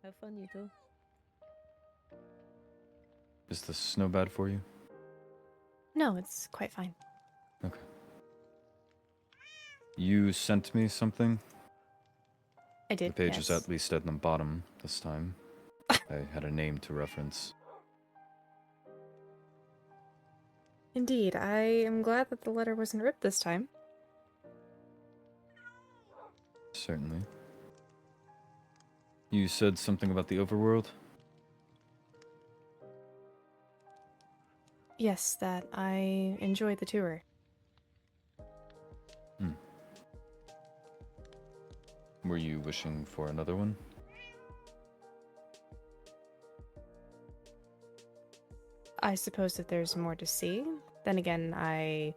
Have fun, you two. Is the snow bad for you? No, it's quite fine. Okay. You sent me something? I did, The page is yes. at least at the bottom this time. I had a name to reference. Indeed, I am glad that the letter wasn't ripped this time. Certainly. You said something about the overworld? Yes, that I enjoyed the tour. Were you wishing for another one? I suppose that there's more to see. Then again, I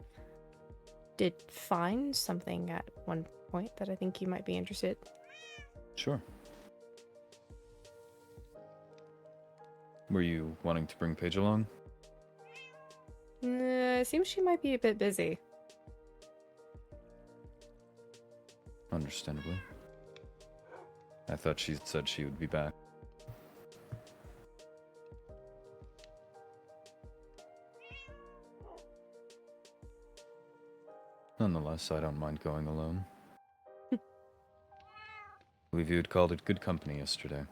did find something at one point that I think you might be interested. Sure. Were you wanting to bring Paige along? It seems she might be a bit busy. Understandably. I thought she said she would be back. Nonetheless, I don't mind going alone. I believe you had called it good company yesterday.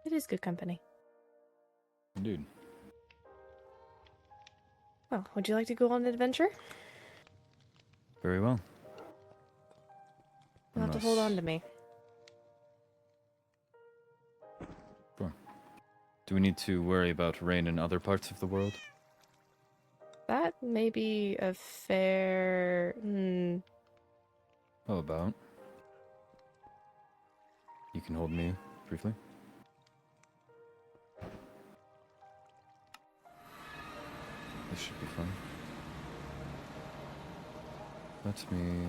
It is good company. Indeed. Well, would you like to go on an adventure? Very well. You'll have to hold on to me. Sure. Do we need to worry about rain in other parts of the world? That may be a fair... How about? You can hold me briefly. This should be fun. Let me...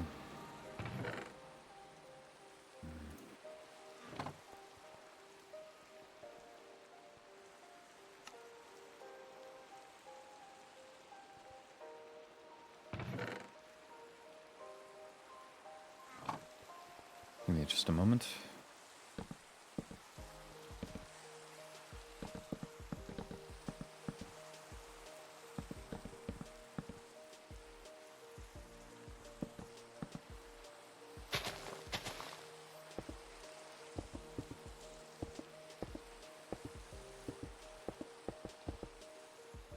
Give me just a moment.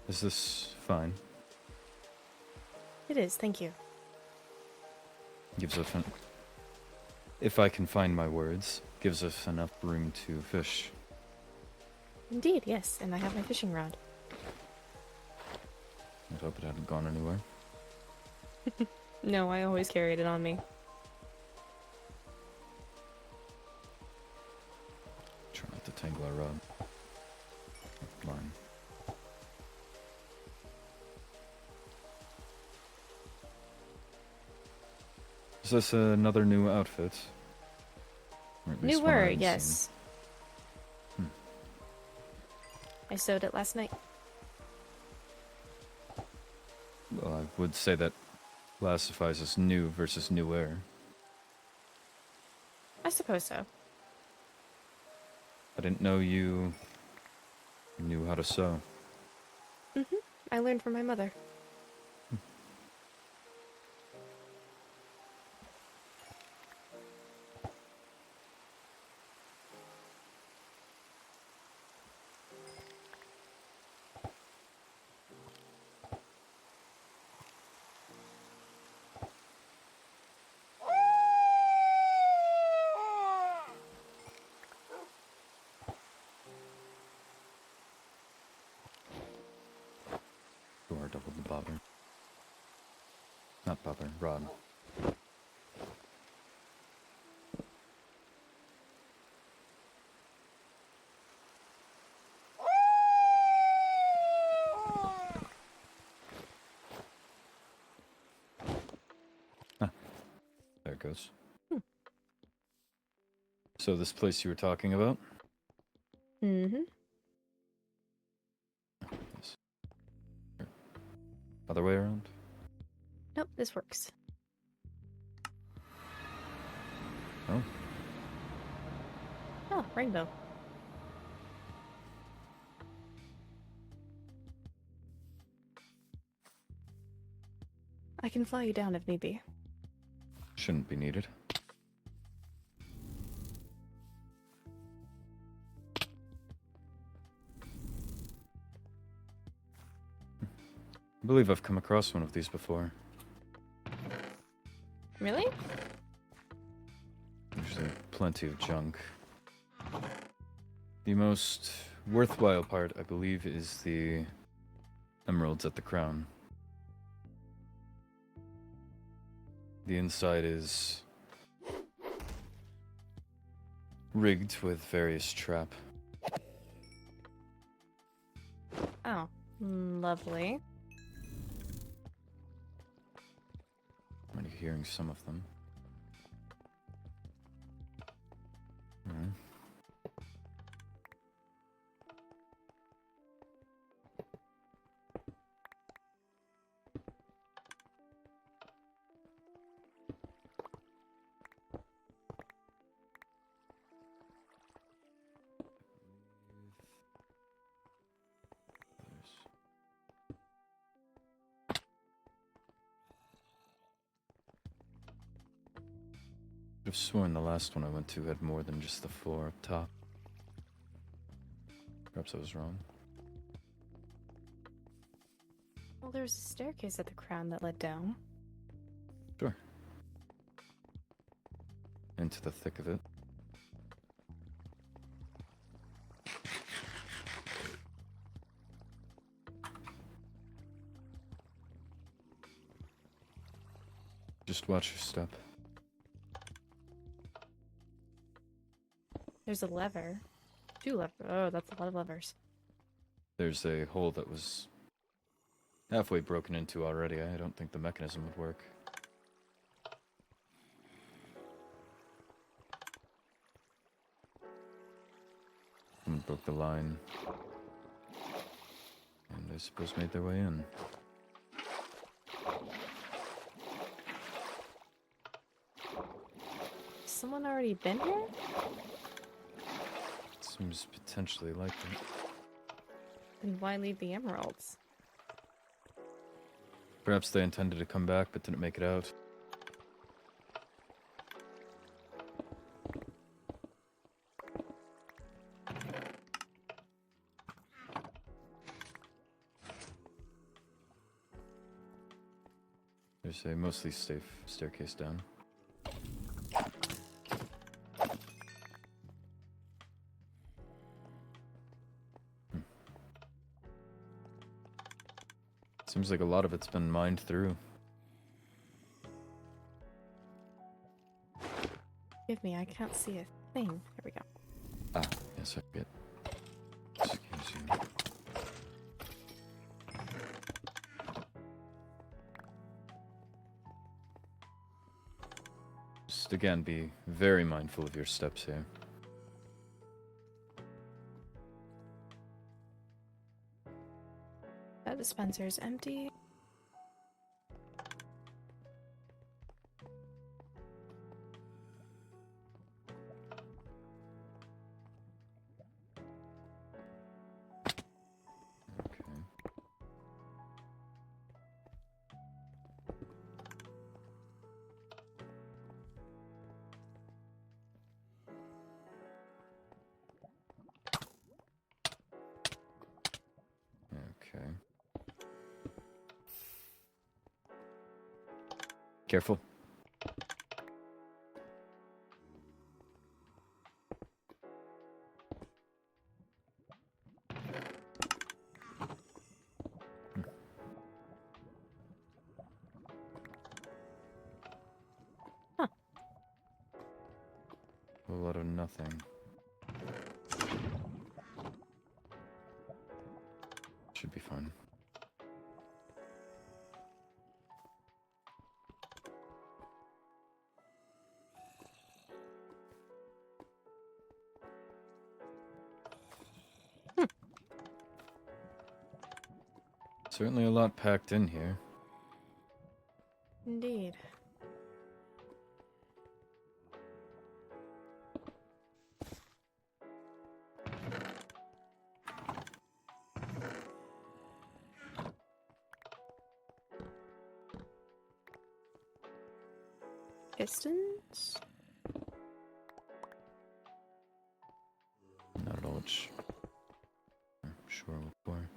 Is this fine? It is, thank you. Gives us an... If I can find my words, gives us enough room to fish. Indeed, yes, and I have my fishing rod. I hope it hadn't gone anywhere. No, I always carried it on me. Try not to tangle our rod. Line. Is this another new outfit? Or at least one I Newer, haven't yes. seen. I sewed it last night. Well, I would say that classifies as new versus newer. I suppose so. I didn't know you knew how to sew. I learned from my mother. Or double the bobber. Not bobber, rod. Ah, there it goes. So this place you were talking about? Mm-hmm. Yes. Other way around? Nope, this works. Oh, Oh, rainbow. I can fly you down if need be. Shouldn't be needed. I believe I've come across one of these before. Really? Usually plenty of junk. The most worthwhile part, I believe, is the emeralds at the crown. The inside is rigged with various trap. Oh, lovely. I'm already hearing some of them. Alright. I've sworn the last one I went to had more than just the 4 up top. Perhaps I was wrong. Well, there's a staircase at the crown that led down. Sure. Into the thick of it. Just watch your step. There's a lever. 2 levers. Oh, that's a lot of levers. There's a hole that was halfway broken into already. I don't think the mechanism would work. Someone broke the line. And I suppose made their way in. Someone already been here? Seems potentially likely. Then why leave the emeralds? Perhaps they intended to come back but didn't make it out. There's a mostly safe staircase down. Seems like a lot of it's been mined through. Give me, I can't see a thing. There we go. Ah, yes, I get. Excuse you. Just again, be very mindful of your steps here. That dispenser is empty. Okay. Okay. Careful. Huh. A lot of nothing. Should be fine. Certainly a lot packed in here. Indeed. Pistons? Not at all sure what for.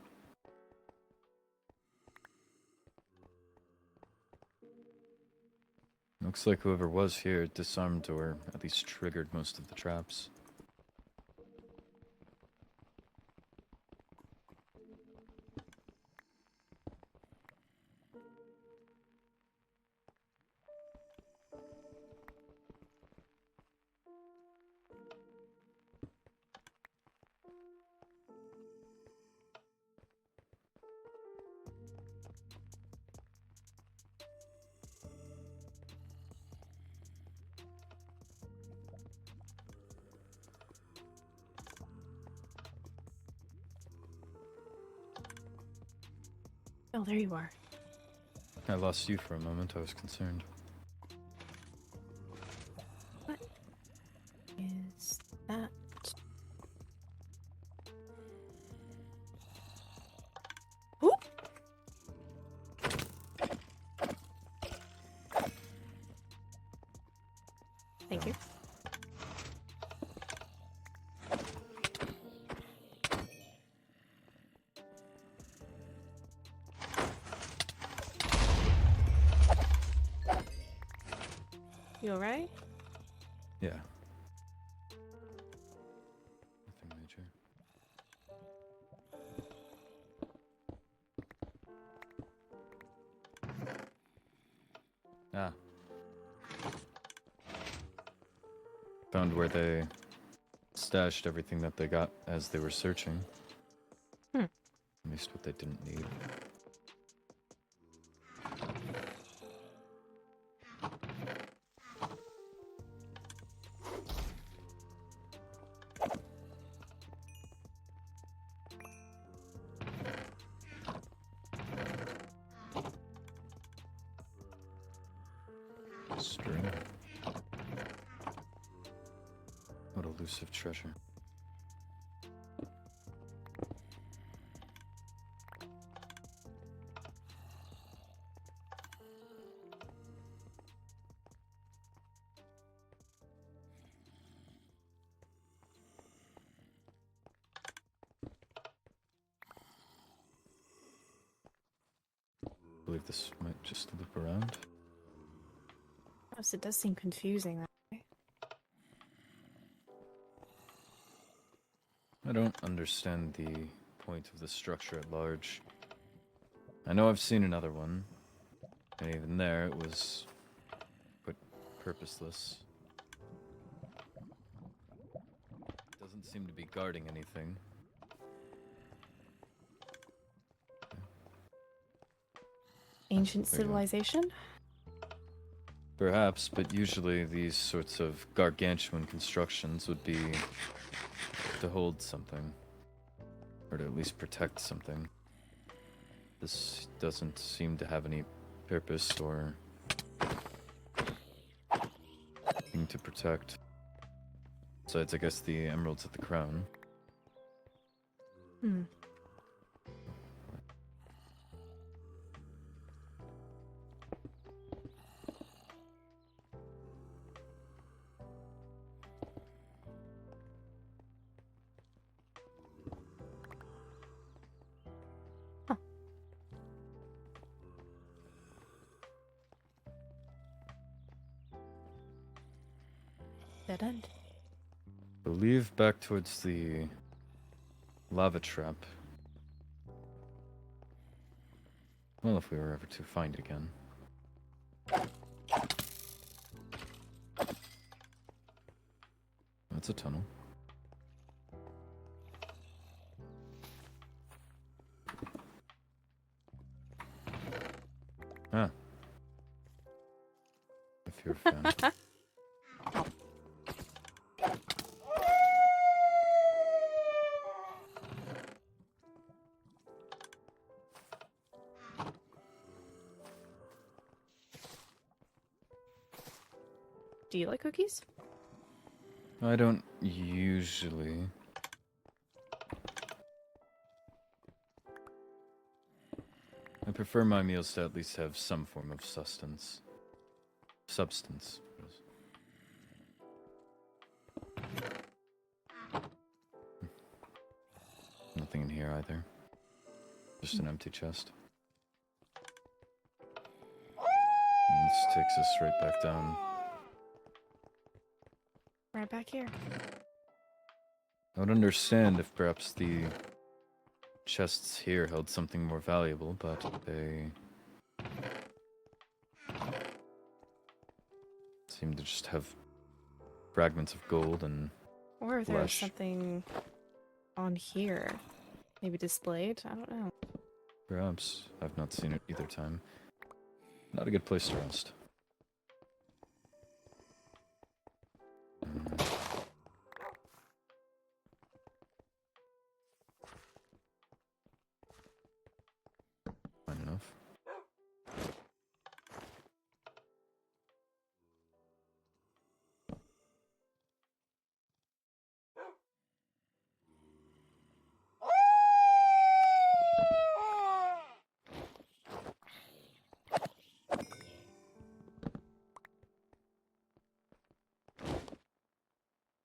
Looks like whoever was here disarmed or at least triggered most of the traps. Oh, there you are. I lost you for a moment, I was concerned. What is that? Ooh! Thank you. You alright? Yeah. Nothing major. Ah. Found where they stashed everything that they got as they were searching. At least what they didn't need. String. What elusive treasure. I believe this might just loop around. Yes, it does seem confusing that way. I don't understand the point of the structure at large. I know I've seen another one, and even there it was quite purposeless. It doesn't seem to be guarding anything. Ancient There you go. civilization? Perhaps, but usually these sorts of gargantuan constructions would be to hold something, or to at least protect something. This doesn't seem to have any purpose or thing to protect. Besides, I guess the emeralds at the crown. Hmm. Dead end. Believe back towards the lava trap. Well, if we were ever to find it again. That's a tunnel. Ah. If you're a fan. Do you like cookies? I don't usually. I prefer my meals to at least have some form of substance. Substance. here either. Just an empty chest. And this takes us right back down. Right back here. I would understand if perhaps the chests here held something more valuable, but they seem to just have fragments of gold and Or if there's flesh. something on here. Maybe displayed? I don't know. Perhaps. I've not seen it either time. Not a good place to rest. Fine enough.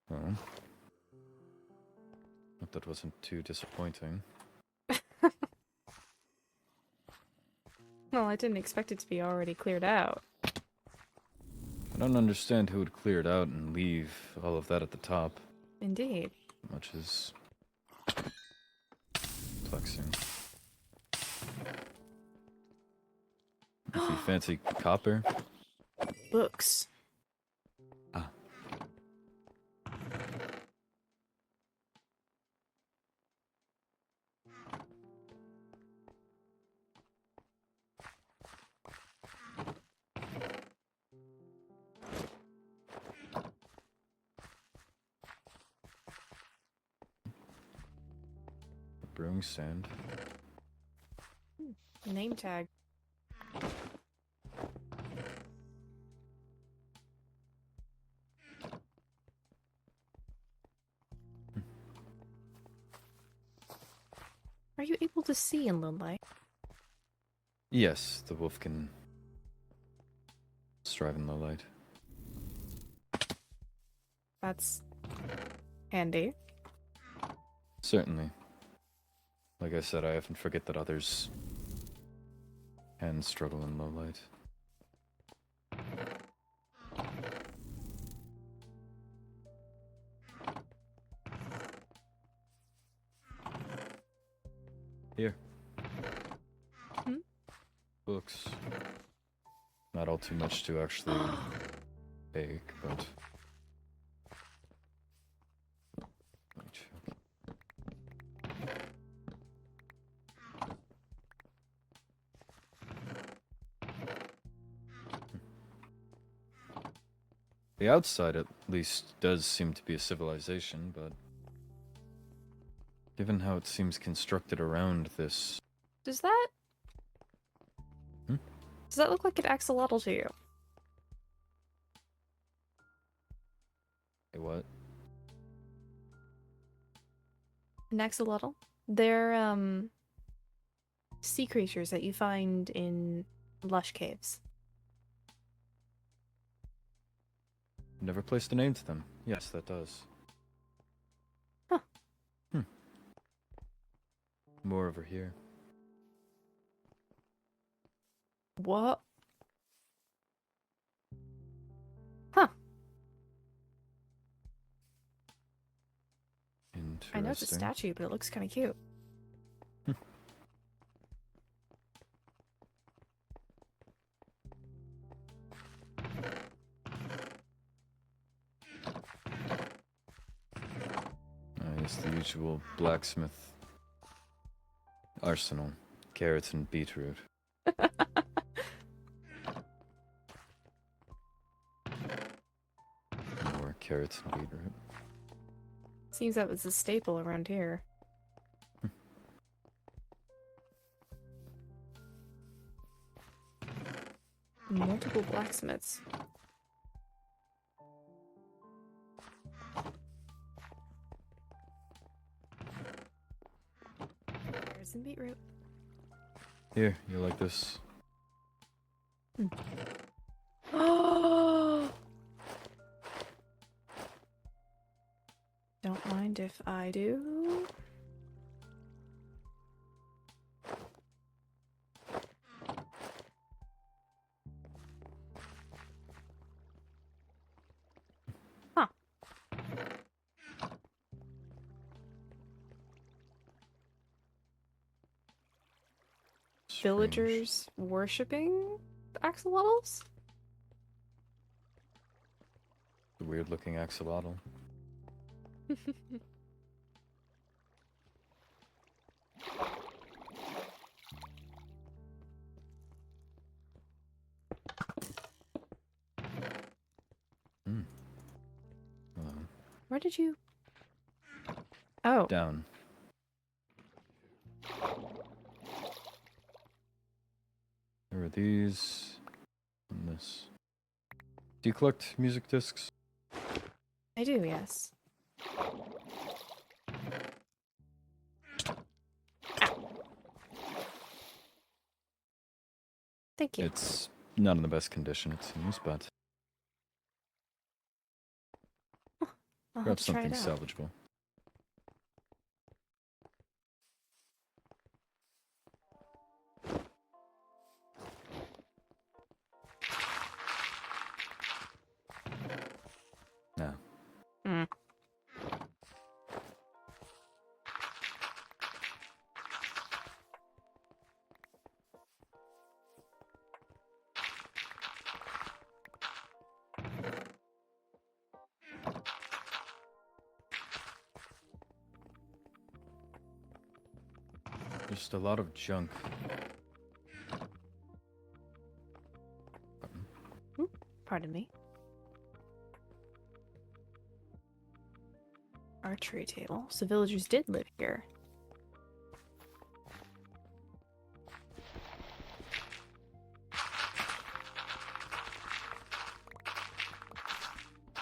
Well, hope that wasn't too disappointing. Well, I didn't expect it to be already cleared out. I don't understand who would clear it out and leave all of that at the top. Indeed. Much as flexing. If you fancy copper. Books. Ah. Brewing sand. Name tag. Are you able to see in low light? Yes, the wolf can strive in low light. That's handy. Certainly. Like I said, I often forget that others can struggle in low light. Here. Hmm? Books. Not all too much to actually bake, but... Let me check. The outside, at least, does seem to be a civilization, but given how it seems constructed around this... Does that... Hmm? Does that look like an axolotl to you? What? An axolotl? They're, sea creatures that you find in lush caves. Never placed a name to them. Yes, that does. Huh. More over here. What? Huh. Interesting. I know it's a statue, but it looks kind of cute. It's the usual blacksmith arsenal. Carrots and beetroot. More carrots and beetroot. Seems that was a staple around here. Multiple blacksmiths. There's some beetroot. Here, you like this? Oh! Don't mind if I do. villagers worshipping the axolotls? The weird-looking axolotl. Where did you... Oh. Down. There are these. And this. Do you collect music discs? I do, yes. Thank you. It's not in the best condition, it seems, but I'll have perhaps to try something it out. salvageable. No. Mm. Just a lot of junk. Pardon me. Archery table. So villagers did live here.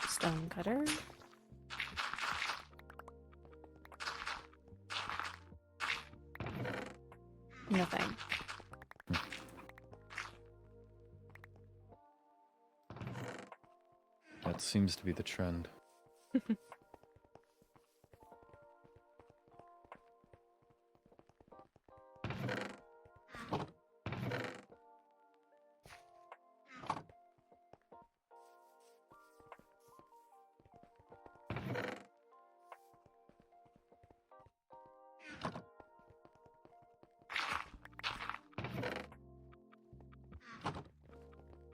Stone cutter. Nothing. That seems to be the trend.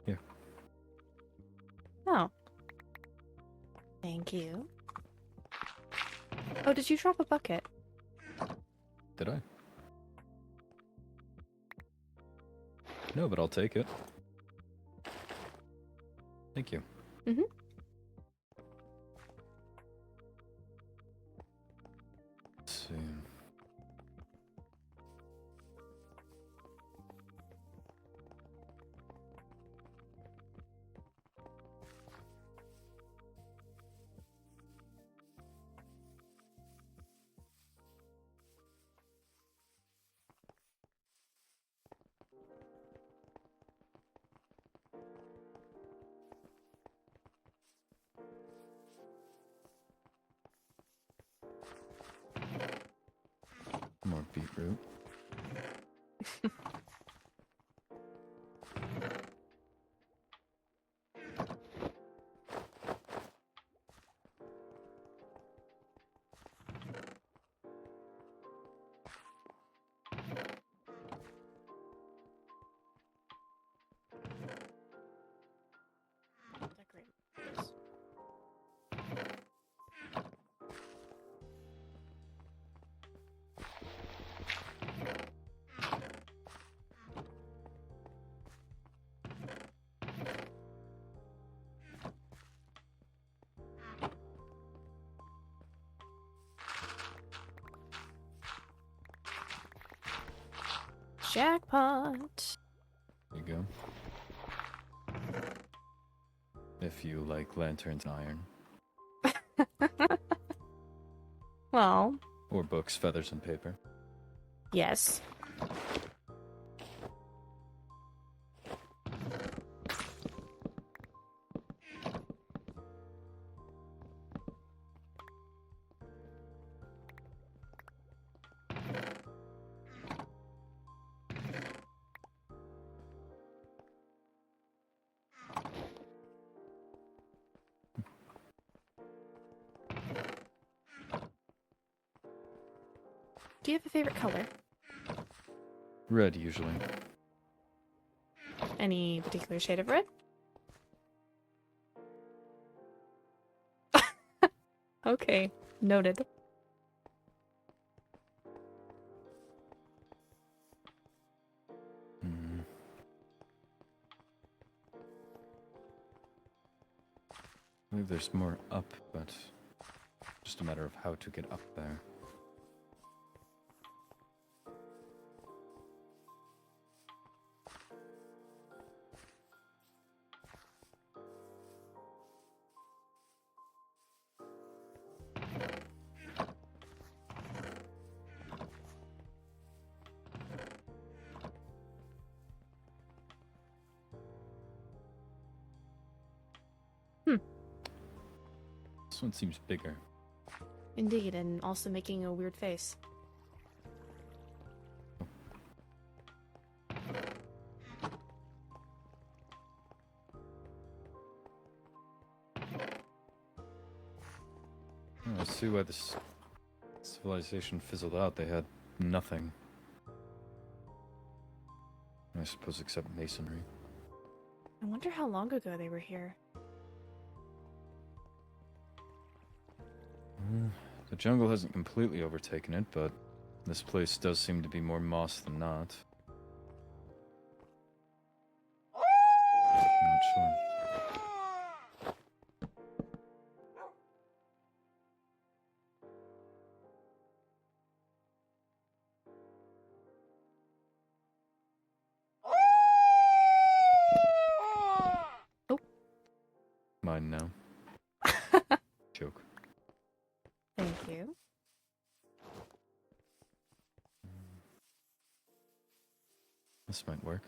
Here. Oh. Thank you. Oh, did you drop a bucket? Did I? No, but I'll take it. Thank you. Mm-hmm. Let's see. More beetroot. Decorate this. Jackpot. There you go. If you like lanterns and iron. Well, Or books, feathers, and paper. yes. Do you have a favorite color? Red, usually. Any particular shade of red? Okay, noted. Hmm. I believe there's more up, but just a matter of how to get up there. This one seems bigger. Indeed, and also making a weird face. Oh, I see why this civilization fizzled out. They had nothing. I suppose except masonry. I wonder how long ago they were here. The jungle hasn't completely overtaken it, but this place does seem to be more moss than not. I'm not sure. Oh. Mine now. Joke. Thank you. This might work.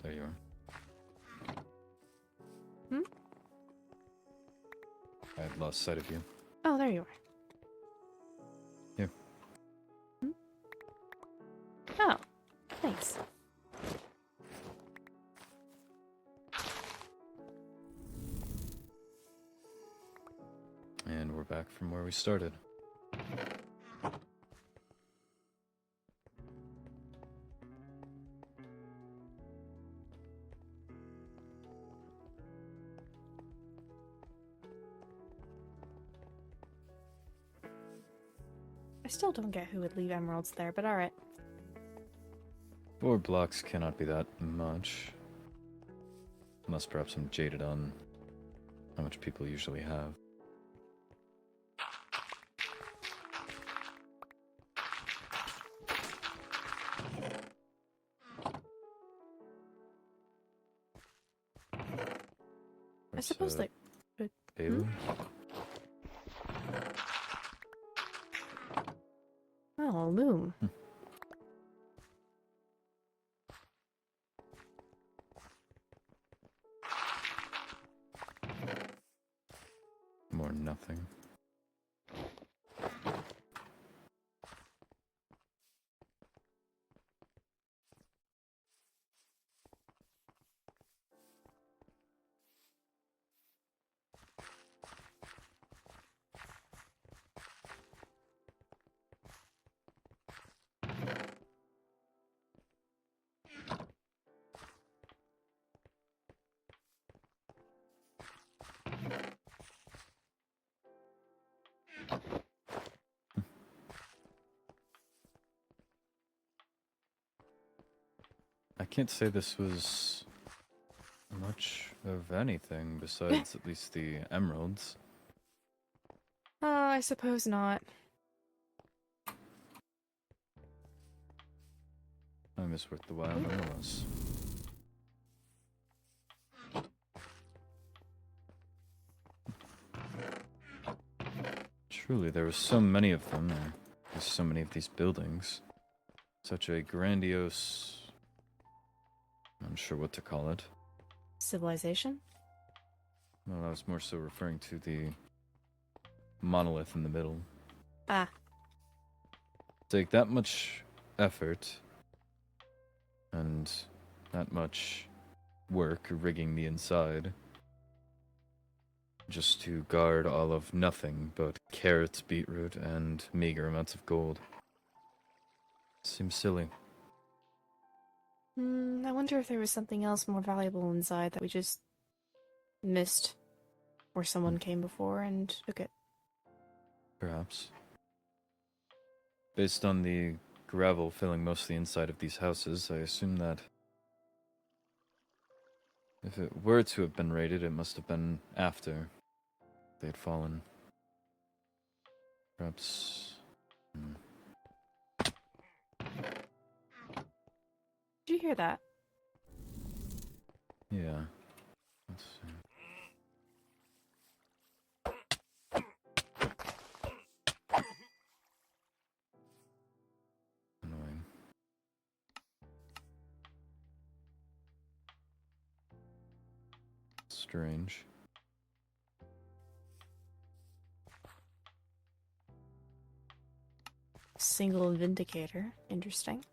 There you are. Hmm? I had lost sight of you. Oh, there you are. Here. Hmm? Oh, thanks. And we're back from where we started. I still don't get who would leave emeralds there, but alright. 4 blocks cannot be that much. Unless perhaps I'm jaded on how much people usually have. I suppose they could. Bailey? Oh, a loom. More nothing. I can't say this was much of anything besides at least the emeralds. I suppose not. Time is worth the while nonetheless. Truly, there were so many of them. There's so many of these buildings. Such a grandiose... I'm not sure what to call it. Civilization? Well, I was more so referring to the monolith in the middle. Ah. Take that much effort and that much work rigging the inside just to guard all of nothing but carrots, beetroot, and meager amounts of gold. Seems silly. I wonder if there was something else more valuable inside that we just missed, or someone came before and took it. Perhaps. Based on the gravel filling most of the inside of these houses, I assume that if it were to have been raided, it must have been after they had fallen. Perhaps... Did you hear that? Yeah. Let's see. Annoying. Strange. Single vindicator. Interesting.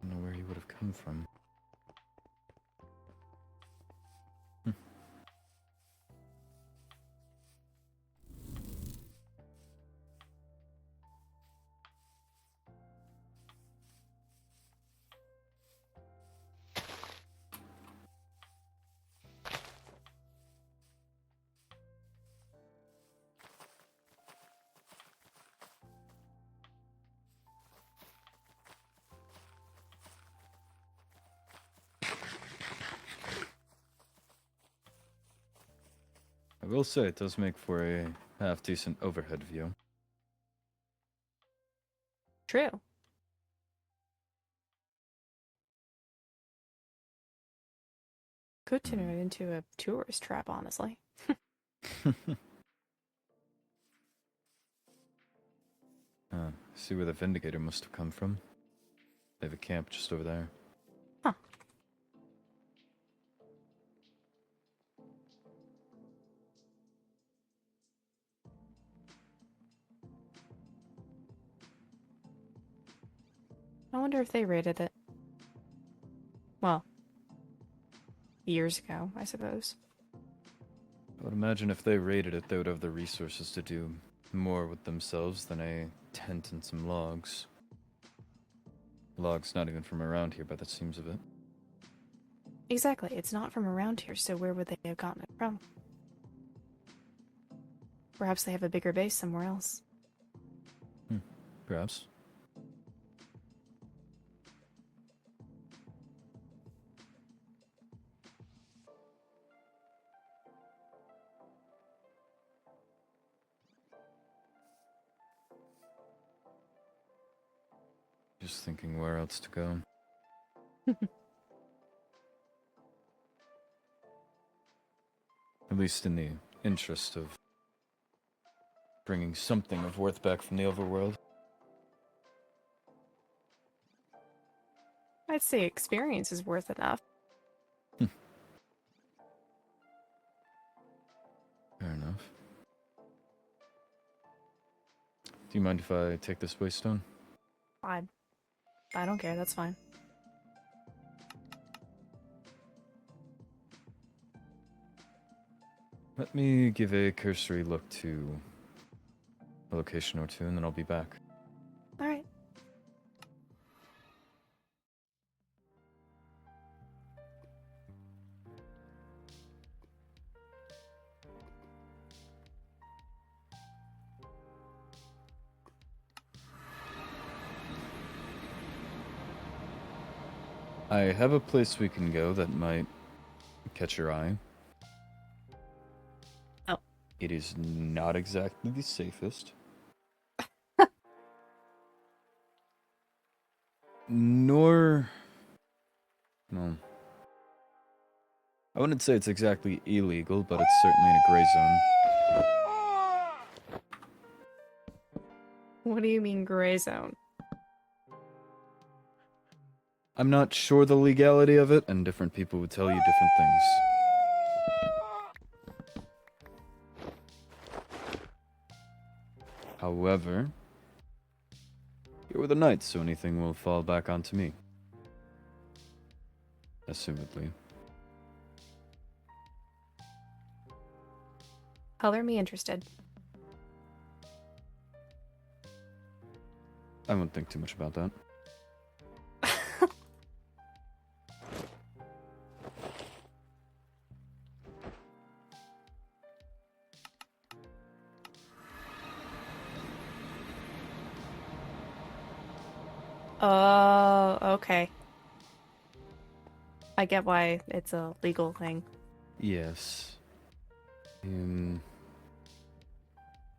I don't know where he would have come from. I will say it does make for a half-decent overhead view. True. Could turn it into a tourist trap, honestly. See where the Vindicator must have come from. They have a camp just over there. Huh. I wonder if they raided it. Well, years ago, I suppose. I would imagine if they raided it, they would have the resources to do more with themselves than a tent and some logs. Logs not even from around here by the seams of it. Exactly, it's not from around here, so where would they have gotten it from? Perhaps they have a bigger base somewhere else. Perhaps. Just thinking where else to go. At least in the interest of bringing something of worth back from the overworld. I'd say experience is worth enough. Fair enough. Do you mind if I take this waystone? I don't care, that's fine. Let me give a cursory look to a location or two, and then I'll be back. Alright. I have a place we can go that might catch your eye. Oh. It is not exactly the safest. Nor... Well... I wouldn't say it's exactly illegal, but it's certainly in a gray zone. What do you mean gray zone? I'm not sure the legality of it, and different people would tell you different things. However, here were the knights, so anything will fall back onto me. Assumedly. Color me interested. I won't think too much about that. Oh, okay. I get why it's a legal thing. Yes.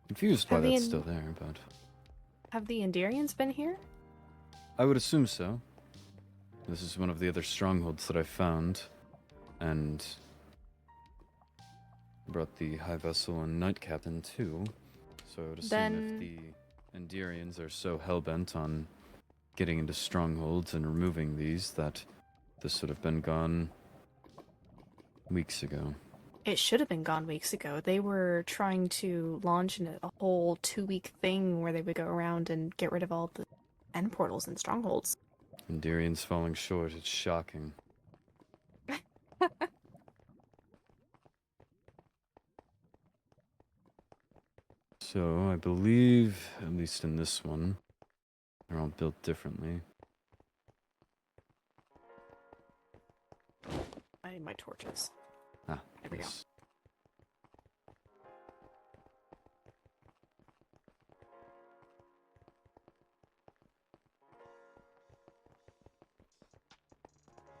Confused why that's still there, but... Have the Enderians been here? I would assume so. This is one of the other strongholds that I found, and brought the High Vessel and Knight Captain too. So I would assume if the Enderians are so hell-bent on getting into strongholds and removing these, that this would have been gone weeks ago. It should have been gone weeks ago. They were trying to launch a whole 2-week thing where they would go around and get rid of all the end portals and strongholds. Enderians falling short, it's shocking. So, I believe, at least in this one, they're all built differently. I need my torches. Ah, there we go.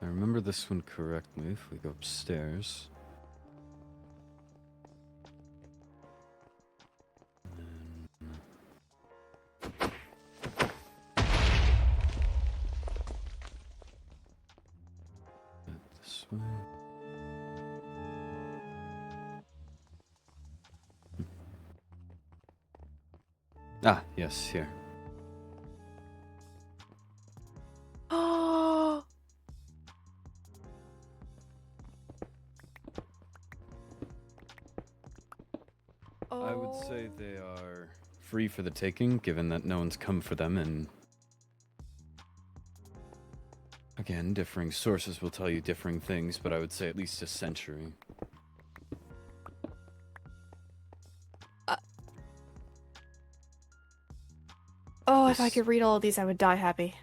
I remember this one correctly if we go upstairs. This way. Ah, yes, here. Oh! I would say they are free for the taking, given that no one's come for them, and again, differing sources will tell you differing things, but I would say at least a century. Oh, if I could read all of these, I would die happy.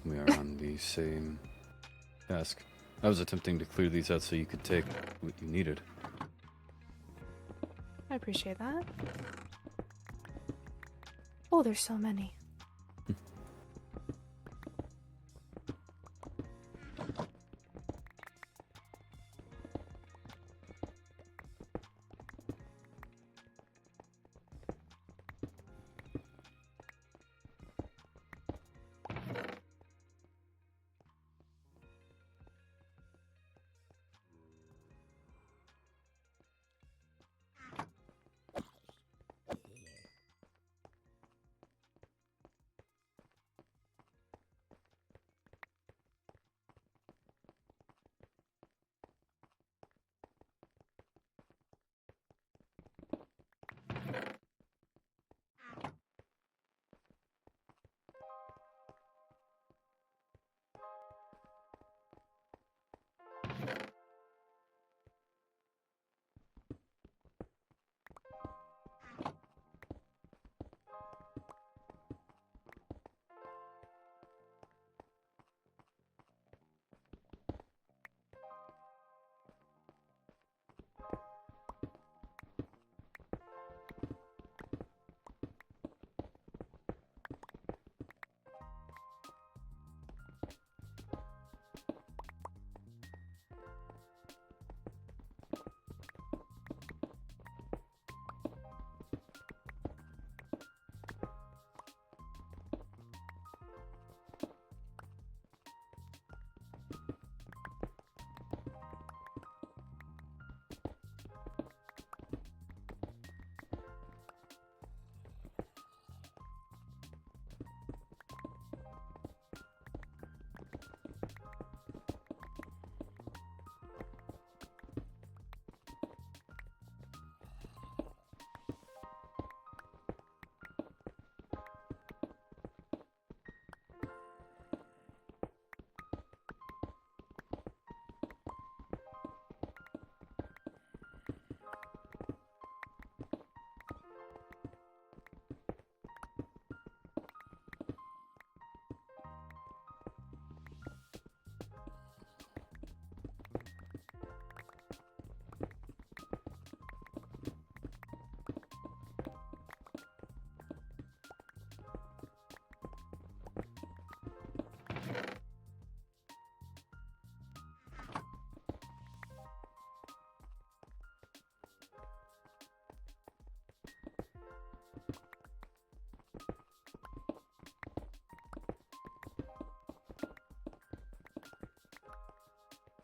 We are on the same task. I was attempting to clear these out so you could take what you needed. appreciate that. Oh, there's so many.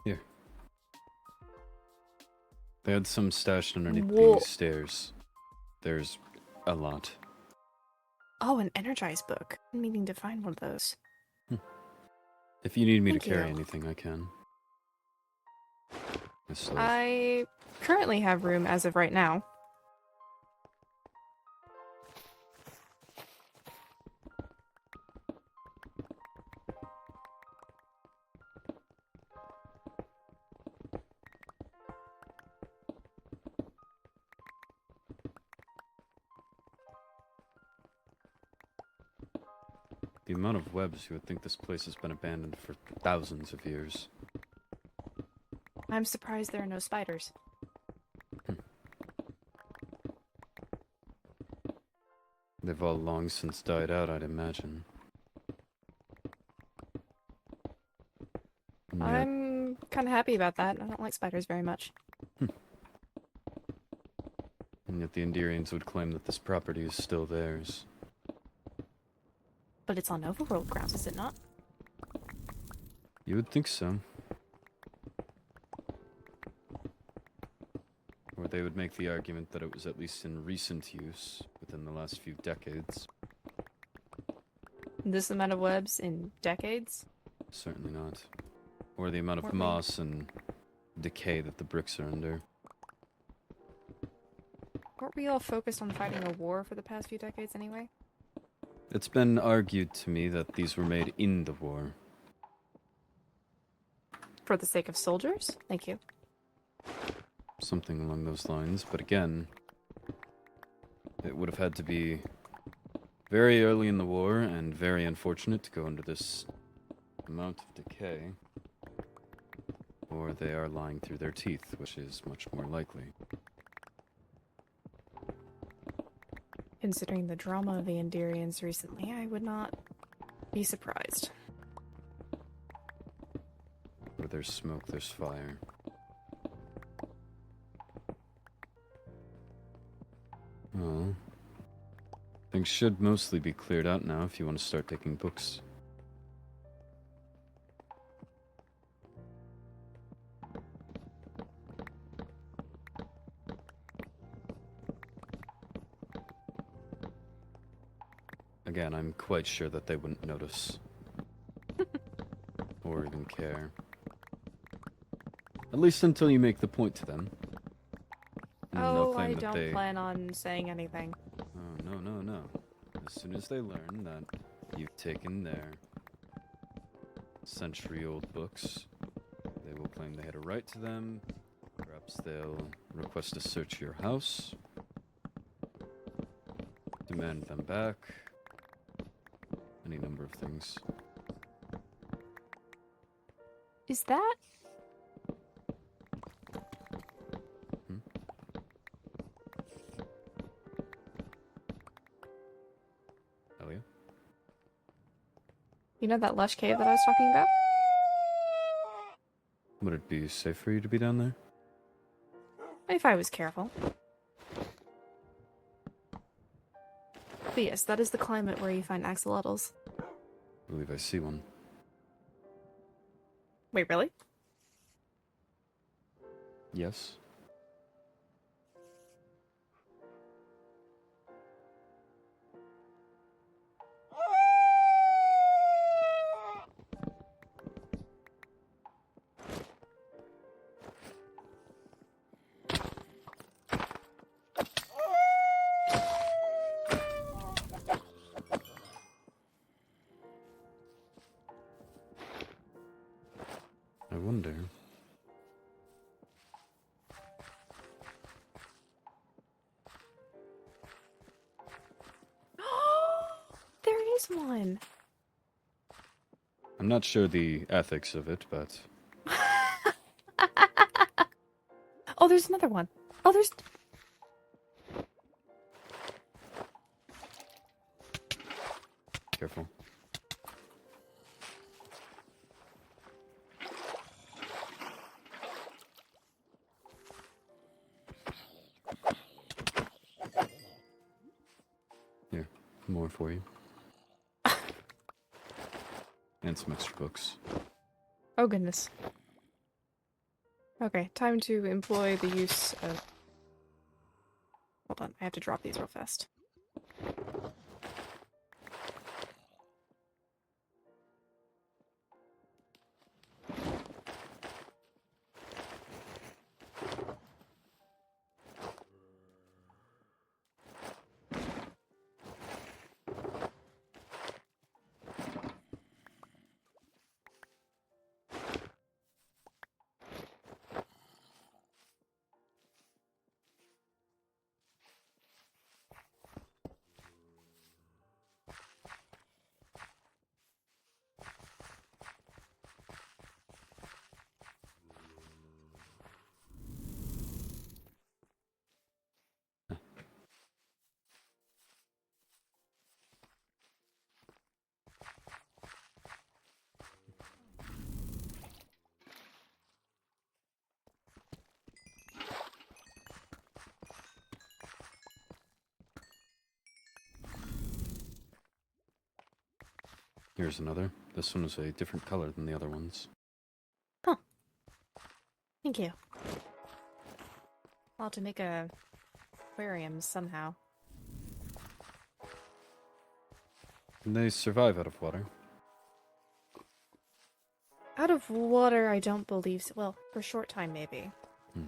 Here. They had some stashed underneath Whoa. these stairs. There's a lot. Oh, an energized book. I'm meaning to find one of those. If you need me Thank to carry you. anything, I can. I currently have room as of right now. The amount of webs, you would think this place has been abandoned for thousands of years. I'm surprised there are no spiders. They've all long since died out, I'd imagine. And yet- I'm kind of happy about that. I don't like spiders very much. And yet the Enderians would claim that this property is still theirs. But it's on overworld grounds, is it not? You would think so. Or they would make the argument that it was at least in recent use, within the last few decades. This amount of webs in decades? Certainly not. Or the amount of Weren't we- moss and decay that the bricks are under. Weren't we all focused on fighting a war for the past few decades anyway? It's been argued to me that these were made in the war. For the sake of soldiers? Thank you. Something along those lines, but again, it would have had to be very early in the war and very unfortunate to go under this amount of decay. Or they are lying through their teeth, which is much more likely. considering the drama of the Enderians recently, I would not be surprised. Where there's smoke, there's fire. Well, things should mostly be cleared out now if you want to start taking books. Again, I'm quite sure that they wouldn't notice. Or even care. At least until you make the point to them. And they'll Oh, claim I that don't they... plan on saying anything. Oh, no, no, no. As soon as they learn that you've taken their century-old books, they will claim they had a right to them. Perhaps they'll request a search of your house. Demand them back. Any number of things. Is that? Hmm? Helia? You know that lush cave that I was talking about? Would it be safe for you to be down there? If I was careful. But yes, that is the climate where you find axolotls. I believe I see one. Wait, really? Yes. I wonder. There is one. I'm not sure the ethics of it, but Oh, there's another one. Oh, there's... careful. Here, more for you. And some extra books. Oh, goodness. Okay, time to employ the use of... Hold on, I have to drop these real fast. Here's another. This one is a different color than the other ones. Huh. Thank you. I'll have to make a aquarium somehow. And they survive out of water. Out of water, I don't believe so. Well, for a short time, maybe. Hmm.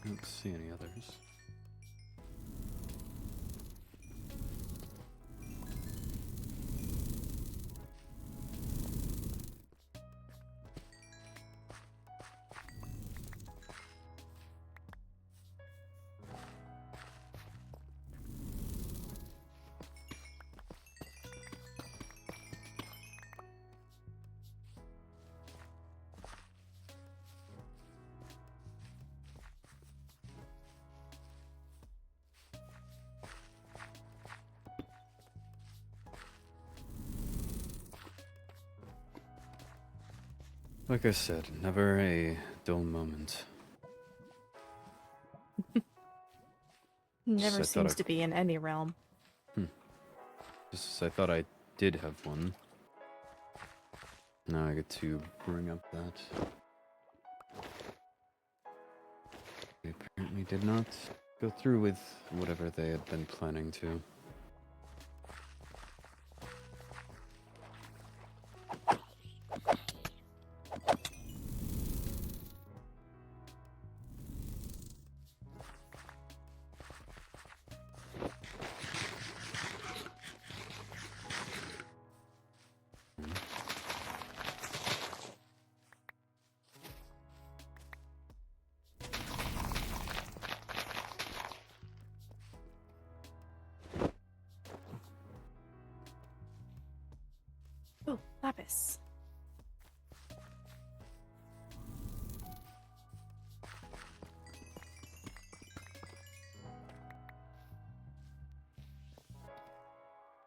I don't see any others. Like I said, never a dull moment. Never I thought seems to be in any realm. Just as I thought I did have one. Now I get to bring up that. They apparently did not go through with whatever they had been planning to. Oh, lapis.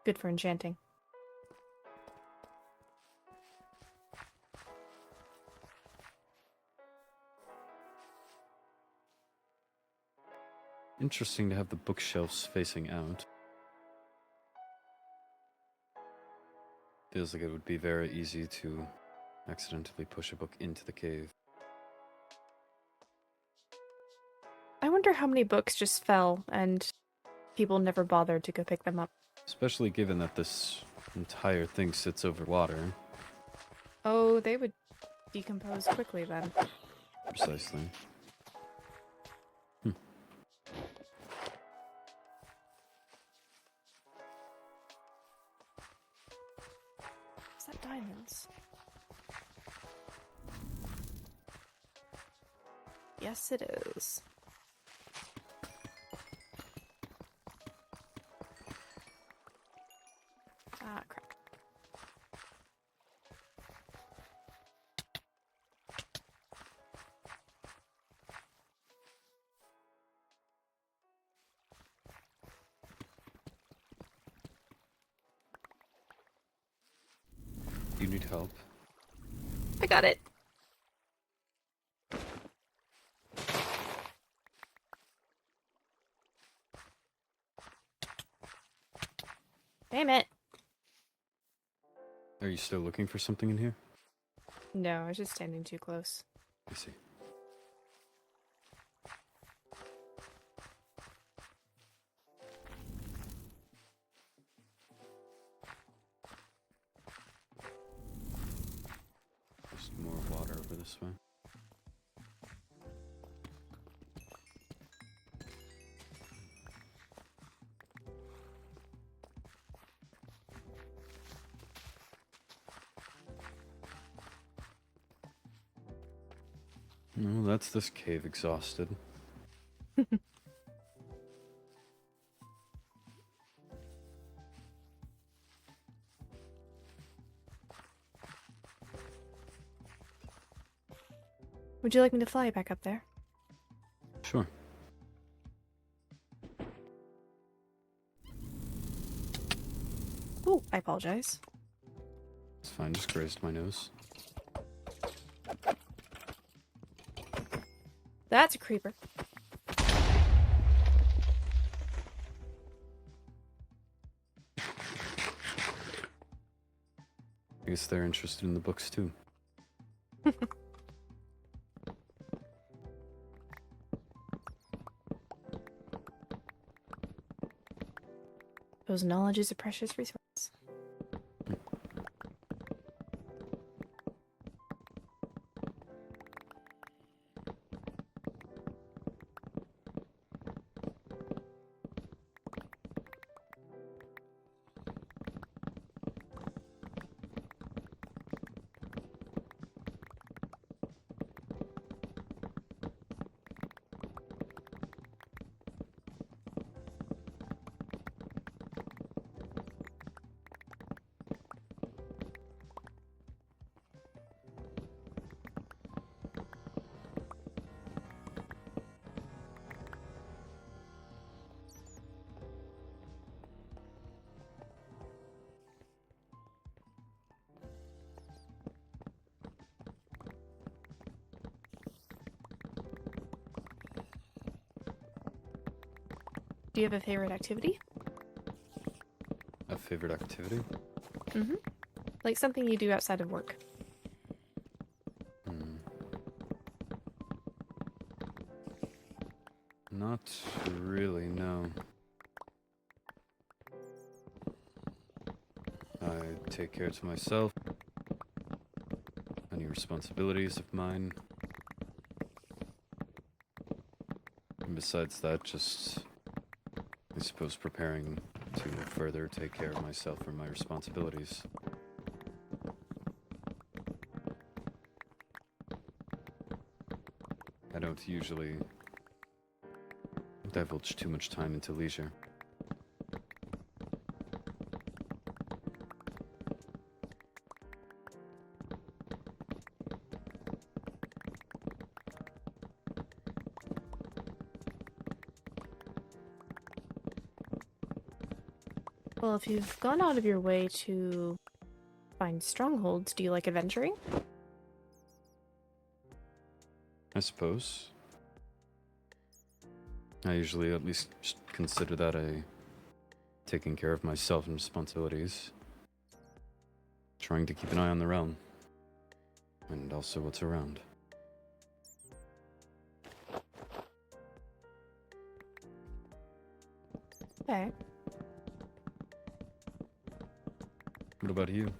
Good for enchanting. Interesting to have the bookshelves facing out. Feels like it would be very easy to accidentally push a book into the cave. I wonder how many books just fell and people never bothered to go pick them up. Especially given that this entire thing sits over water. Oh, they would decompose quickly then. Precisely. Is that diamonds? Yes, it is. Ah, crap. You need help. I got it. Damn it. Are you still looking for something in here? No, I was just standing too close. I see. Just more water over this way. Well, that's this cave exhausted. Would you like me to fly back up there? Sure. Oh, I apologize. It's fine, just grazed my nose. That's a creeper. I guess they're interested in the books too. Those knowledge is a precious resource. Do you have a favorite activity? A favorite activity? Mm-hmm. Like something you do outside of work. Not really, no. I take care to myself. Any responsibilities of mine. And besides that, just, I suppose, preparing to further take care of myself or my responsibilities. I don't usually divulge too much time into leisure. Well, if you've gone out of your way to find strongholds, do you like adventuring? I suppose. I usually at least consider that a taking care of myself and responsibilities. Trying to keep an eye on the realm. And also what's around. Okay. What about you?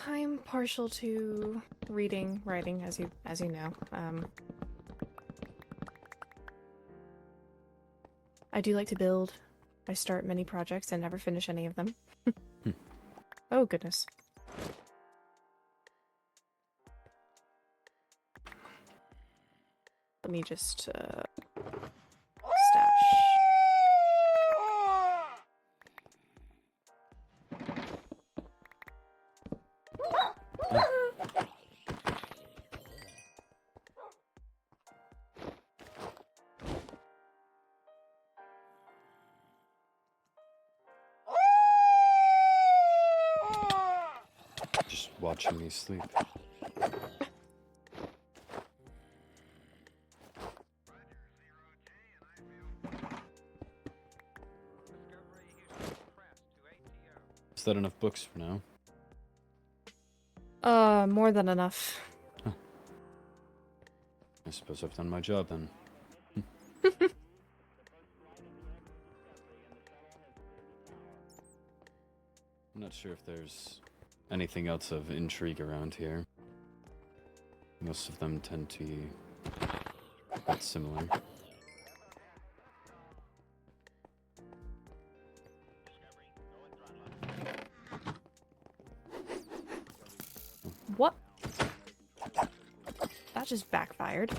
I'm partial to reading, writing, as you know. I do like to build. I start many projects and never finish any of them. Oh goodness. Let me just stash. Just watching me sleep. Is that enough books for now? More than enough. Huh. I suppose I've done my job then. I'm not sure if there's anything else of intrigue around here. Most of them tend to be quite similar. What? That just backfired.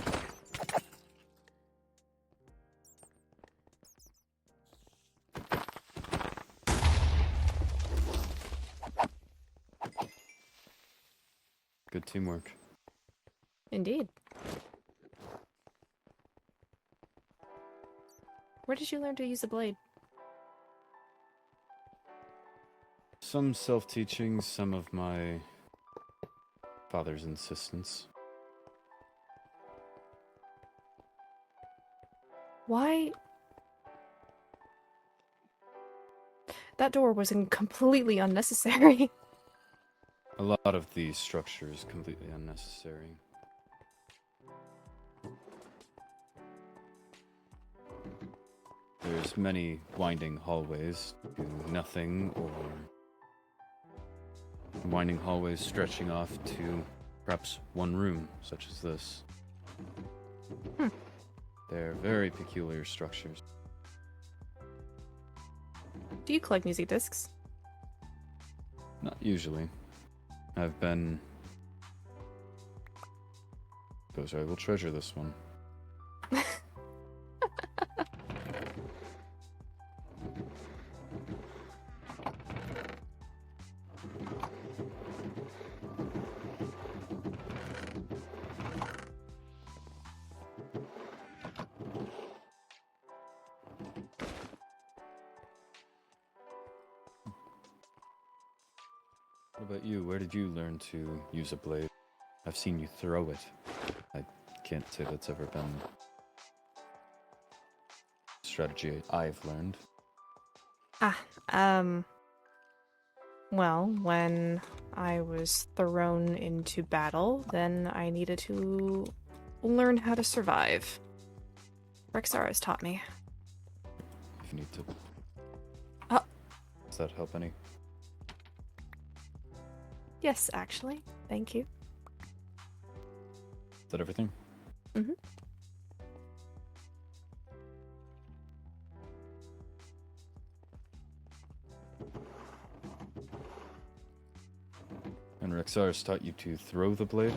Good teamwork. Indeed. Where did you learn to use a blade? Some self-teaching, some of my father's insistence. Why? That door was completely unnecessary. A lot of the structure is completely unnecessary. There's many winding hallways to nothing, or winding hallways stretching off to perhaps one room, such as this. They're very peculiar structures. Do you collect music discs? Not usually. I've been... Suppose I will treasure this one. What about you? Where did you learn to use a blade? I've seen you throw it. I can't say that's ever been a strategy I've learned. Well, when I was thrown into battle, then I needed to learn how to survive. Rexaris taught me. If you need to. Oh. Does that help any? Yes, actually. Thank you. Is that everything? Mm-hmm. And Rexaris taught you to throw the blade?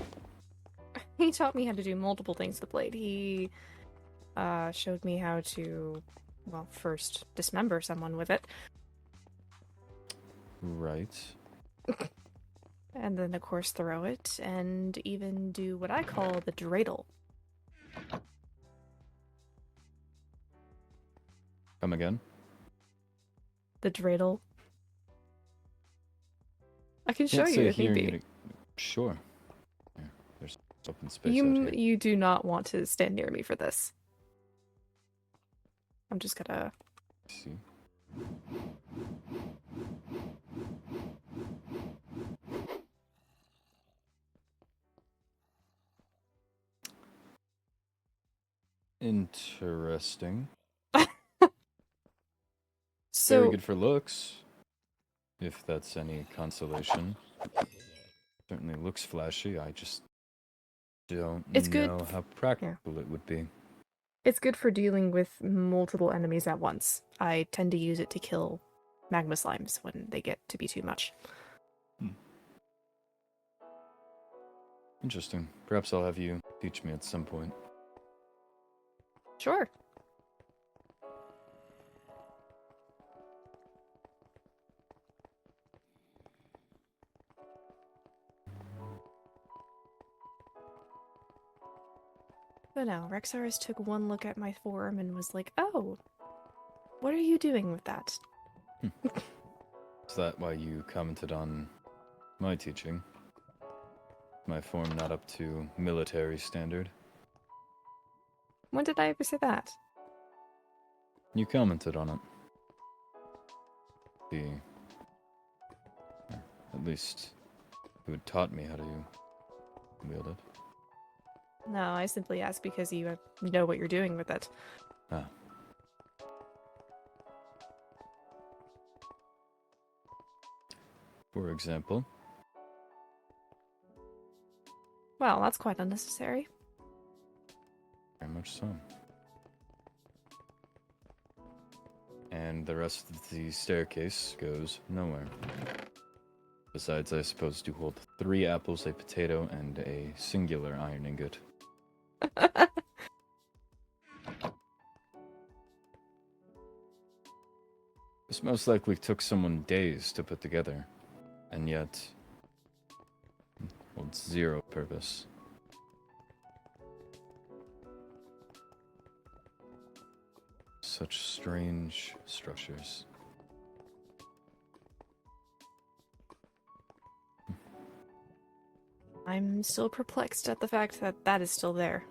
He taught me how to do multiple things with the blade. He showed me how to, well, first dismember someone with it. Right. And then, of course, throw it, and even do what I call the dreidel. Come again? The dreidel. I can show Can't you say if need hearing be. it. Sure. Yeah, there's open space out here. You do not want to stand near me for this. I'm just gonna... See. Interesting. So, Very good for looks, if that's any consolation. Certainly looks flashy. I just don't It's good know how practical it would be. it's good for dealing with multiple enemies at once. I tend to use it to kill magma slimes when they get to be too much. Interesting. Perhaps I'll have you teach me at some point. Sure. But no, Rexaris took one look at my form and was like, "Oh, what are you doing with that?" Is that why you commented on my teaching? My form not up to military standard? When did I ever say that? You commented on it. At least you had taught me how to wield it. No, I simply asked because you know what you're doing with it. Ah. For example? Well, that's quite unnecessary. Very much so. And the rest of the staircase goes nowhere. Besides, I suppose, to hold 3 apples, a potato, and a singular iron ingot. This most likely took someone days to put together, and yet holds 0 purpose. Such strange structures. I'm still perplexed at the fact that that is still there.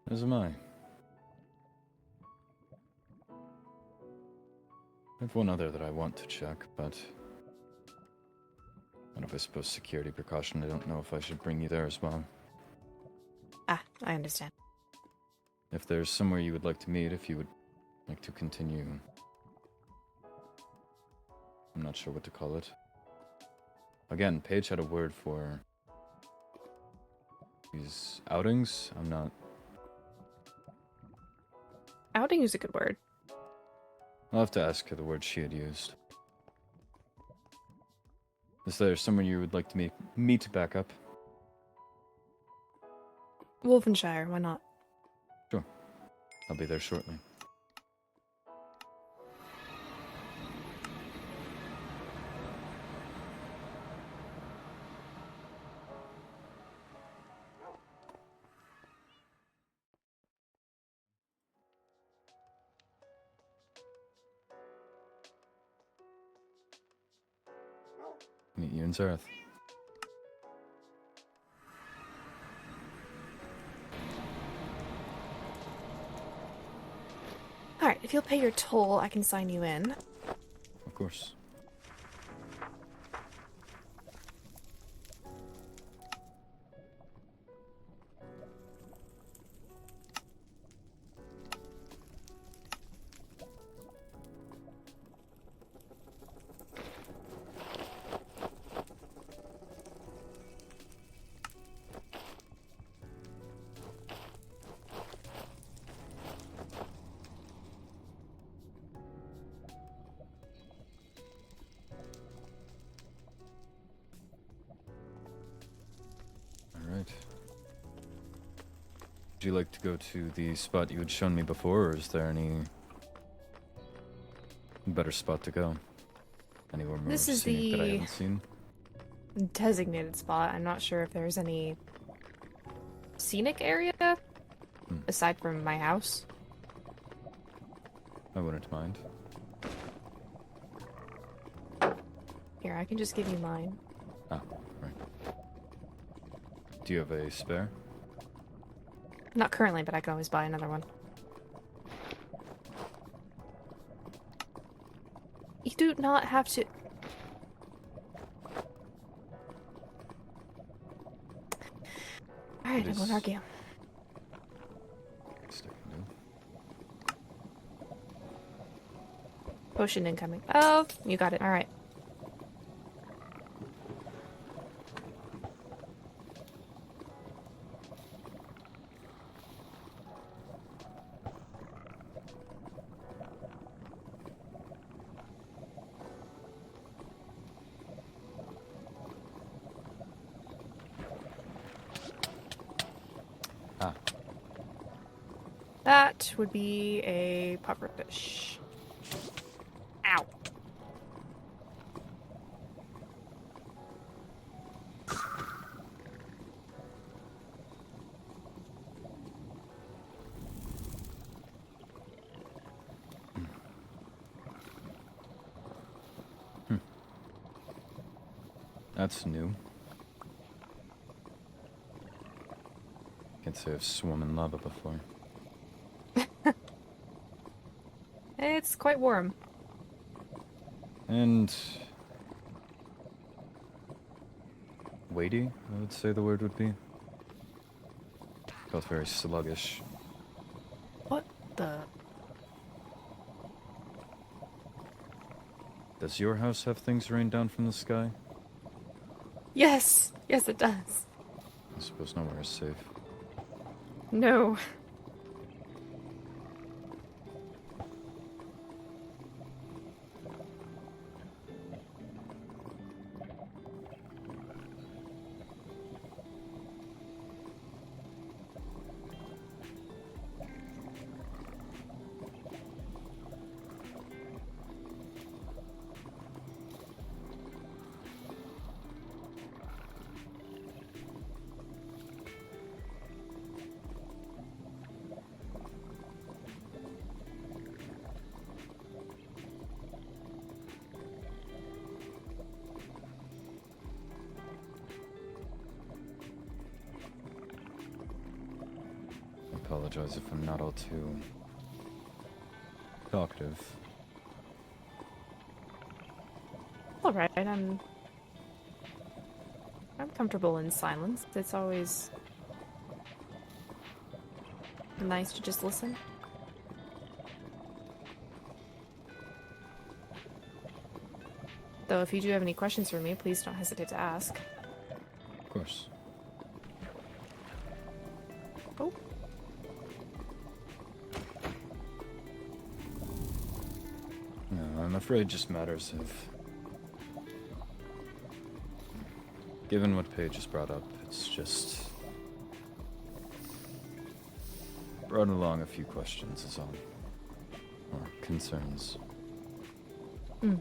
As am I. I have one other that I want to check, but out of, I suppose, security precaution, I don't know if I should bring you there as well. Ah, I understand. If there's somewhere you would like to meet, if you would like to continue... I'm not sure what to call it. Again, Paige had a word for these outings. I'm not... Outing is a good word. I'll have to ask her the word she had used. Is there somewhere you would like to meet to back up? Wolfenshire, why not? Sure. I'll be there shortly. Meet you in Zareth. Alright, if you'll pay your toll, I can sign you in. Of course. Alright. Would you like to go to the spot you had shown me before, or is there any better spot to go? Anywhere more This is scenic that I the- haven't seen? Designated spot. I'm not sure if there's any scenic area aside from my house. I wouldn't mind. Here, I can just give you mine. Ah, right. Do you have a spare? Not currently, but I can always buy another one. You do not have to... Alright, I won't argue. Stick and do. Potion incoming. Oh, you got it. Alright. Ah, That would be a pufferfish. Ow. that's new. Can't say I've swum in lava before. It's quite warm. And weighty, I would say the word would be. Felt very sluggish. What the... Does your house have things rain down from the sky? Yes! Yes, it does. I suppose nowhere is safe. No. I apologize if I'm not all too talkative. Alright, I'm comfortable in silence. It's always nice to just listen. Though if you do have any questions for me, please don't hesitate to ask. Of course. Oh. No, I'm afraid just matters of... Given what Paige has brought up, it's just... brought along a few questions is all. Or concerns. Mm.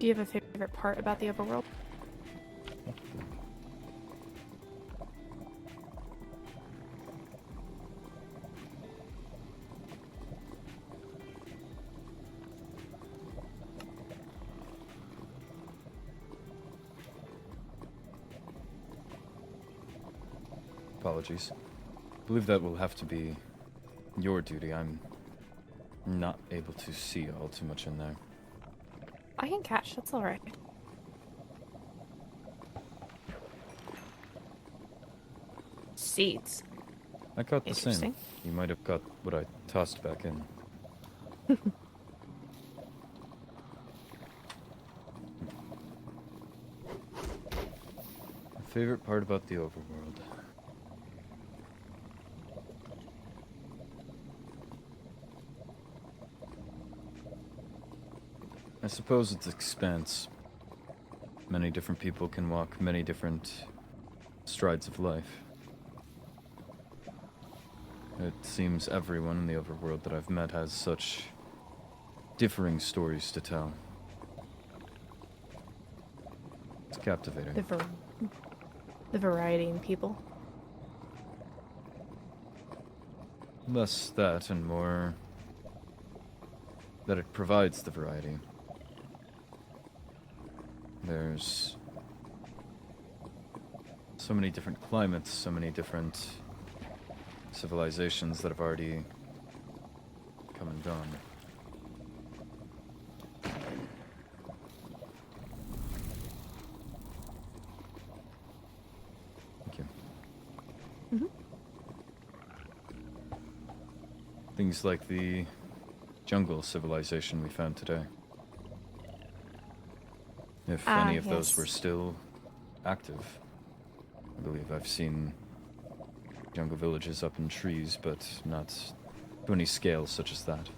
Do you have a favorite part about the overworld? Apologies. I believe that will have to be your duty. I'm not able to see all too much in there. I can catch, that's alright. Seeds. I caught the same. Interesting. You might have got what I tossed back in. My favorite part about the overworld. I suppose its expanse. Many different people can walk many different strides of life. It seems everyone in the overworld that I've met has such differing stories to tell. It's captivating. The variety in people. Less that and more that it provides the variety. There's so many different climates, so many different civilizations that have already come and gone. Thank you. Mm-hmm. Things like the jungle civilization we found today. If any of those yes. were still active. I believe I've seen jungle villages up in trees, but not to any scale such as that.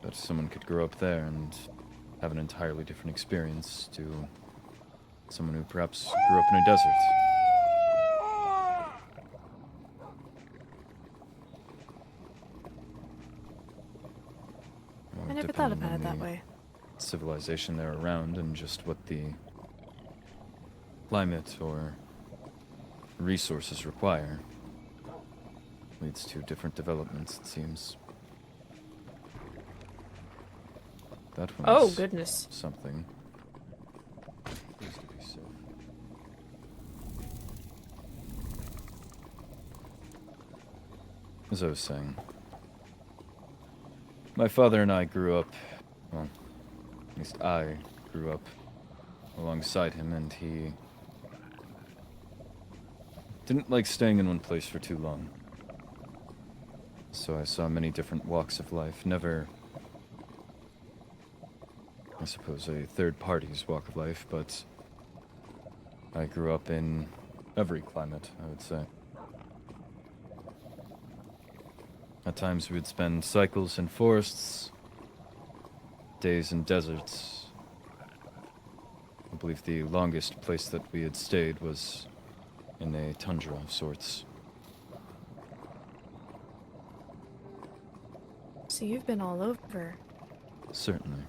But someone could grow up there and have an entirely different experience to someone who perhaps grew up in a desert. I never thought about it that way. Civilization they're around and just what the climate or resources require leads to different developments, it seems. That one's Oh, goodness. something. Pleased to be safe. As I was saying, my father and I grew up, well, at least I grew up alongside him, and he didn't like staying in one place for too long. So I saw many different walks of life, never, I suppose, a third party's walk of life, but I grew up in every climate, I would say. At times we would spend cycles in forests, days in deserts. I believe the longest place that we had stayed was in a tundra of sorts. So you've been all over. Certainly.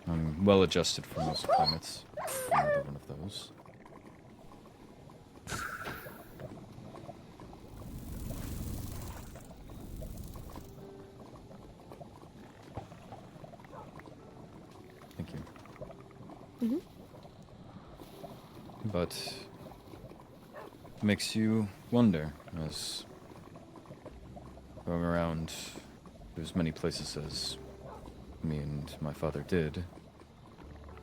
I'm well adjusted for most climates. Another one of those. Thank you. Mm-hmm. But it makes you wonder, as going around to as many places as me and my father did,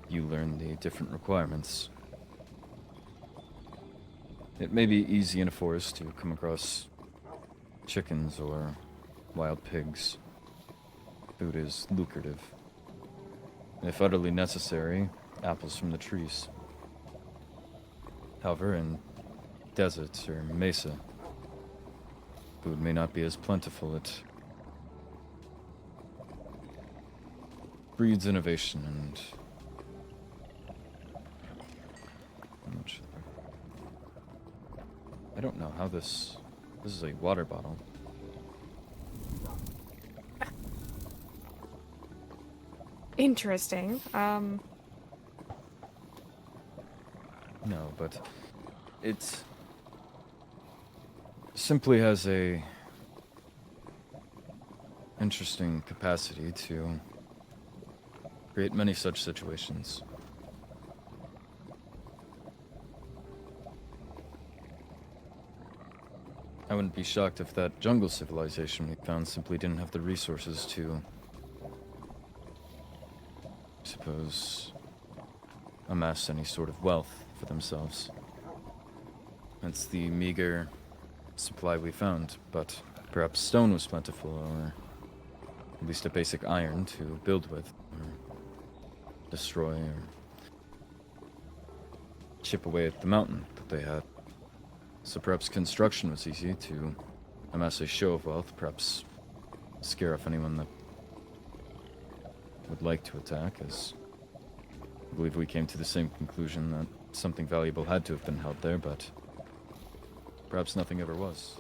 you learn the different requirements. It may be easy in a forest to come across chickens or wild pigs. Food is lucrative. If utterly necessary, apples from the trees. However, in deserts or mesa, food may not be as plentiful. It breeds innovation and I'm not sure. I don't know how this is a water bottle. interesting. No, but it simply has a interesting capacity to create many such situations. I wouldn't be shocked if that jungle civilization we found simply didn't have the resources to, I suppose, amass any sort of wealth for themselves. Hence the meager supply we found, but perhaps stone was plentiful, or at least a basic iron to build with, or destroy, or chip away at the mountain that they had. So perhaps construction was easy to amass a show of wealth, perhaps scare off anyone that would like to attack, as I believe we came to the same conclusion that something valuable had to have been held there, but perhaps nothing ever was.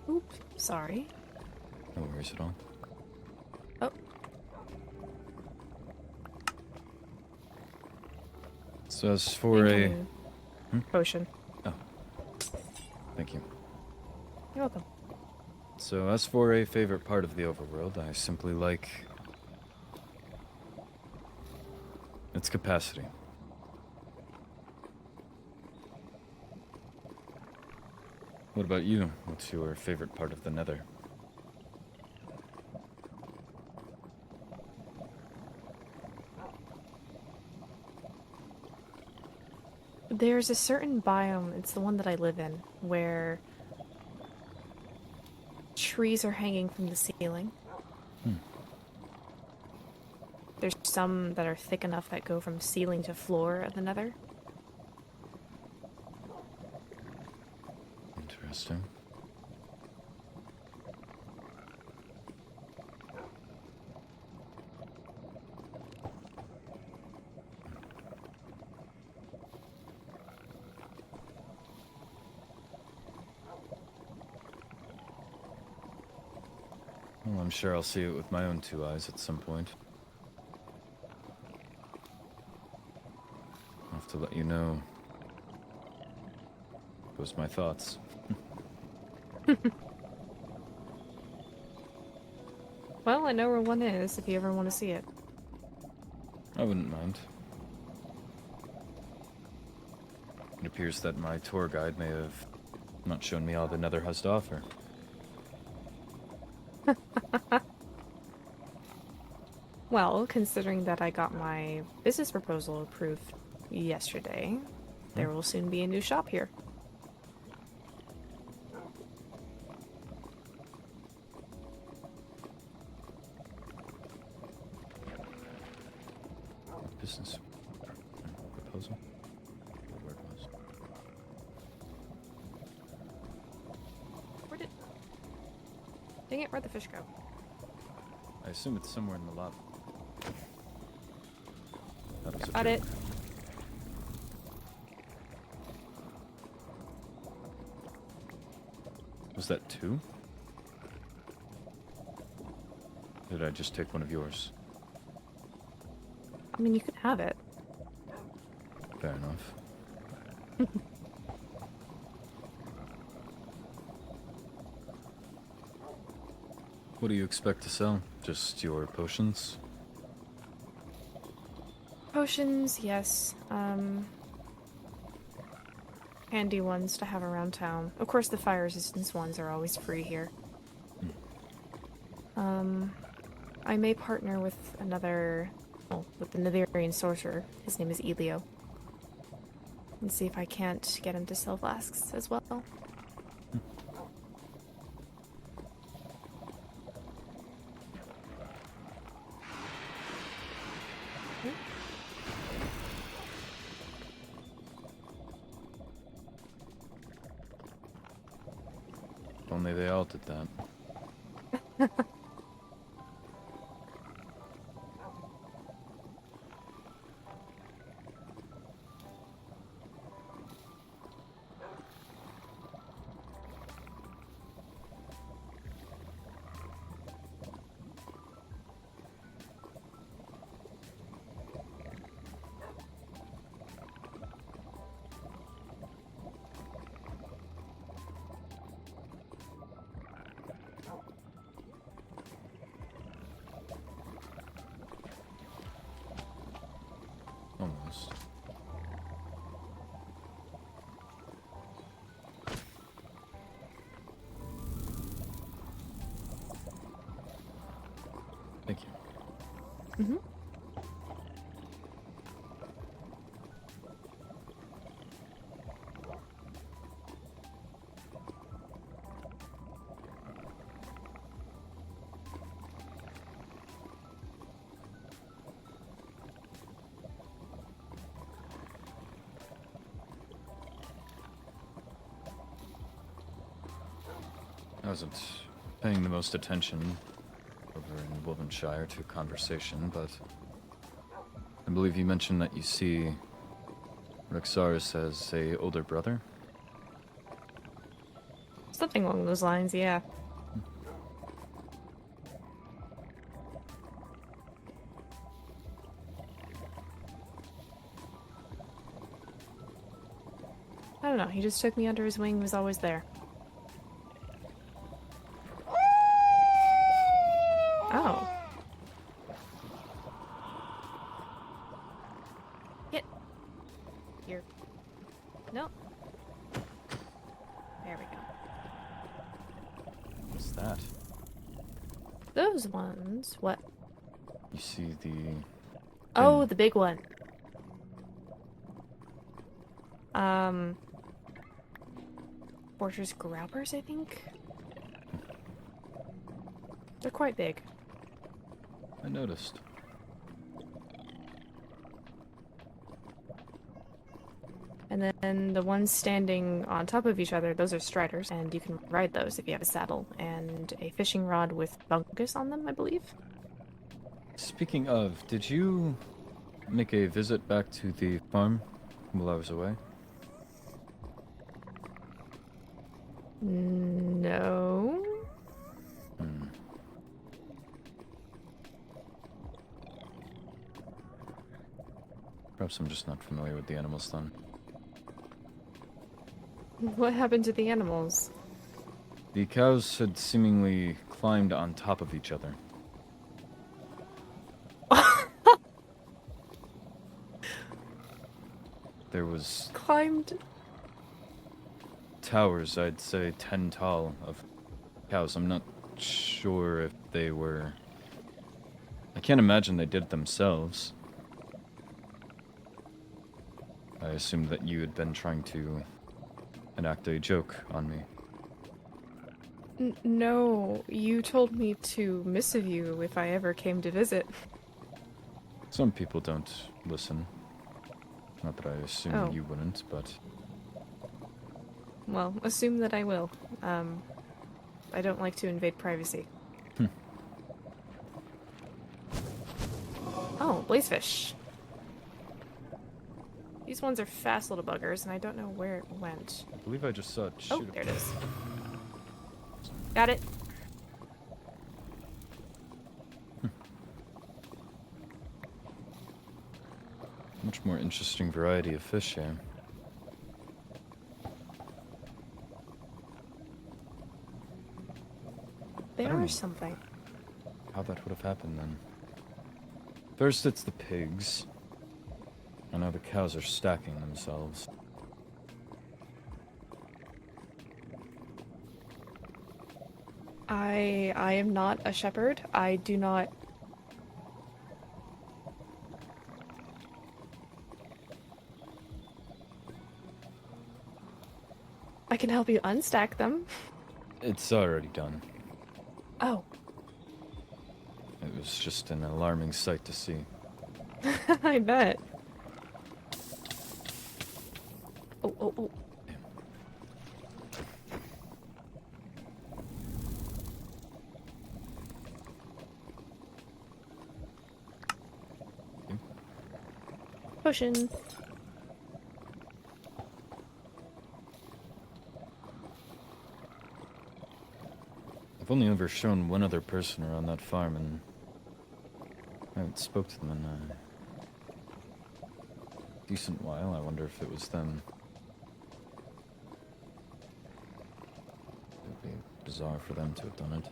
Oops, sorry. No worries at all. Oh. So as for a... Potion. Oh. Thank you. You're welcome. So as for a favorite part of the overworld, I simply like its capacity. What about you? What's your favorite part of the Nether? There's a certain biome, it's the one that I live in, where trees are hanging from the ceiling. There's some that are thick enough that go from ceiling to floor of the Nether. Interesting. Well, I'm sure I'll see it with my own two eyes at some point. I'll have to let you know. Those my thoughts. Well, I know where one is, if you ever want to see it. I wouldn't mind. It appears that my tour guide may have not shown me all the Nether has to offer. Well, considering that I got my business proposal approved yesterday, there will soon be a new shop here. Business proposal? Where it was. Where did... Dang it, where'd the fish go? I assume it's somewhere in the lava. That was a Got joke. it. Was that two? Did I just take one of yours? I mean, you can have it. Fair enough. What do you expect to sell? Just your potions? Potions, yes. Handy ones to have around town. Of course, the fire resistance ones are always free here. I may partner with another, well, with the Netherian sorcerer. His name is Elio. And see if I can't get him to sell flasks as well. If only they all did that. Mm-hmm. I wasn't paying the most attention over in Wilvenshire to conversation, but I believe you mentioned that you see Rexaris as a older brother. Something along those lines, yeah. I don't know, he just took me under his wing, was always there. Oh. Get. Here. Nope. There we go. What's that? Those ones. What? You see the... Oh, the big one. Fortress Graupers, I think? They're quite big. I noticed. And then the ones standing on top of each other, those are striders, and you can ride those if you have a saddle, and a fishing rod with fungus on them, I believe. Speaking of, did you make a visit back to the farm while I was away? No. Perhaps I'm just not familiar with the animals then. What happened to the animals? The cows had seemingly climbed on top of each other. There was Climbed? towers, I'd say 10 tall, of cows. I'm not sure if they were... I can't imagine they did it themselves. I assumed that you had been trying to enact a joke on me. No, you told me to miss of you if I ever came to visit. Some people don't listen. Not that I assume Oh. you wouldn't, but... Well, assume that I will. I don't like to invade privacy. Oh, blazefish. These ones are fast little buggers, and I don't know where it went. I believe I just saw it shoot Oh, up. there it is. Got it. Much more interesting variety of fish here. They I don't are know something. how that would have happened then. First it's the pigs, and now the cows are stacking themselves. I am not a shepherd. I do not... I can help you unstack them. It's already done. Oh. It was just an alarming sight to see. I bet. Oh. Potion. I've only ever shown one other person around that farm, and I haven't spoke to them in a decent while. I wonder if it was them. It would be bizarre for them to have done it.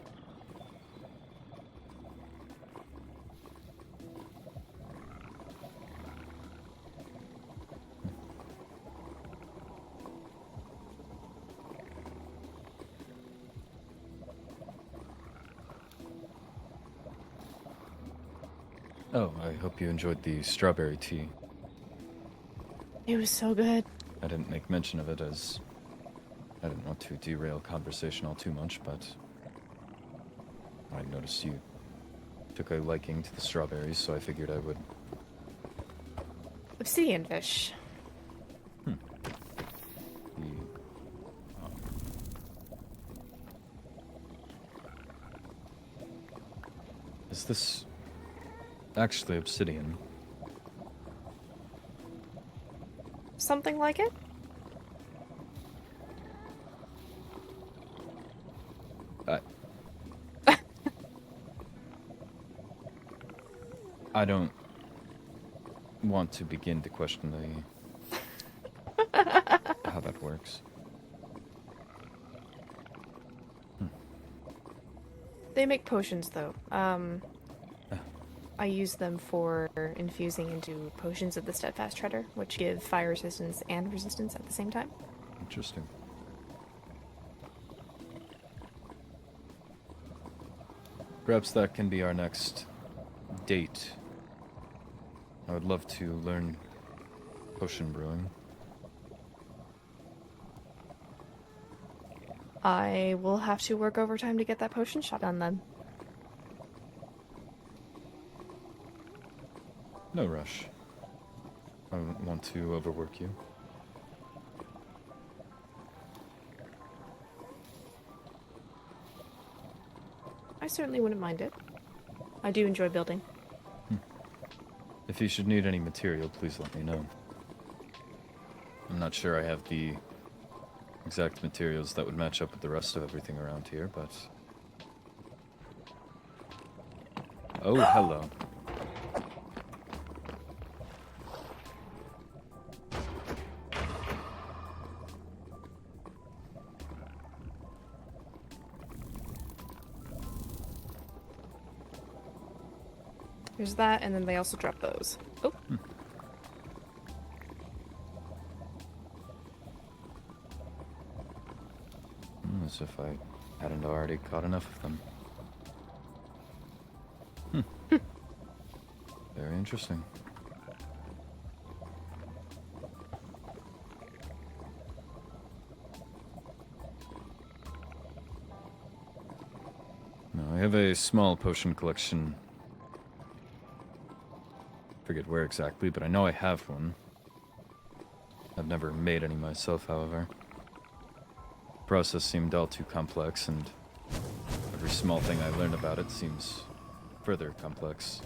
Oh, I hope you enjoyed the strawberry tea. It was so good. I didn't make mention of it as I didn't want to derail conversation all too much, but I noticed you took a liking to the strawberries, so I figured I would. Obsidian fish. The, um, is this actually obsidian? Something like it? I don't want to begin to question how that works. They make potions, though. I use them for infusing into potions of the Steadfast Treader, which give fire resistance and resistance at the same time. Interesting. Perhaps that can be our next date. I would love to learn potion brewing. I will have to work overtime to get that potion shot done then. No rush. I don't want to overwork you. I certainly wouldn't mind it. I do enjoy building. If you should need any material, please let me know. I'm not sure I have the exact materials that would match up with the rest of everything around here, but... Oh, hello. There's that, and then they also drop those. Oh. As if I hadn't already caught enough of them. Very interesting. No, I have a small potion collection. Forget where exactly, but I know I have one. I've never made any myself, however. The process seemed all too complex, and every small thing I learned about it seems further complex.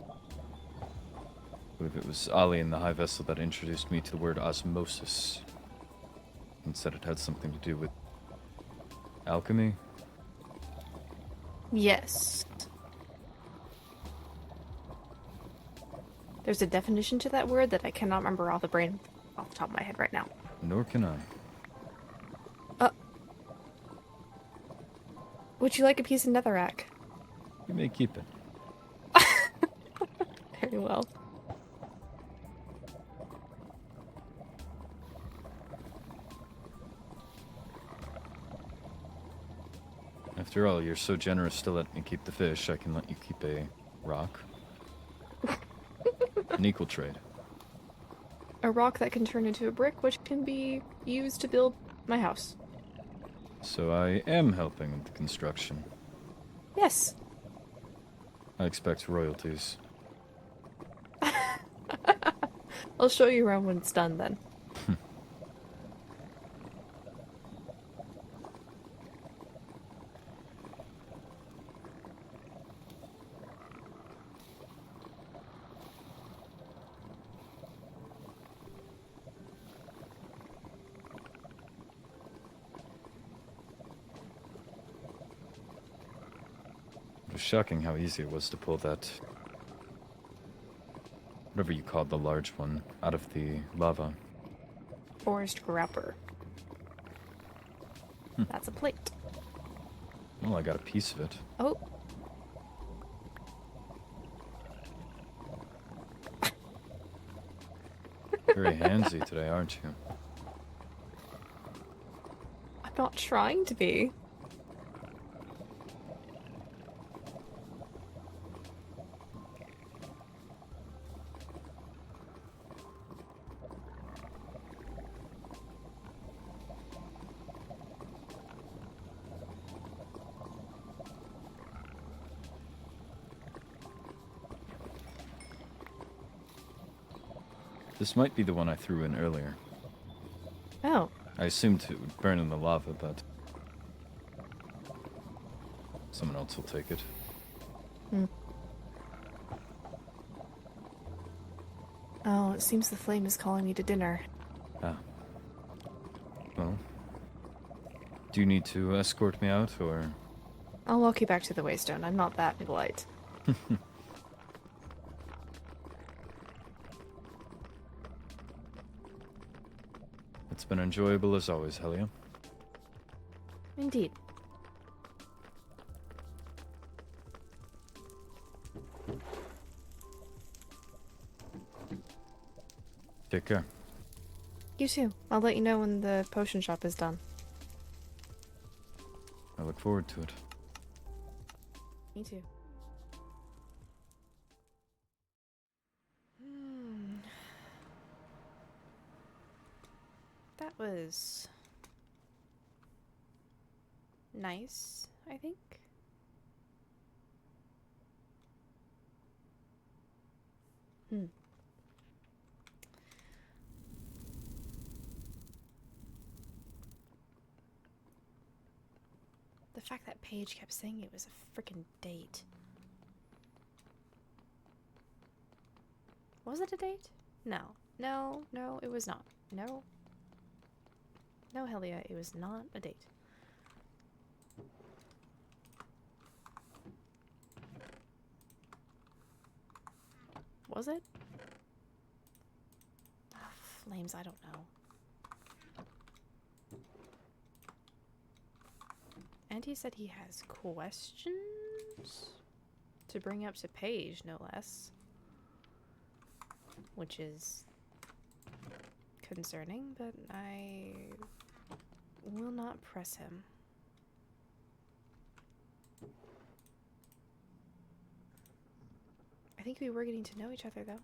I believe it was Ali in the High Vessel that introduced me to the word osmosis, and said it had something to do with alchemy. Yes. There's a definition to that word that I cannot remember off the top of my head right now. Nor can I. Would you like a piece of netherrack? You may keep it. Very well. After all, you're so generous to let me keep the fish, I can let you keep a rock. An equal trade. A rock that can turn into a brick, which can be used to build my house. So I am helping with the construction. Yes. I expect royalties. I'll show you around when it's done then. It was shocking how easy it was to pull that, whatever you called the large one, out of the lava. Forest grapper. That's a plate. Well, I got a piece of it. Oh. Very handsy today, aren't you? I'm not trying to be. This might be the one I threw in earlier. Oh. I assumed it would burn in the lava, but someone else will take it. Hmm. Oh, it seems the flame is calling me to dinner. Ah. Well, do you need to escort me out, or...? I'll walk you back to the Waystone. I'm not that polite. It's been enjoyable as always, Helia. Indeed. Take care. You too. I'll let you know when the potion shop is done. I look forward to it. Me too. That was nice, I think. The fact that Paige kept saying it was a freaking date. Was it a date? No. No, no, it was not. No. No, Helia, it was not a date. Was it? Oh, flames, I don't know. And he said he has questions to bring up to Paige, no less. Which is concerning, but I will not press him. I think we were getting to know each other, though.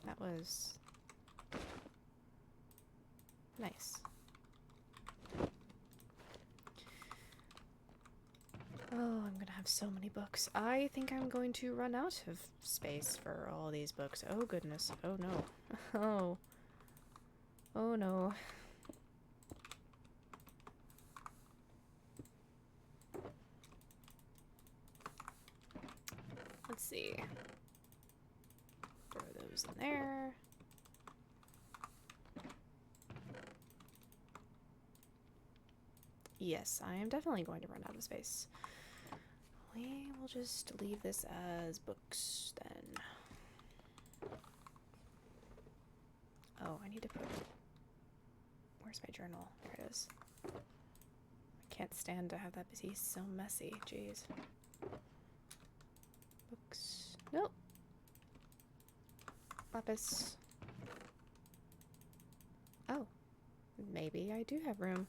That was nice. Oh, I'm gonna have so many books. I think I'm going to run out of space for all these books. Oh, goodness. Oh, no. Oh. Oh, no. Let's see. Throw those in there. Yes, I am definitely going to run out of space. We will just leave this as books then. Oh, I need to put... Where's my journal? There it is. I can't stand to have that piece so messy. Jeez. Books. Nope. Lapis. Oh. Maybe I do have room.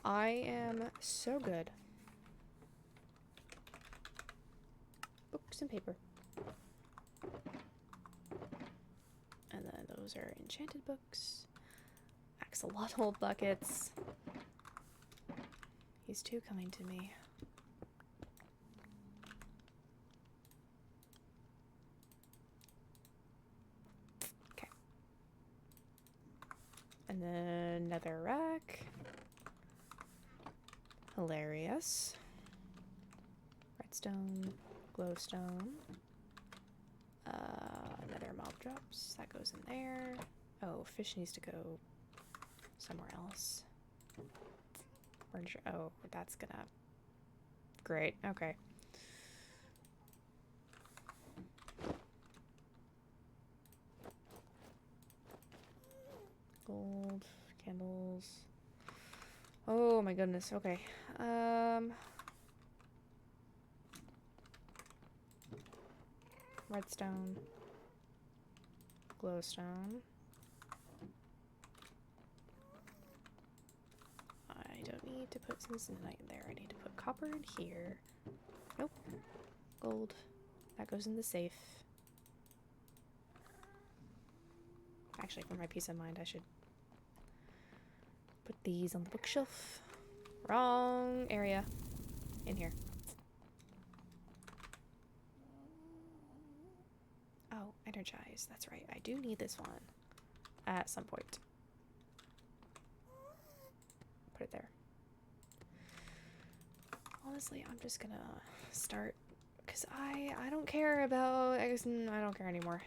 I am so good. Books and paper. And then those are enchanted books. Axolotl buckets. He's too coming to me. Okay. And then Nether rack. Hilarious. Redstone, glowstone. Another mob drops. That goes in there. Oh, fish needs to go somewhere else. Oh, that's gonna... Great, okay. Gold, candles. Oh my goodness, okay. Redstone. Glowstone. I don't need to put cinnamite in there. I need to put copper in here. Nope. Gold. That goes in the safe. Actually, for my peace of mind, I should put these on the bookshelf. Wrong area. In here. energize. That's right. I do need this one at some point. Put it there. Honestly, I'm just gonna start because I don't care about I don't care anymore.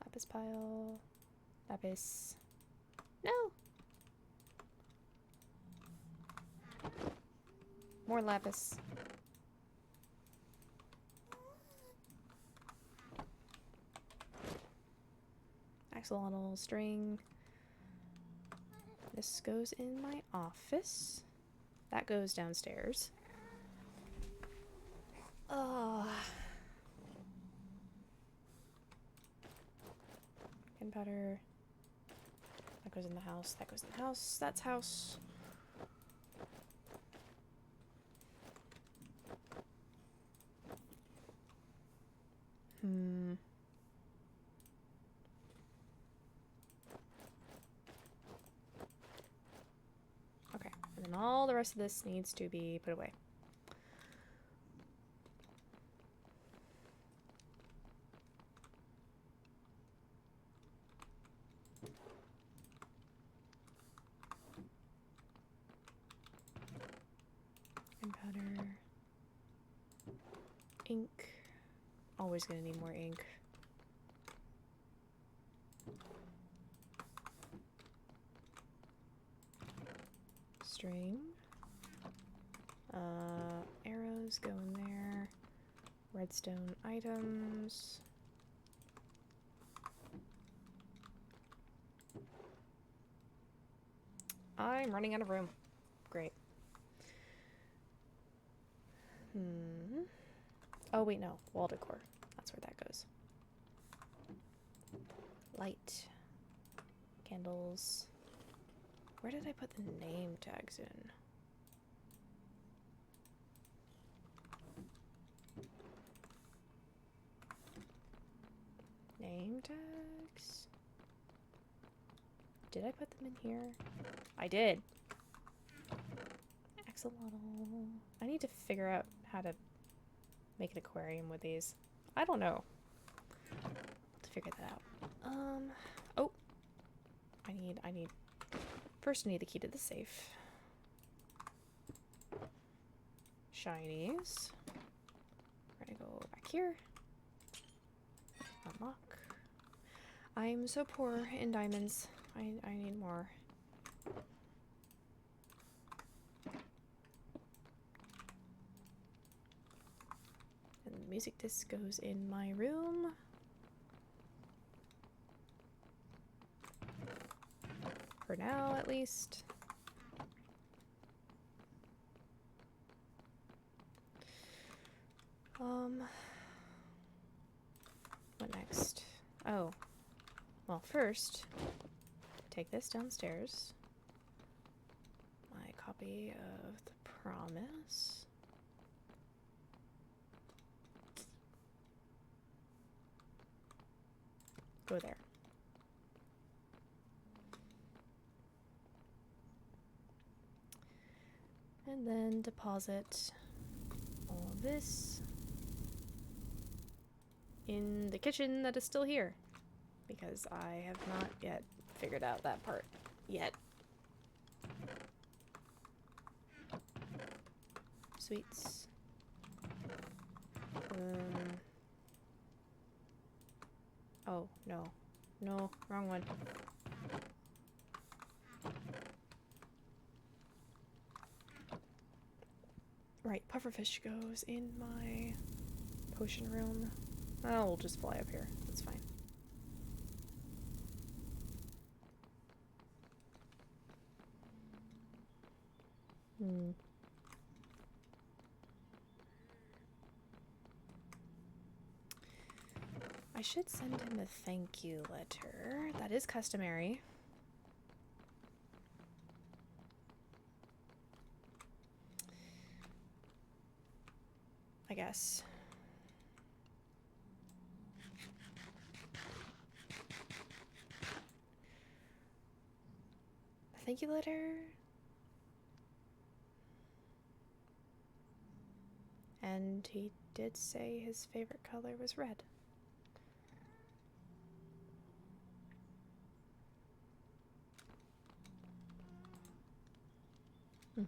Lapis pile. Lapis. No. More lapis. Axolotl string. This goes in my office. That goes downstairs. Gunpowder. That goes in the house. That goes in the house. That's house. Okay, and then all the rest of this needs to be put away. Gunpowder. Ink. Always gonna need more ink. String. Arrows go in there. Redstone items. I'm running out of room. Great. Oh wait, no. Wall decor. That's where that goes. Light. Candles. Where did I put the name tags in? Name tags? Did I put them in here? I did. Axolotl. I need to figure out how to make an aquarium with these. I don't know. I'll have to figure that out. Oh. I need first I need the key to the safe. Shinies. We're gonna go back here. Unlock. I'm so poor in diamonds. I need more. And the music disc goes in my room. For now, at least. What next? Oh. Well, first, take this downstairs. My copy of the promise. Go there. And then deposit all of this in the kitchen that is still here. Because I have not yet figured out that part yet. Sweets. Oh, no. No, wrong one. Right, pufferfish goes in my potion room. Oh, we'll just fly up here. That's fine. I should send him a thank you letter. That is customary. I guess. A thank you letter? And he did say his favorite color was red. Hmm.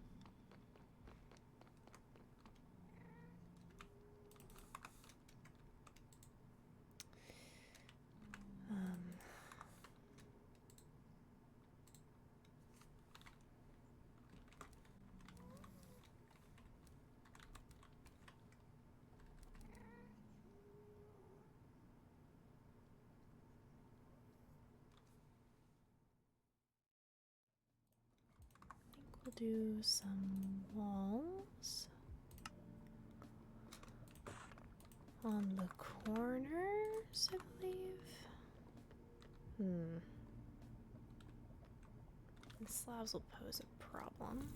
We'll do some walls on the corners, I believe. The slabs will pose a problem.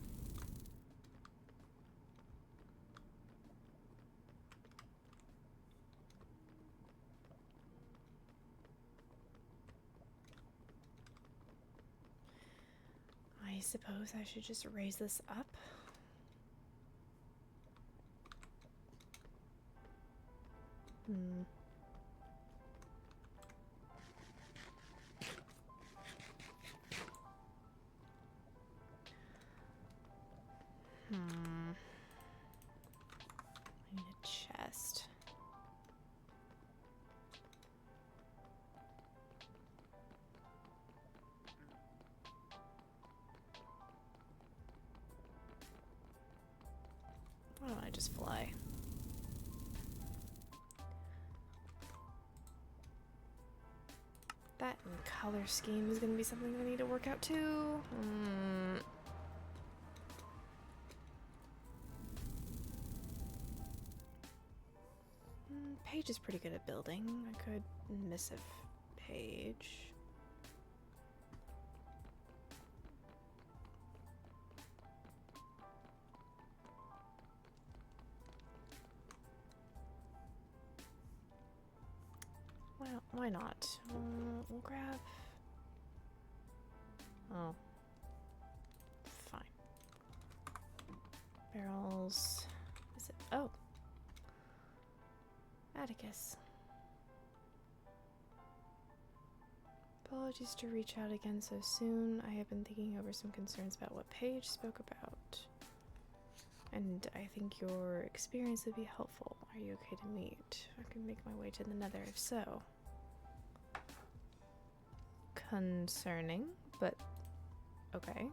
I suppose I should just raise this up. I need a chest. Why don't I just fly? That and color scheme is going to be something I need to work out too. Paige is pretty good at building. I could miss a page. Well, why not? We'll grab... Oh. Fine. Barrels... Is it... Oh! Atticus. Apologies to reach out again so soon. I have been thinking over some concerns about what Paige spoke about. And I think your experience would be helpful. Are you okay to meet? I can make my way to the Nether if so. Concerning, but okay.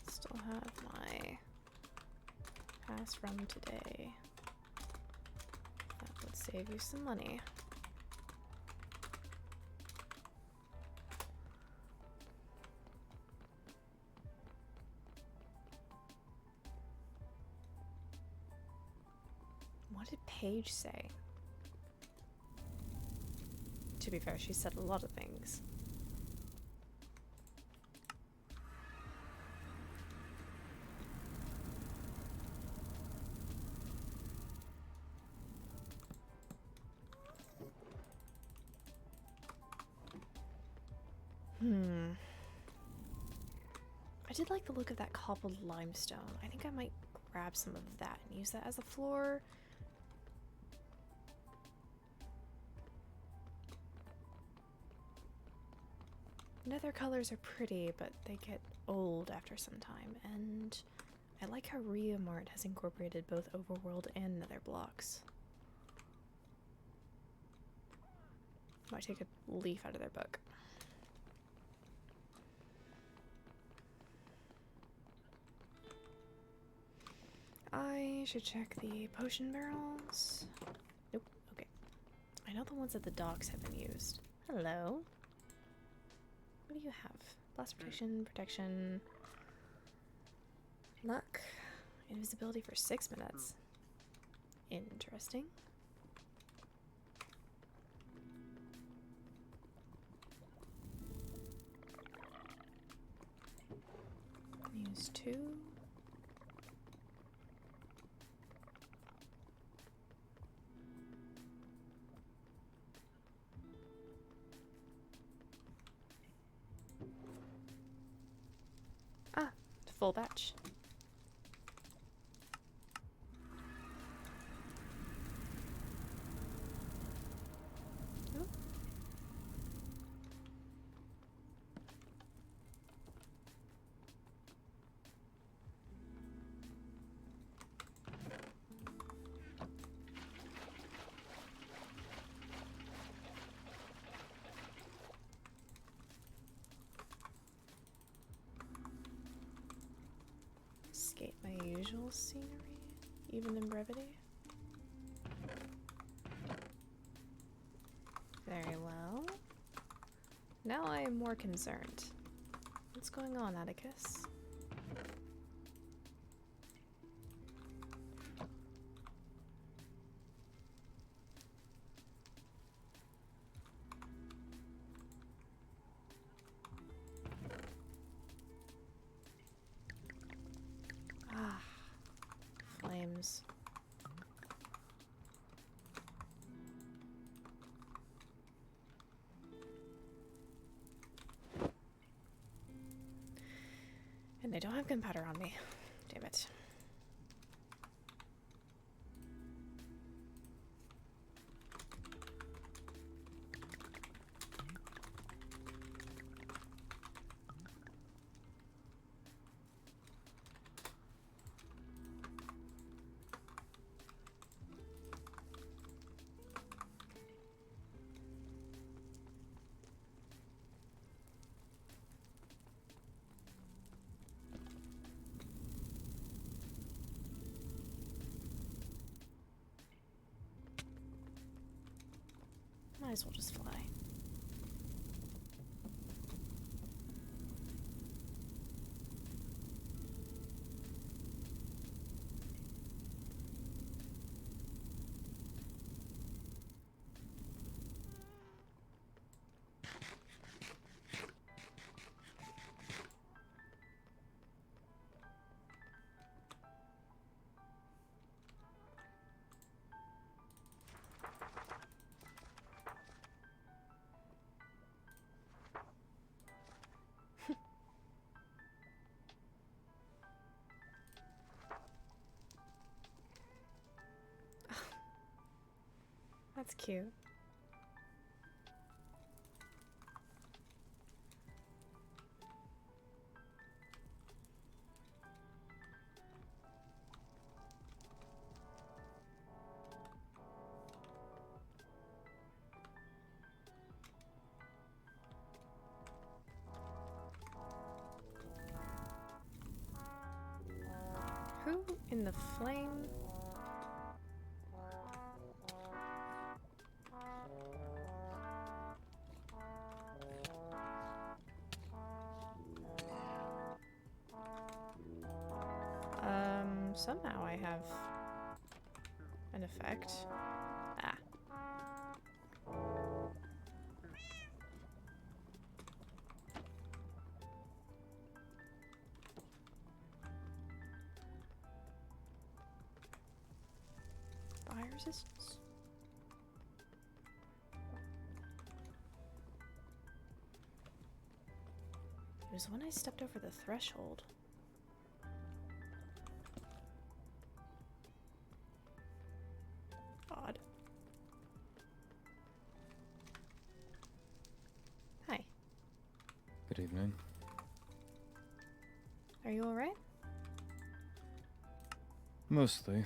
Still have my pass from today. That would save you some money. What did Paige say? To be fair, she said a lot of things. I did like the look of that cobbled limestone. I think I might grab some of that and use that as a floor. Nether colors are pretty, but they get old after some time, and I like how Mart has incorporated both overworld and nether blocks. Might take a leaf out of their book. I should check the potion barrels. Nope, okay. I know the ones at the docks have been used. Hello. What do you have? Blast protection, luck, invisibility for 6 minutes. Interesting. Use 2. Ah, full batch. Oh. Escape my usual scenery, even in brevity. Very well. Now I am more concerned. What's going on, Atticus? Ah, flames. And I don't have gunpowder on me. Damn it. Might as well just fly. That's cute. Who in the flame? Somehow I have an effect. Ah. Fire resistance? It was when I stepped over the threshold. Odd. Hi. Good evening. Are you alright? Mostly.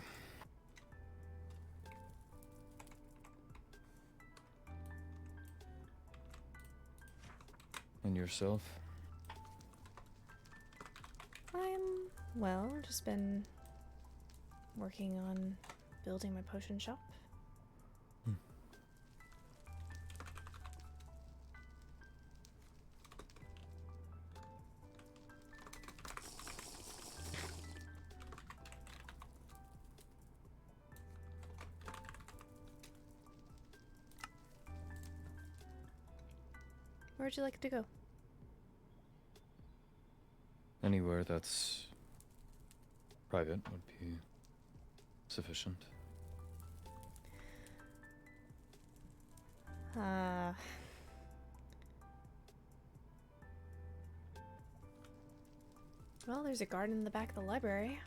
And yourself? Well, just been working on building my potion shop. Where'd you like to go? Anywhere that's private would be sufficient. Well, there's a garden in the back of the library.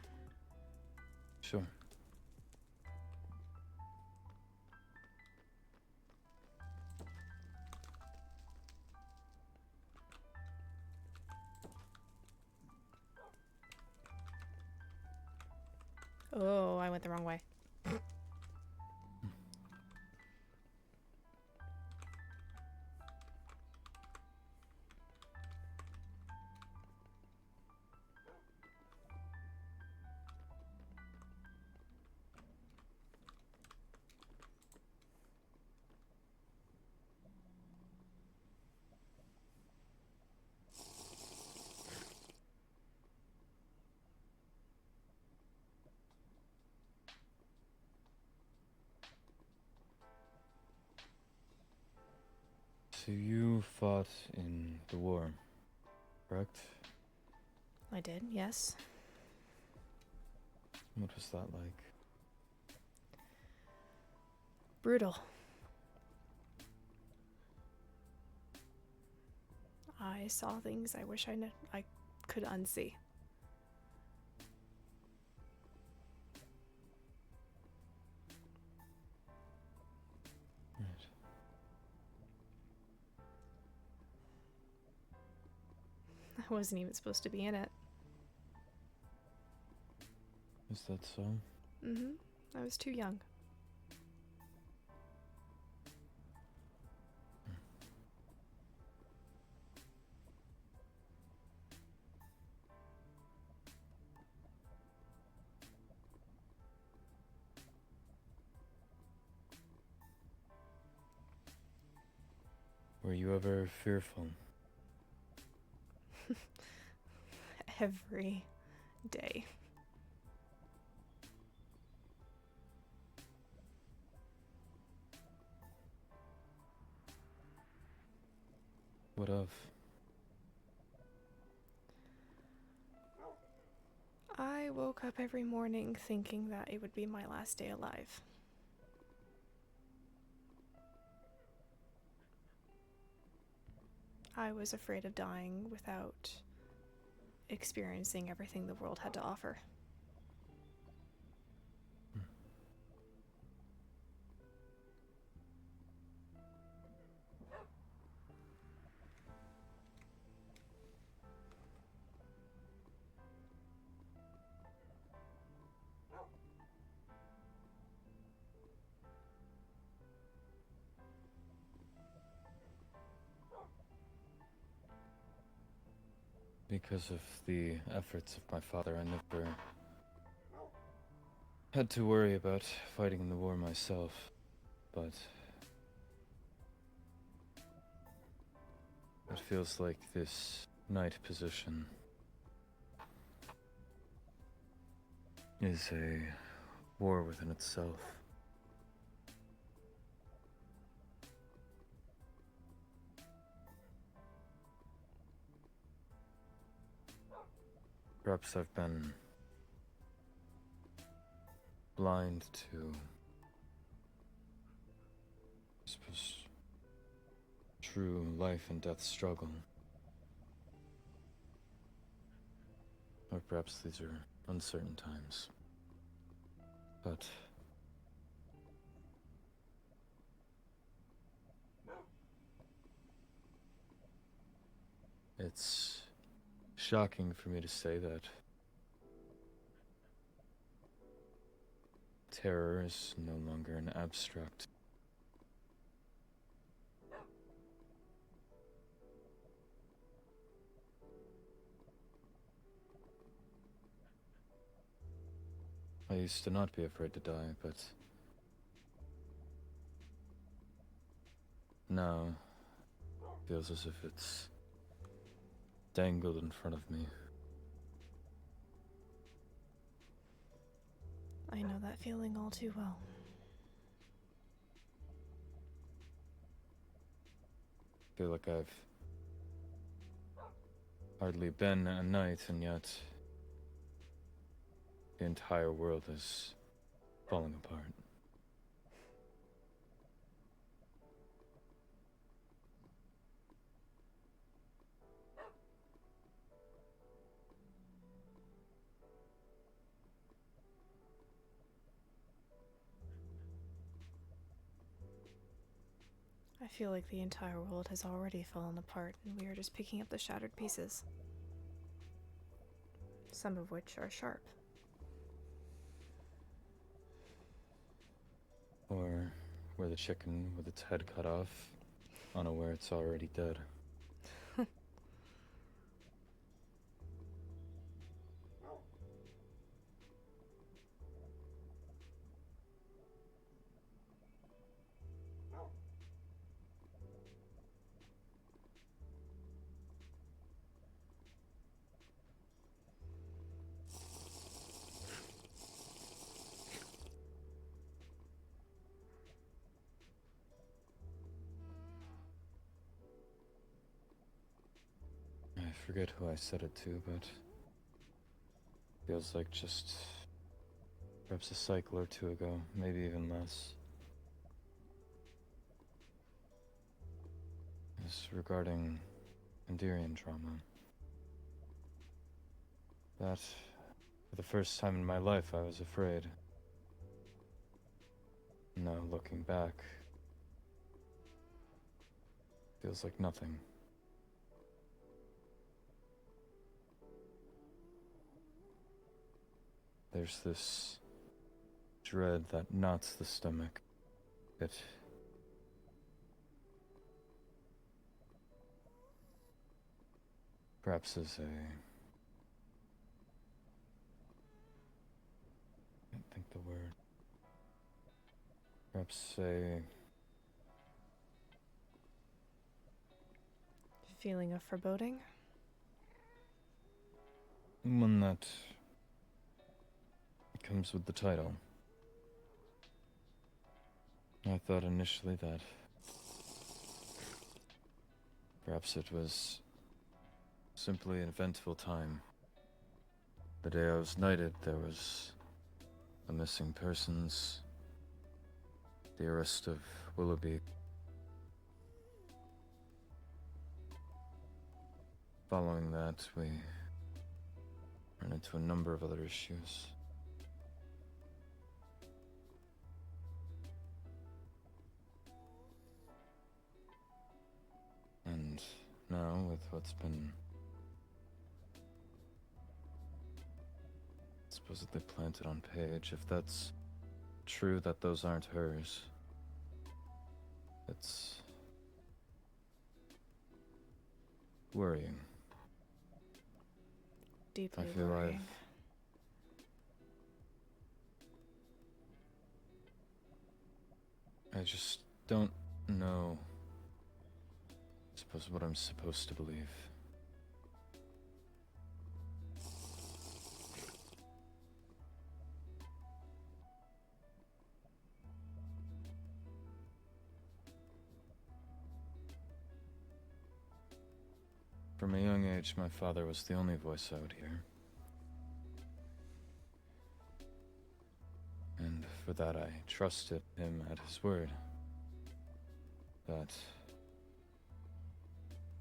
Sure. Oh, I went the wrong way. So you fought in the war, correct? I did, yes. What was that like? Brutal. I saw things I wish I could unsee. Right. I wasn't even supposed to be in it. Is that so? Mm-hmm. I was too young. Were you ever fearful? Every day. What of? I woke up every morning thinking that it would be my last day alive. I was afraid of dying without experiencing everything the world had to offer. Because of the efforts of my father, I never had to worry about fighting in the war myself, but it feels like this knight position is a war within itself. Perhaps I've been blind to, I suppose, true life and death struggle. Or perhaps these are uncertain times. But It's shocking for me to say that terror is no longer an abstract. I used to not be afraid to die, but now it feels as if it's dangled in front of me. I know that feeling all too well. I feel like I've hardly been a night, and yet the entire world is falling apart. I feel like the entire world has already fallen apart and we are just picking up the shattered pieces. Some of which are sharp. Or we're the chicken with its head cut off, unaware it's already dead. I forget who I said it to, but feels like just perhaps a cycle or two ago, maybe even less. It's regarding Enderian drama. That, for the first time in my life, I was afraid. Now, looking back, feels like nothing. There's this dread that knots the stomach. It perhaps is a... I can't think the word. Perhaps a... Feeling of foreboding? one that comes with the title. I thought initially that perhaps it was simply an eventful time. The day I was knighted, there was the missing persons, the arrest of Willoughby. Following that, we ran into a number of other issues. And now, with what's been supposedly planted on Paige, if that's true that those aren't hers, it's worrying. Deeply I feel worrying. I just don't know, I suppose, what I'm supposed to believe. From a young age, my father was the only voice I would hear. And for that, I trusted him at his word. That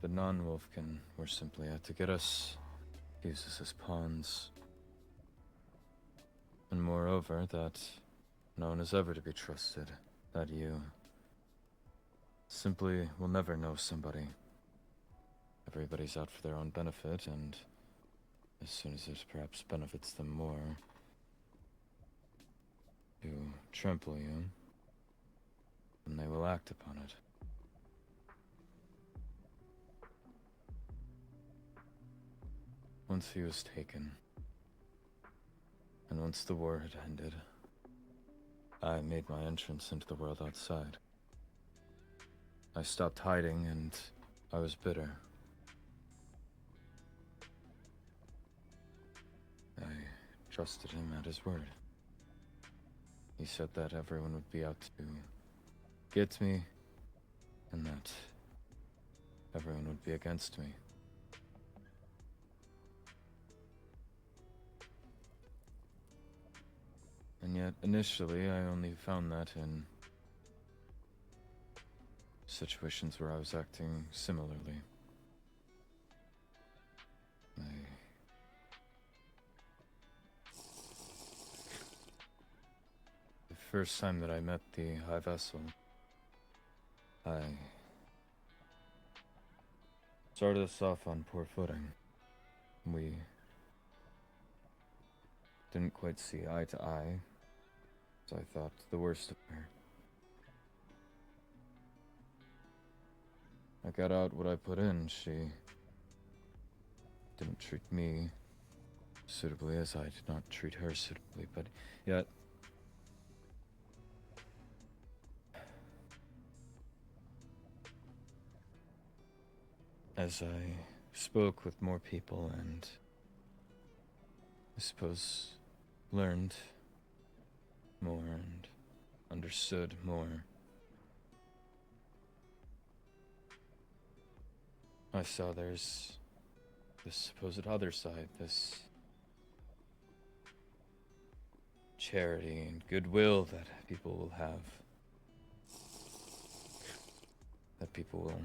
the non-Wolfkin were simply out to get us, use us as pawns. And moreover, that no one is ever to be trusted. That you simply will never know somebody. everybody's out for their own benefit, and as soon as it perhaps benefits them more to trample you, then they will act upon it. Once he was taken, and once the war had ended, I made my entrance into the world outside. I stopped hiding, and I was bitter. I trusted him at his word. He said that everyone would be out to get me, and that everyone would be against me. And yet, initially, I only found that in situations where I was acting similarly. The first time that I met the High Vessel, I started us off on poor footing. We didn't quite see eye to eye, so I thought the worst of her. I got out what I put in. She didn't treat me suitably as I did not treat her suitably, but yet as I spoke with more people and I suppose learned more and understood more, I saw there's this supposed other side, this charity and goodwill that people will have, that people will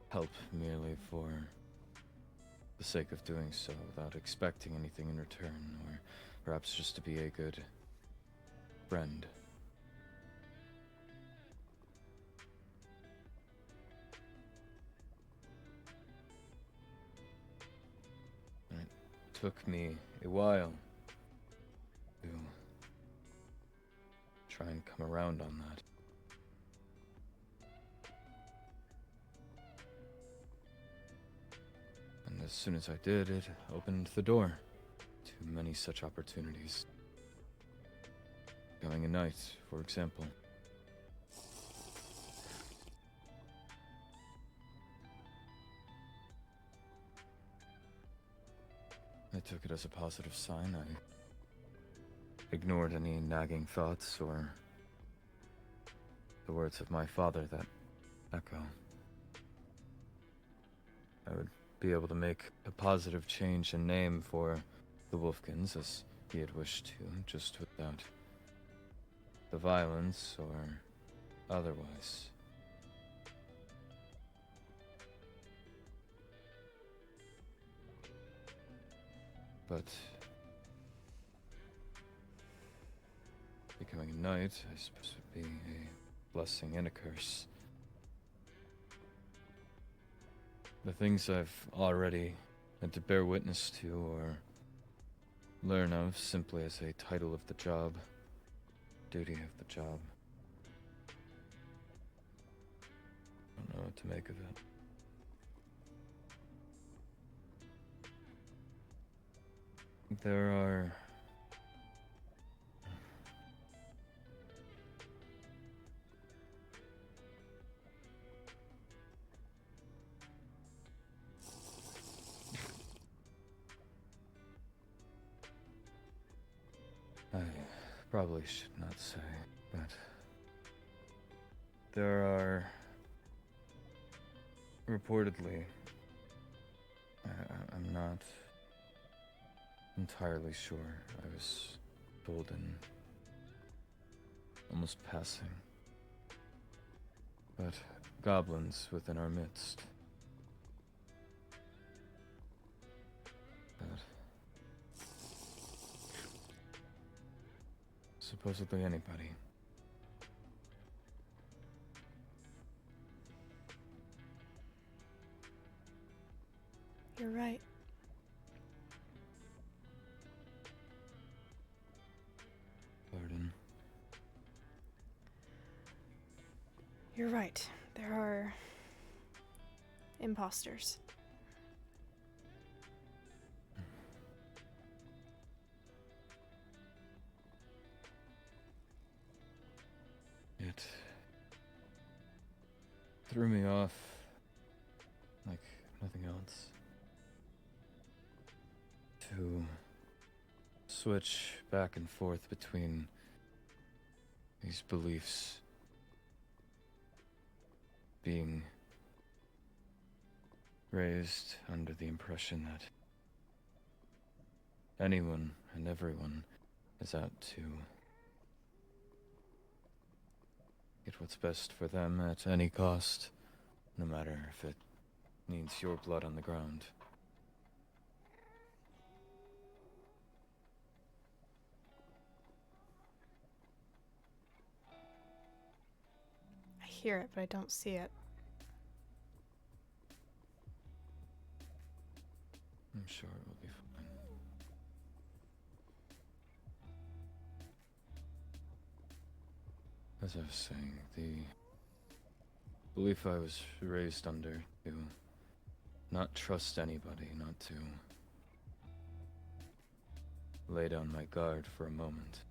help merely for the sake of doing so without expecting anything in return, or perhaps just to be a good friend. And it took me a while to try and come around on that. And as soon as I did, it opened the door to many such opportunities. Becoming a knight, for example. I took it as a positive sign. I ignored any nagging thoughts or the words of my father that echo. I would be able to make a positive change in name for the Wolfkins as he had wished to, just without the violence or otherwise. But becoming a knight, I suppose, would be a blessing and a curse. The things I've already had to bear witness to or learn of simply as a title of the job, duty of the job. I don't know what to make of it. There are I probably should not say, but there are reportedly, I'm not entirely sure. I was told in almost passing, but goblins within our midst. But supposedly anybody. You're right. Pardon. You're right. There are imposters. It threw me off like nothing else. To switch back and forth between these beliefs, being raised under the impression that anyone and everyone is out to get what's best for them at any cost, no matter if it means your blood on the ground. I hear it, but I don't see it. I'm sure it will be fine. As I was saying, the belief I was raised under to not trust anybody, not to lay down my guard for a moment.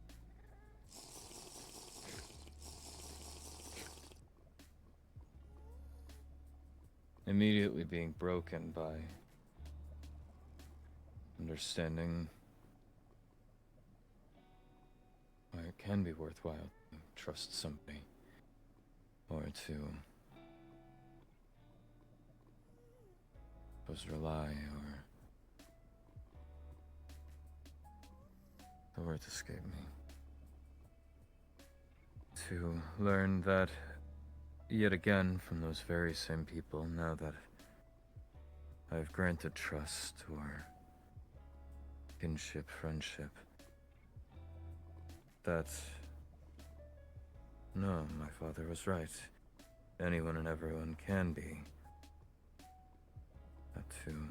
Immediately being broken by understanding why it can be worthwhile to trust somebody, or to suppose rely, or the words escape me. To learn that yet again from those very same people, now that I've granted trust or kinship, friendship, that no, my father was right. Anyone and everyone can be. That too.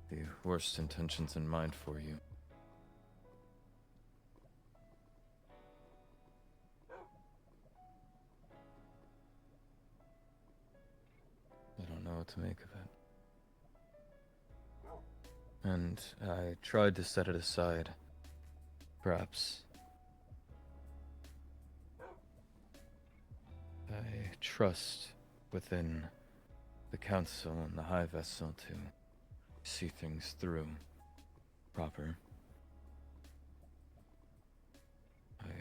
The worst intentions in mind for you. I don't know what to make of it. And I tried to set it aside. Perhaps I trust within the council and the high vessel to see things through proper. I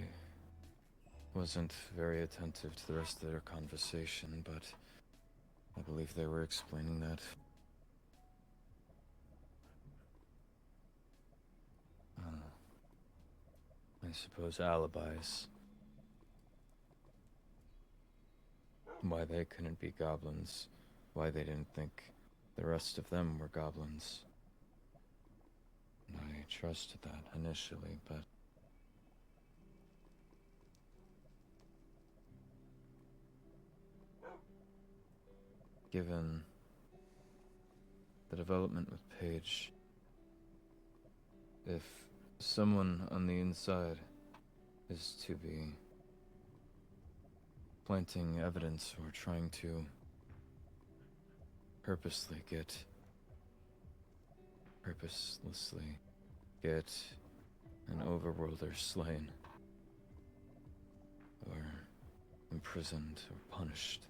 wasn't very attentive to the rest of their conversation, but I believe they were explaining that I suppose alibis. Why they couldn't be goblins. Why they didn't think the rest of them were goblins. And I trusted that initially, but given the development with Paige, if someone on the inside is to be planting evidence or trying to purposelessly get an overworlder slain, or imprisoned or punished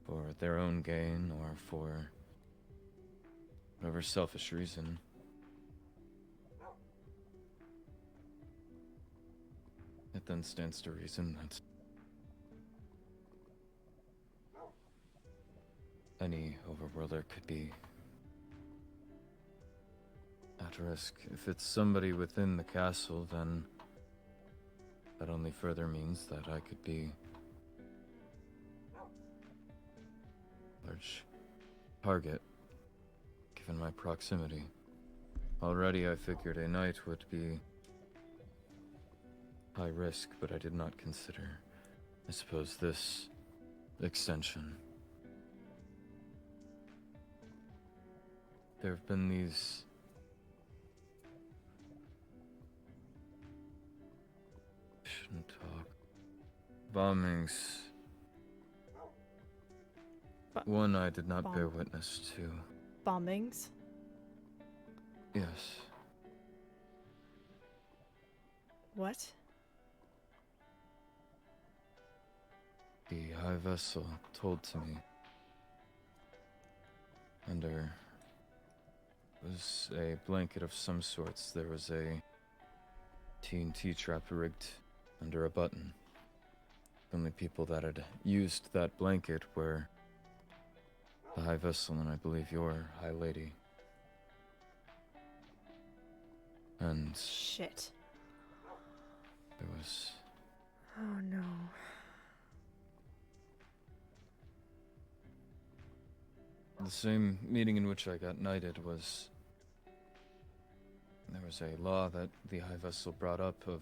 for their own gain or for whatever selfish reason, it then stands to reason that any overworlder could be at risk. If it's somebody within the castle, then that only further means that I could be a large target, given my proximity. Already I figured a knight would be high risk, but I did not consider, I suppose, this extension. there have been these shouldn't talk bombings. One I did not bear witness to. Bombings? Yes. What? The high vessel told to me. Under was a blanket of some sorts. There was a TNT trap rigged under a button. The only people that had used that blanket were the high vessel and I believe your high lady. And shit. There was... Oh no. The same meeting in which I got knighted was... There was a law that the high vessel brought up of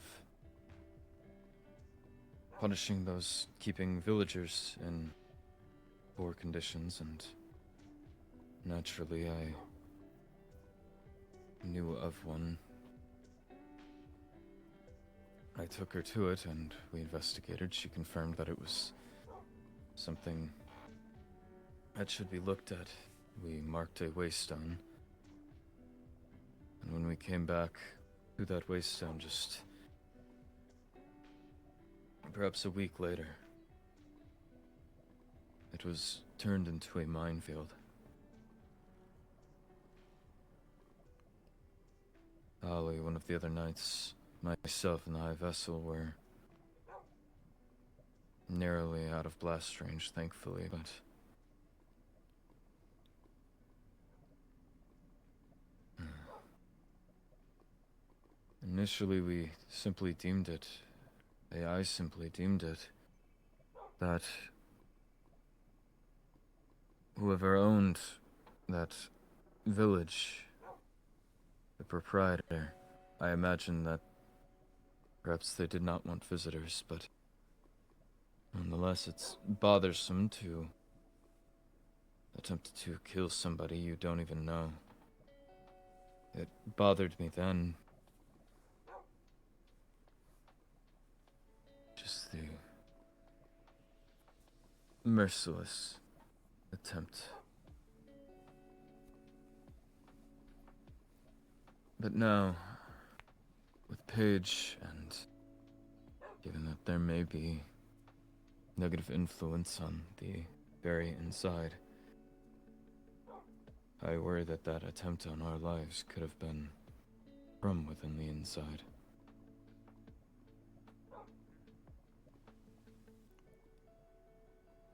punishing those keeping villagers in poor conditions, and naturally I knew of one. I took her to it and we investigated. She confirmed that it was something that should be looked at. We marked a waystone. And when we came back to that waystone just perhaps a week later, it was turned into a minefield. Ali, one of the other knights, myself and the high vessel were narrowly out of blast range, thankfully, but initially we simply deemed it, I simply deemed it, that whoever owned that village, the proprietor, I imagine that perhaps they did not want visitors, but nonetheless it's bothersome to attempt to kill somebody you don't even know. It bothered me then. Just the merciless attempt. But now, with Paige, and given that there may be negative influence on the very inside, I worry that that attempt on our lives could have been from within the inside.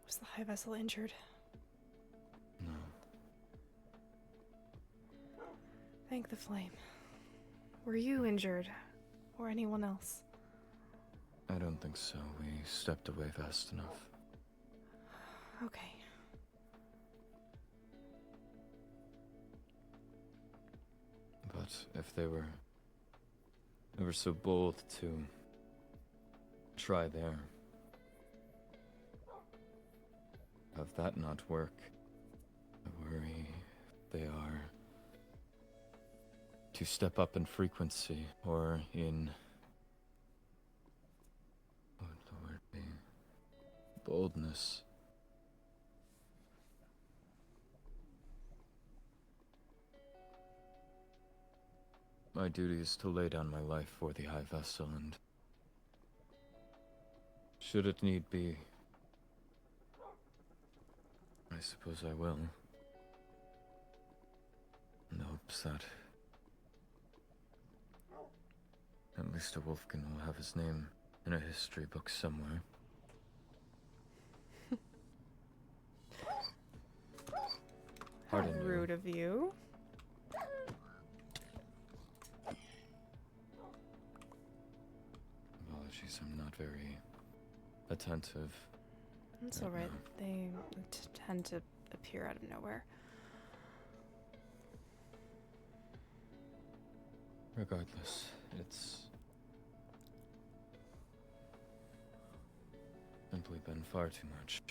Was the high vessel injured? No. Thank the flame. Were you injured? Or anyone else? I don't think so. We stepped away fast enough. Okay. But if they were ever so bold to try there, have that not work, I worry they are to step up in frequency or in, what would the word be, boldness. My duty is to lay down my life for the high vessel, and should it need be, I suppose I will, in the hopes that at least a Wolfkin will have his name in a history book somewhere. How Pardon you. rude of you. Apologies, I'm not very attentive. That's Right alright. now. They tend to appear out of nowhere. Regardless, it's simply been far too much.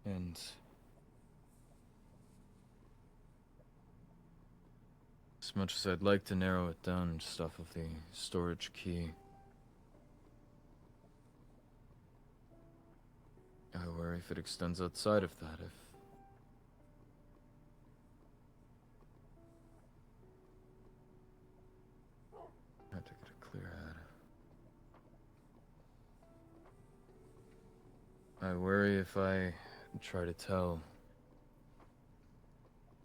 And as much as I'd like to narrow it down just off of the storage key, I worry if it extends outside of that, if I have to get a clear head. I worry if I try to tell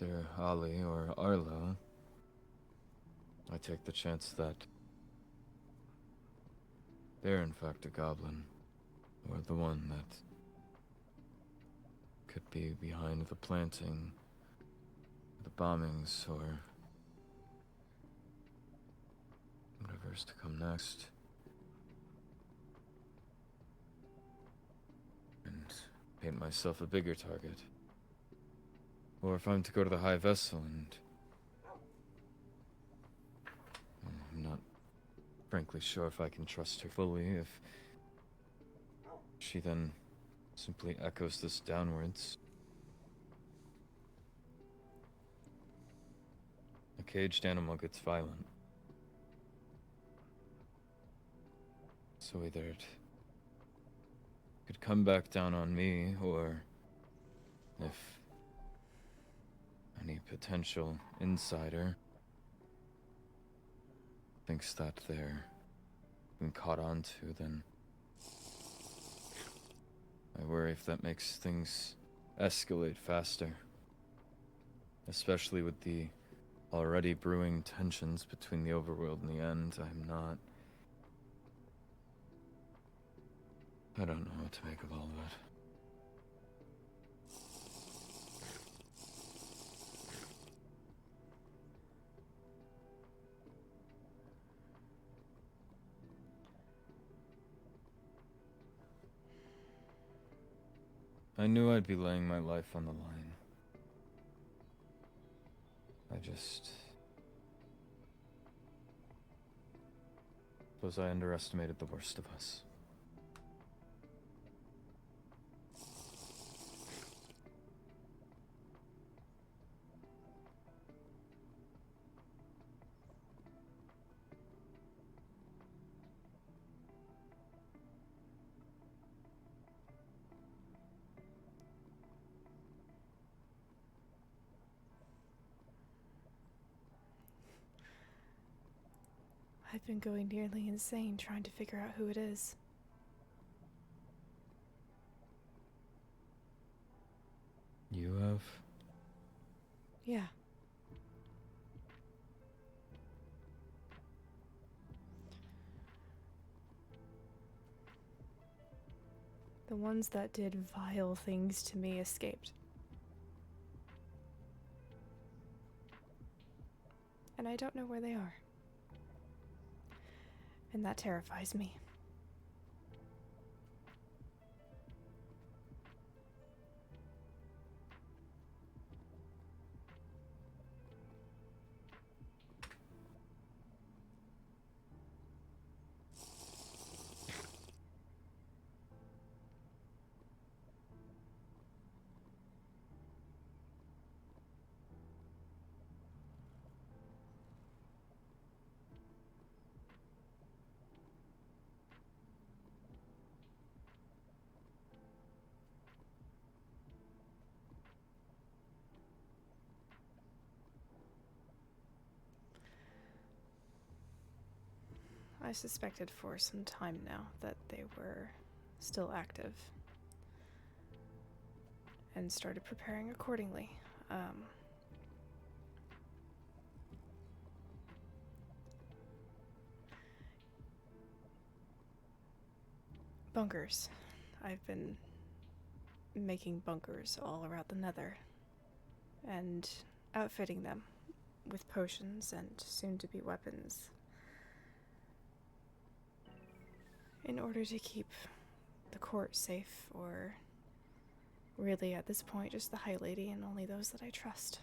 either Ali or Arlo, I take the chance that they're in fact a goblin, or the one that could be behind the planting, the bombings, or whatever's to come next. And paint myself a bigger target. Or if I'm to go to the high vessel and... well, I'm not frankly sure if I can trust her fully, if she then simply echoes this downwards. A caged animal gets violent. So either it could come back down on me, or if any potential insider thinks that they're been caught on to, then I worry if that makes things escalate faster. Especially with the already brewing tensions between the overworld and the end. I don't know what to make of all of it. I knew I'd be laying my life on the line. Suppose I underestimated the worst of us. I've been going nearly insane trying to figure out who it is. You have? Yeah. The ones that did vile things to me escaped. And I don't know where they are. And that terrifies me. I suspected for some time now that they were still active, and started preparing accordingly. Bunkers. I've been making bunkers all around the Nether, and outfitting them with potions and soon-to-be weapons, in order to keep the court safe, or really at this point just the High Lady and only those that I trust.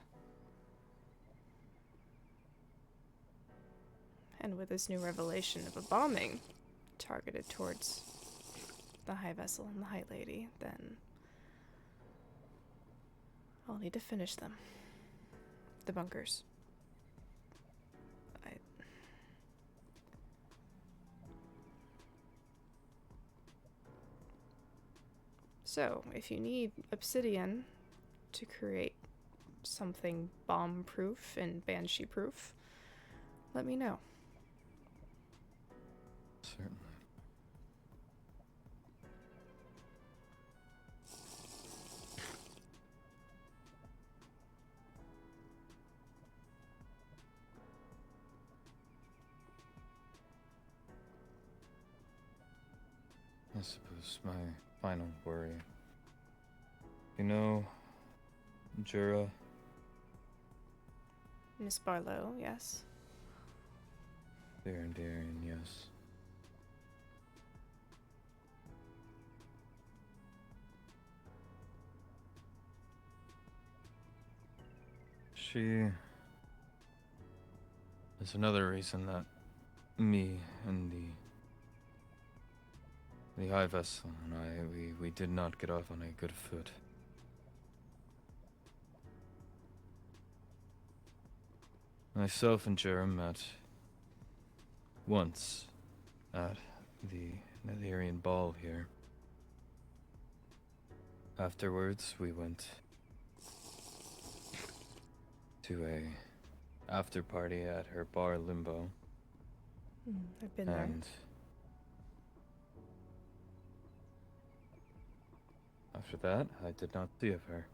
And with this new revelation of a bombing targeted towards the High Vessel and the High Lady, then I'll need to finish them. The bunkers. So, if you need obsidian to create something bomb-proof and banshee-proof, let me know. Certainly. I suppose my final worry. You know, Jura? Miss Barlow, yes. Dear and Darian, yes. She is another reason that me and the High Vessel and we did not get off on a good foot. Myself and Jerem met once at the Netherian ball here. Afterwards, we went to a after party at her bar Limbo. I've been there. And after that, I did not see of her.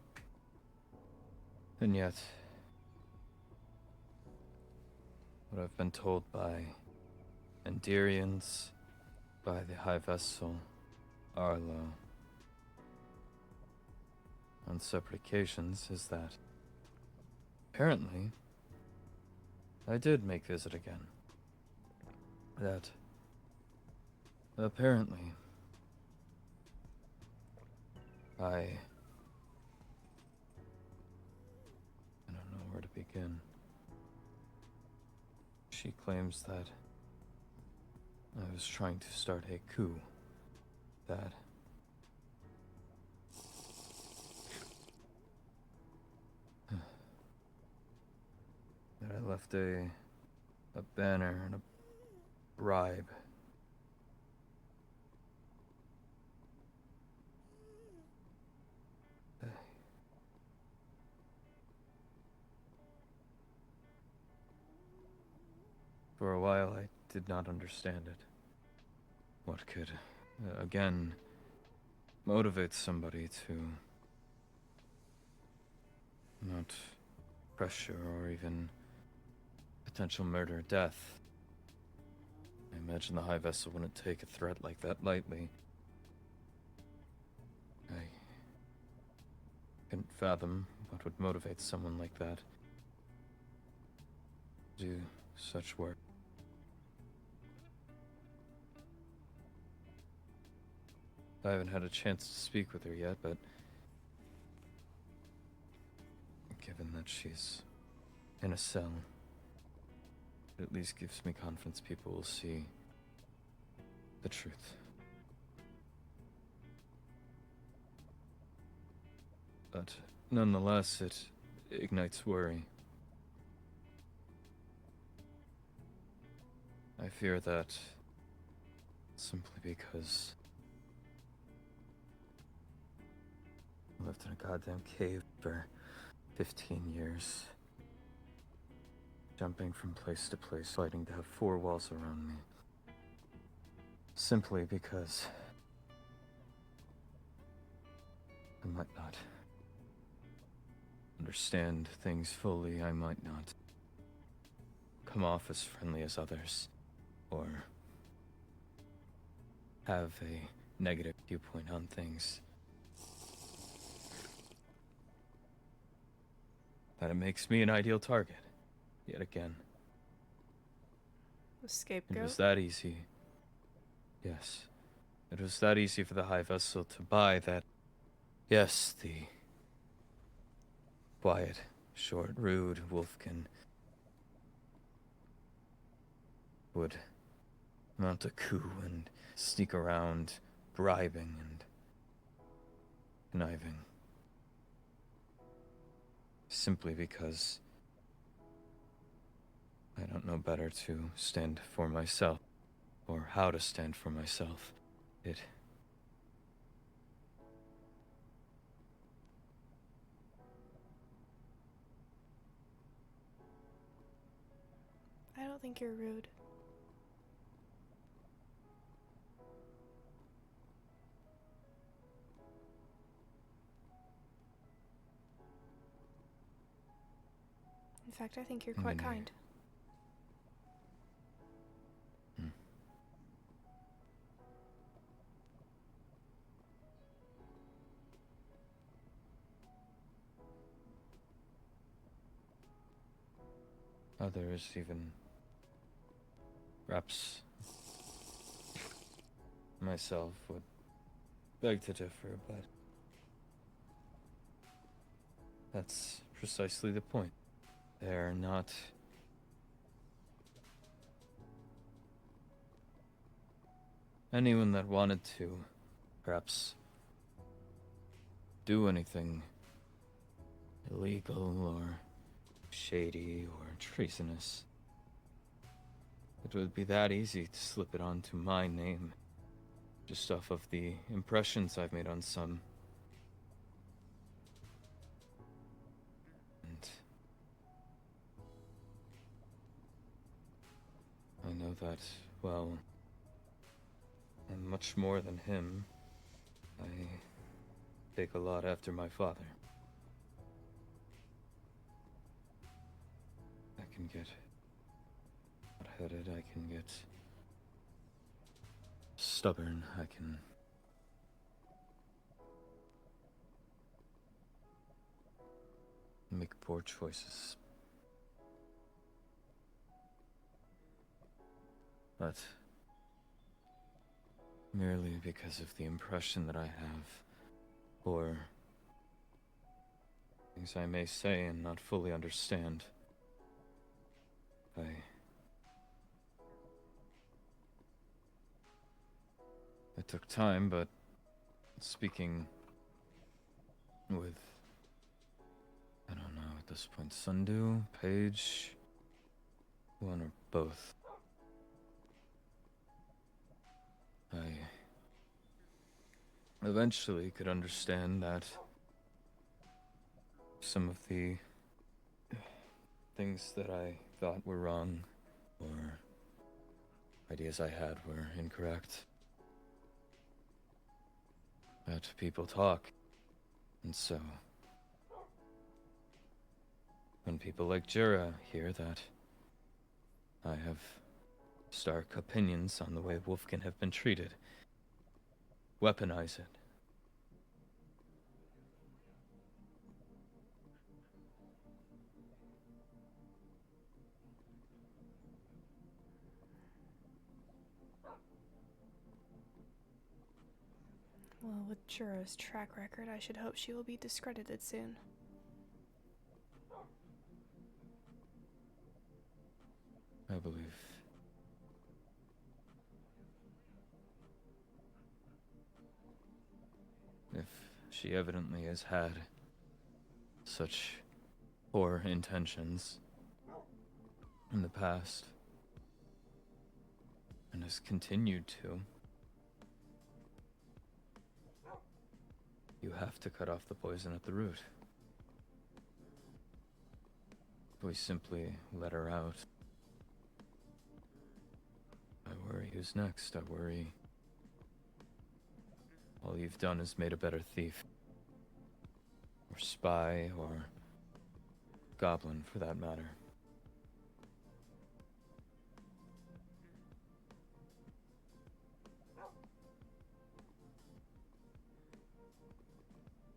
And yet, what I've been told by Endirians, by the High Vessel, Arlo, on separate occasions, is that apparently I did make visit again. That apparently I don't know where to begin. She claims that I was trying to start a coup. That I left a banner and a bribe. For a while, I did not understand it. What could, again, motivate somebody to not pressure or even potential murder or death? I imagine the High Vessel wouldn't take a threat like that lightly. I couldn't fathom what would motivate someone like that to do such work. I haven't had a chance to speak with her yet, but given that she's in a cell, it at least gives me confidence people will see the truth. But nonetheless, it ignites worry. I fear that simply because I lived in a goddamn cave for 15 years. Jumping from place to place, fighting to have four walls around me. Simply because I might not understand things fully, I might not come off as friendly as others, or have a negative viewpoint on things. That it makes me an ideal target, yet again. The scapegoat? It was that easy. Yes. It was that easy for the High Vessel to buy that, yes, the quiet, short, rude Wolfkin would mount a coup and sneak around, bribing and conniving. simply because I don't know better to stand for myself, or how to stand for myself. I don't think you're rude. In fact, I think you're quite kind. Others even, perhaps myself, would beg to differ, but that's precisely the point. They're not anyone that wanted to, perhaps, do anything illegal or shady or treasonous. It would be that easy to slip it onto my name, just off of the impressions I've made on some. And I know that, well, I'm much more than him. I take a lot after my father. I can get hot-headed, I can get stubborn, I can make poor choices. But merely because of the impression that I have, or things I may say and not fully understand, it took time, but speaking with, I don't know at this point, Sundu, Paige, one or both, I eventually could understand that some of the things that I thought were wrong, or ideas I had, were incorrect. That people talk, and so when people like Jura hear that I have stark opinions on the way Wolfkin have been treated, weaponize it. Well, with Jura's track record, I should hope she will be discredited soon. I believe if she evidently has had such poor intentions in the past, and has continued to, you have to cut off the poison at the root. If we simply let her out, I worry who's next. I worry all you've done is made a better thief, or spy, or goblin for that matter.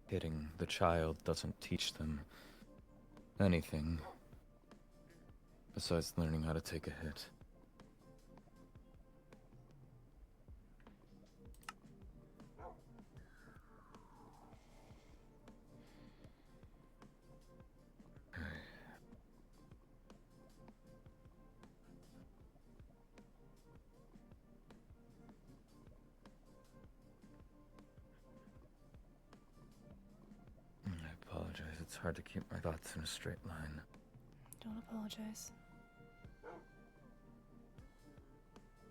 Hitting the child doesn't teach them anything besides learning how to take a hit. I apologize, it's hard to keep my thoughts in a straight line. Don't apologize.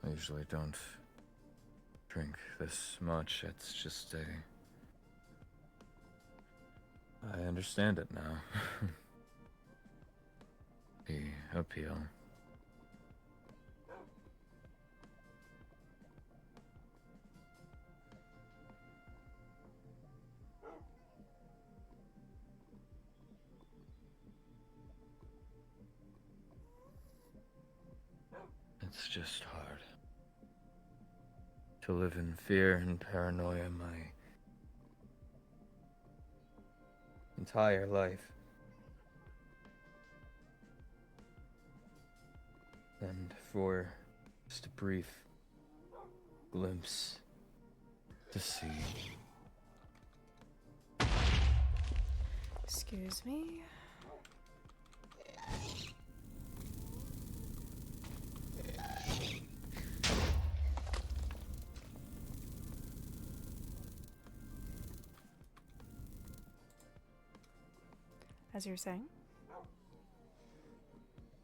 I usually don't drink this much. It's just I understand it now. The appeal. It's just hard to live in fear and paranoia my entire life. And for just a brief glimpse to see. Excuse me. As you were saying?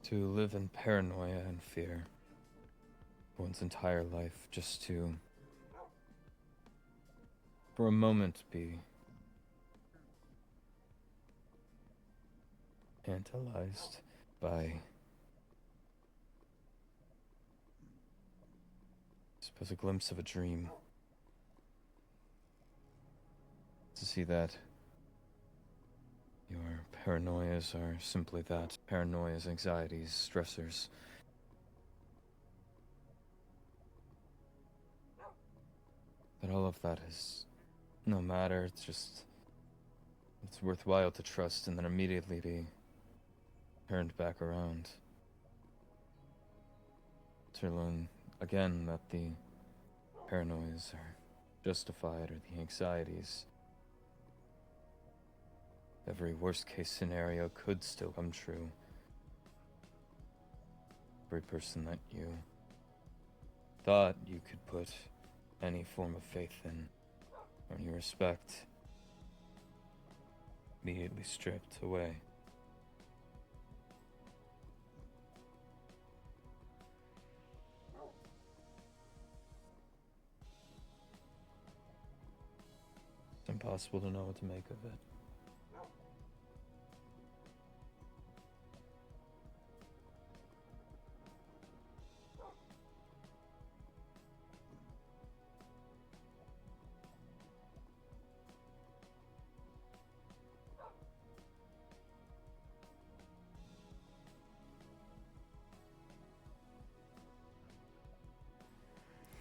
To live in paranoia and fear one's entire life, just to, for a moment, be tantalized by, I suppose, a glimpse of a dream. To see that your paranoias are simply that. Paranoias, anxieties, stressors. That all of that is no matter, it's worthwhile to trust and then immediately be turned back around. To learn again that the paranoias are justified, or the anxieties. Every worst case scenario could still come true. Every person that you thought you could put any form of faith in, or any respect, immediately stripped away. It's impossible to know what to make of it.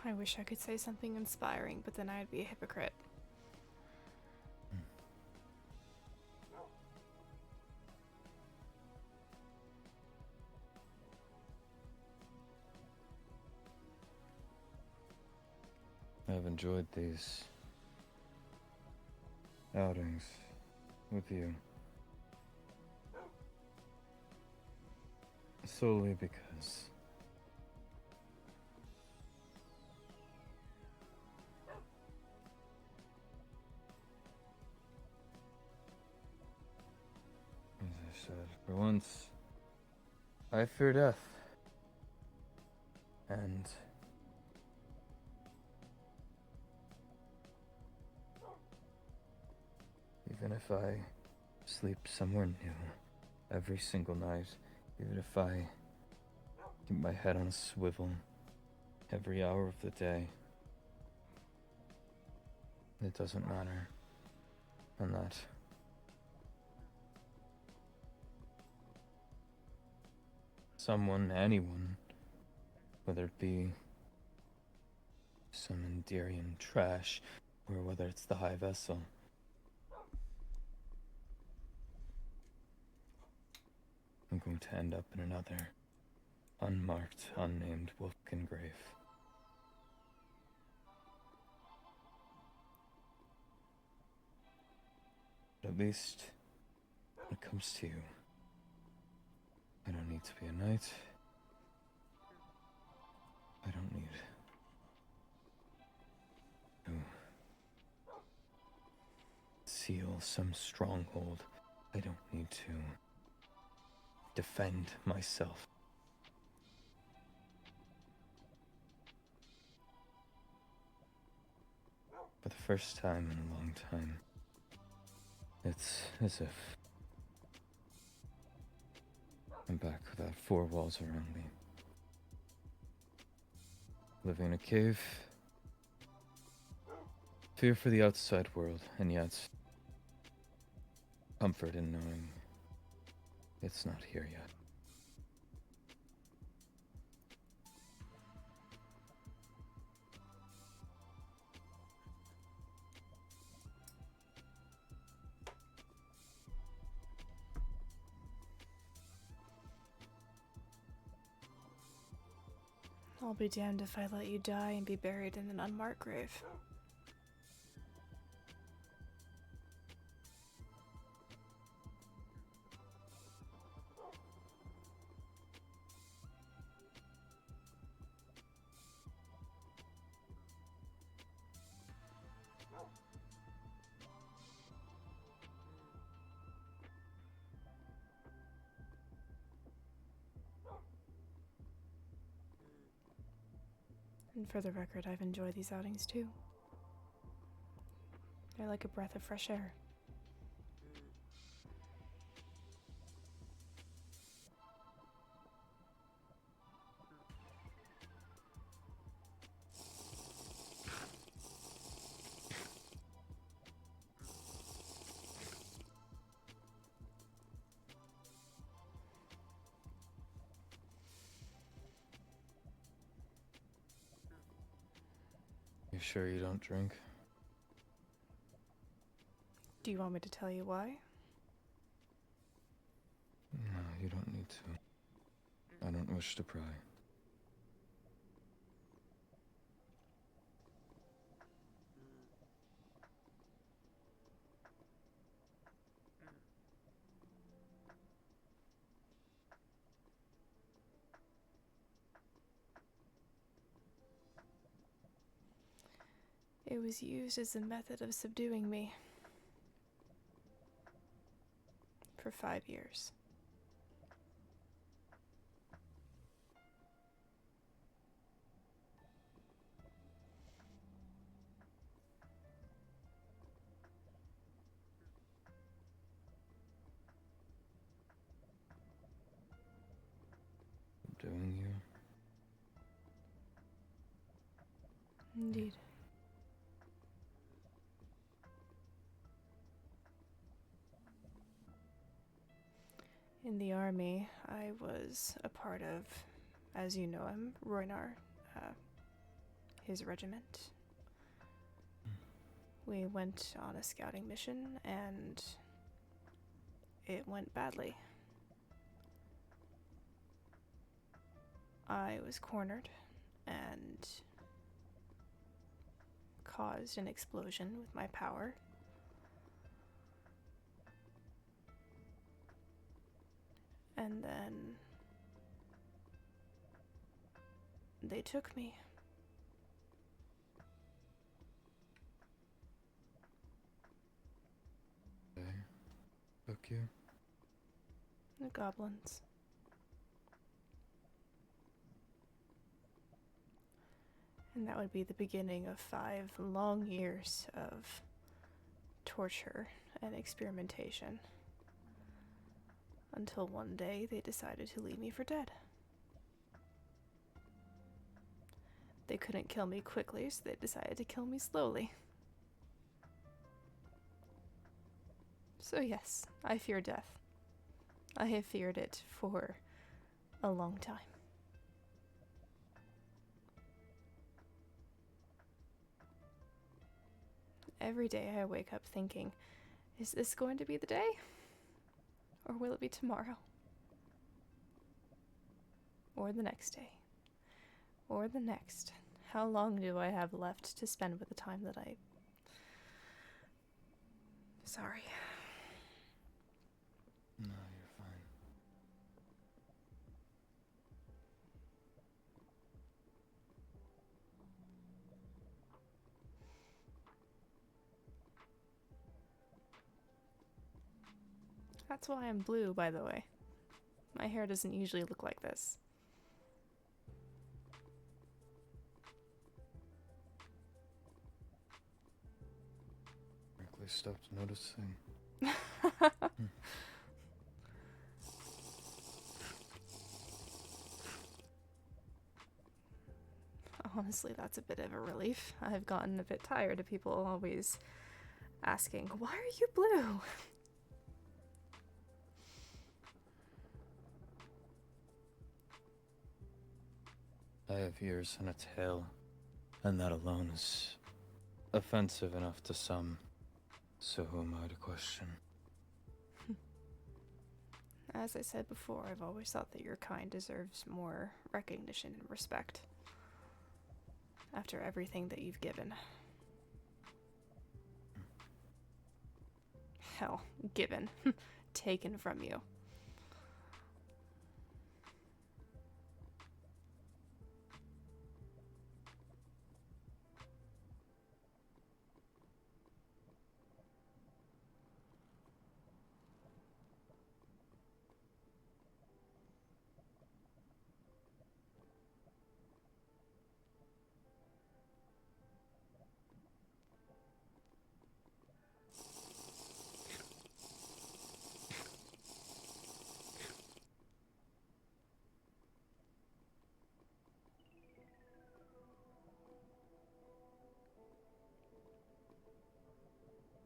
I wish I could say something inspiring, but then I'd be a hypocrite. I've enjoyed these outings with you. Solely because as I said, for once, I fear death. And even if I sleep somewhere new every single night, even if I keep my head on a swivel every hour of the day, it doesn't matter. And that someone, anyone, whether it be some Enderian trash, or whether it's the High Vessel, I'm going to end up in another unmarked, unnamed Wolfkin grave. But at least, when it comes to you, I don't need to be a knight. I don't need to seal some stronghold I don't need to defend myself. For the first time in a long time, it's as if I'm back without four walls around me. Living in a cave, fear for the outside world, and yet comfort in knowing it's not here yet. I'll be damned if I let you die and be buried in an unmarked grave. And for the record, I've enjoyed these outings too. They're like a breath of fresh air. You sure you don't drink? Do you want me to tell you why? No, you don't need to. I don't wish to pry. It was used as a method of subduing me. For 5 years. Doing you? Indeed. In the army, I was a part of, as you know him, Roynar, his regiment. We went on a scouting mission, and it went badly. I was cornered and caused an explosion with my power. And then they took me. They took you? The goblins. And that would be the beginning of 5 long years of torture and experimentation. Until one day they decided to leave me for dead. They couldn't kill me quickly, so they decided to kill me slowly. So yes, I fear death. I have feared it for a long time. Every day I wake up thinking, is this going to be the day? Or will it be tomorrow? Or the next day? Or the next? How long do I have left to spend with the time that I... Sorry. No, you're fine. That's why I'm blue, by the way. My hair doesn't usually look like this. Frankly, stopped noticing. Honestly, that's a bit of a relief. I've gotten a bit tired of people always asking, why are you blue? I have ears and a tail, and that alone is offensive enough to some. So who am I to question? As I said before, I've always thought that your kind deserves more recognition and respect. After everything that you've given. Hell, given. Taken from you.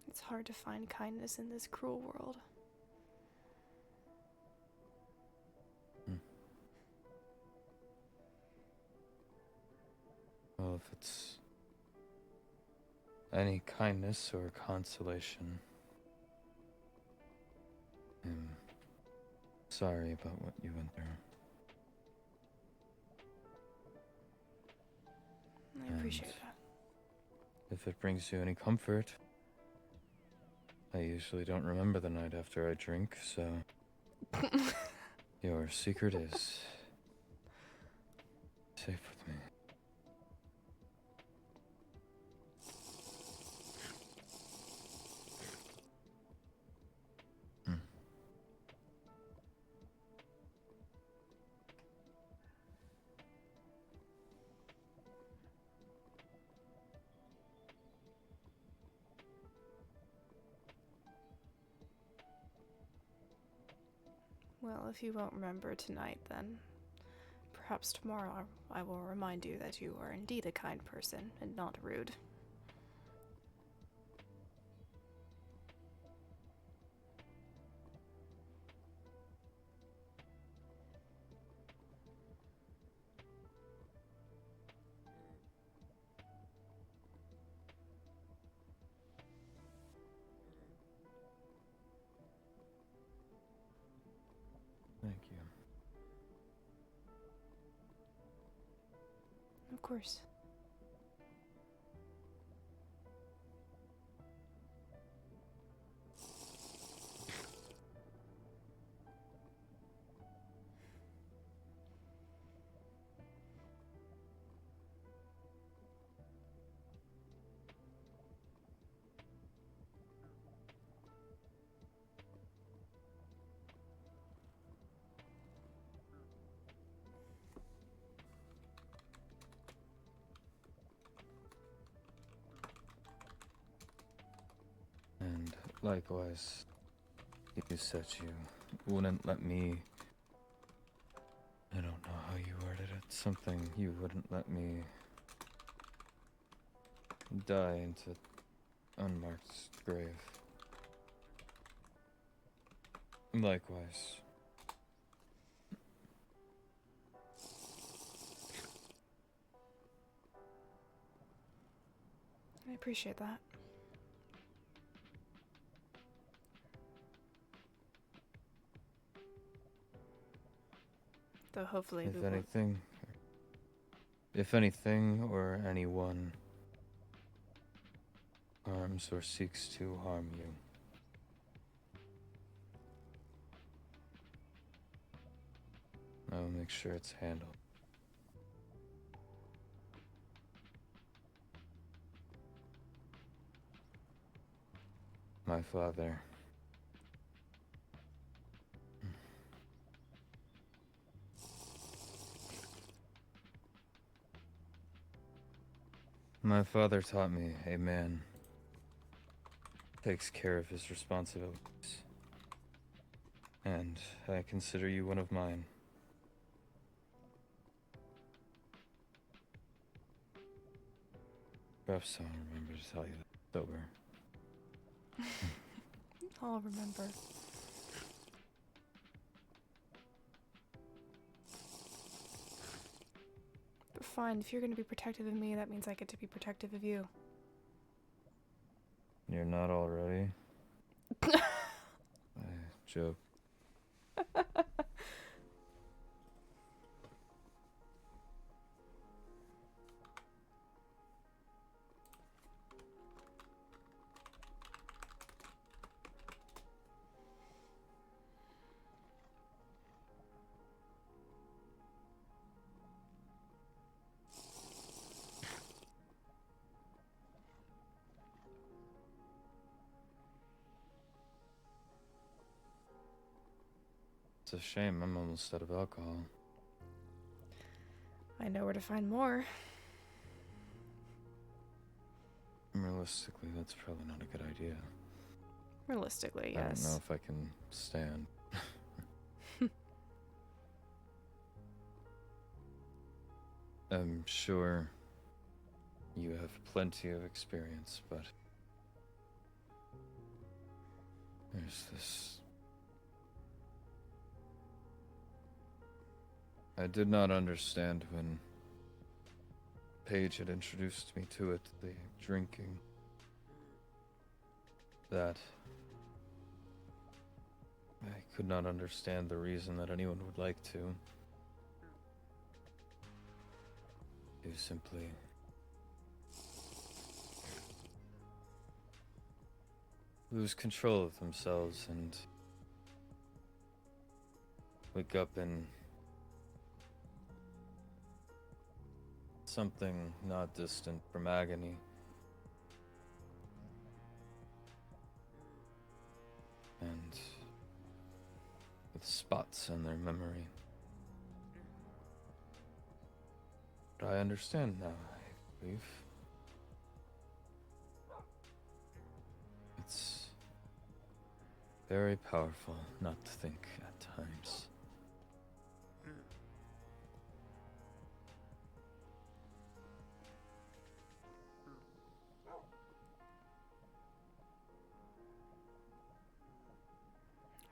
It's hard to find kindness in this cruel world. Well, if it's any kindness or consolation, I'm sorry about what you went through. I appreciate that. If it brings you any comfort, I usually don't remember the night after I drink, so your secret is safe with me. Well, if you won't remember tonight, then perhaps tomorrow I will remind you that you are indeed a kind person and not rude. Thank you. Of course. And likewise, you said you wouldn't let me... I don't know how you worded it. Something you wouldn't let me die into unmarked grave. Likewise. I appreciate that. Though hopefully we won't. If anything or anyone harms or seeks to harm you, I will make sure it's handled. My father My father taught me a man takes care of his responsibilities. And I consider you one of mine. Perhaps I'll remember to tell you that sober. I'll remember. But fine, if you're gonna be protective of me, that means I get to be protective of you. You're not already? I joke. It's a shame, I'm almost out of alcohol. I know where to find more. Realistically, that's probably not a good idea. Realistically, yes. I don't know if I can stand. I'm sure you have plenty of experience, but there's this. I did not understand when Paige had introduced me to it, the drinking, that I could not understand the reason that anyone would like to. You simply lose control of themselves and wake up in something not distant from agony. And with spots in their memory. But I understand now, I believe. It's very powerful not to think at times.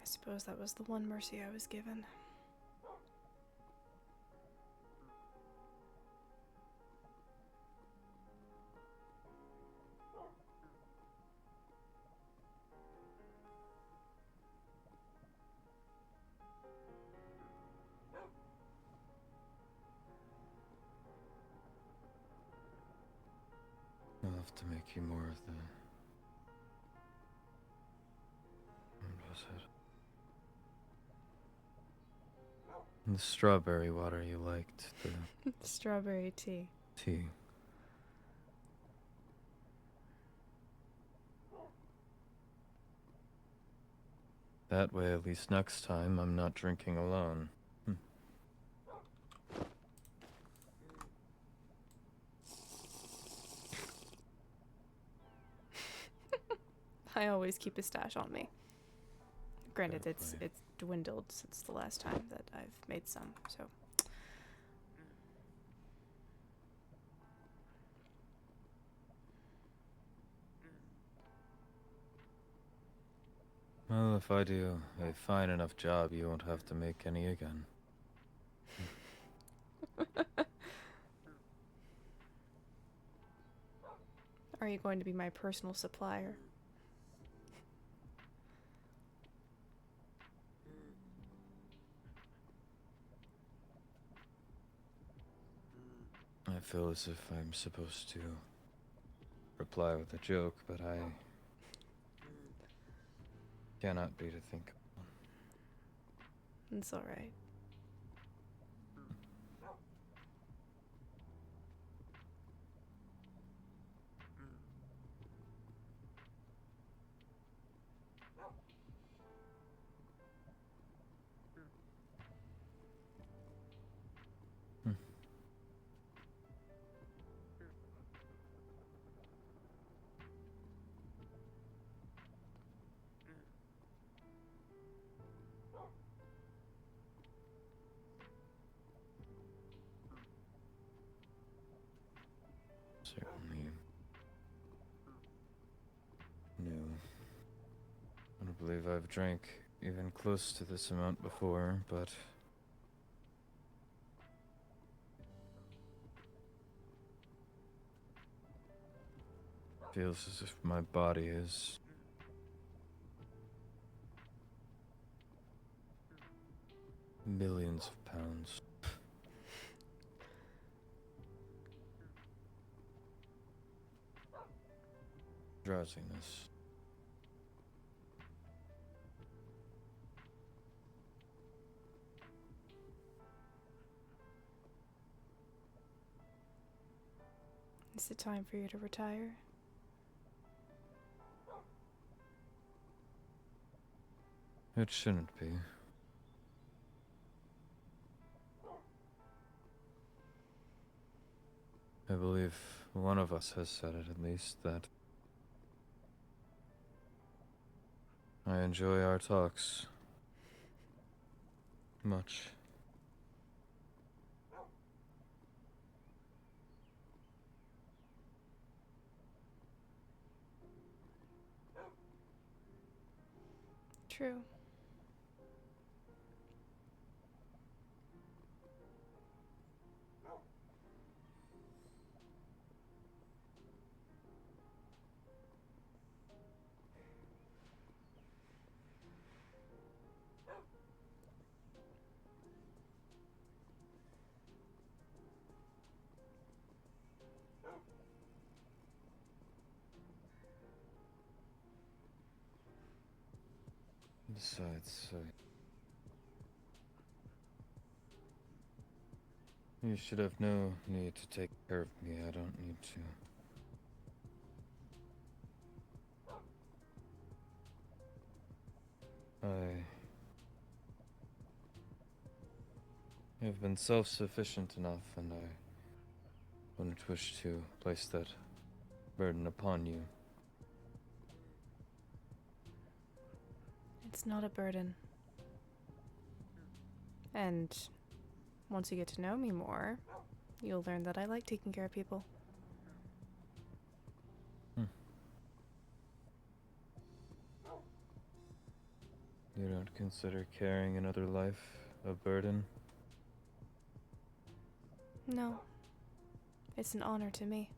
I suppose that was the one mercy I was given. I'll have to make you more of the... What was it? The strawberry water you liked, the Strawberry tea. tea. That way, at least next time, I'm not drinking alone. I always keep a stash on me. Granted, Fair it's play. dwindled since the last time that I've made some, so. Well, if I do a fine enough job, you won't have to make any again. Are you going to be my personal supplier? I feel as if I'm supposed to reply with a joke, but I cannot be to think of one. It's alright. believe I've drank even close to this amount before, but feels as if my body is millions of pounds. Drowsiness. Is it time for you to retire? It shouldn't be. I believe one of us has said it at least, that I enjoy our talks much. True. Besides, you should have no need to take care of me. I don't need to. I have been self-sufficient enough, and I wouldn't wish to place that burden upon you. It's not a burden. And once you get to know me more, you'll learn that I like taking care of people. You don't consider carrying another life a burden? No. It's an honor to me.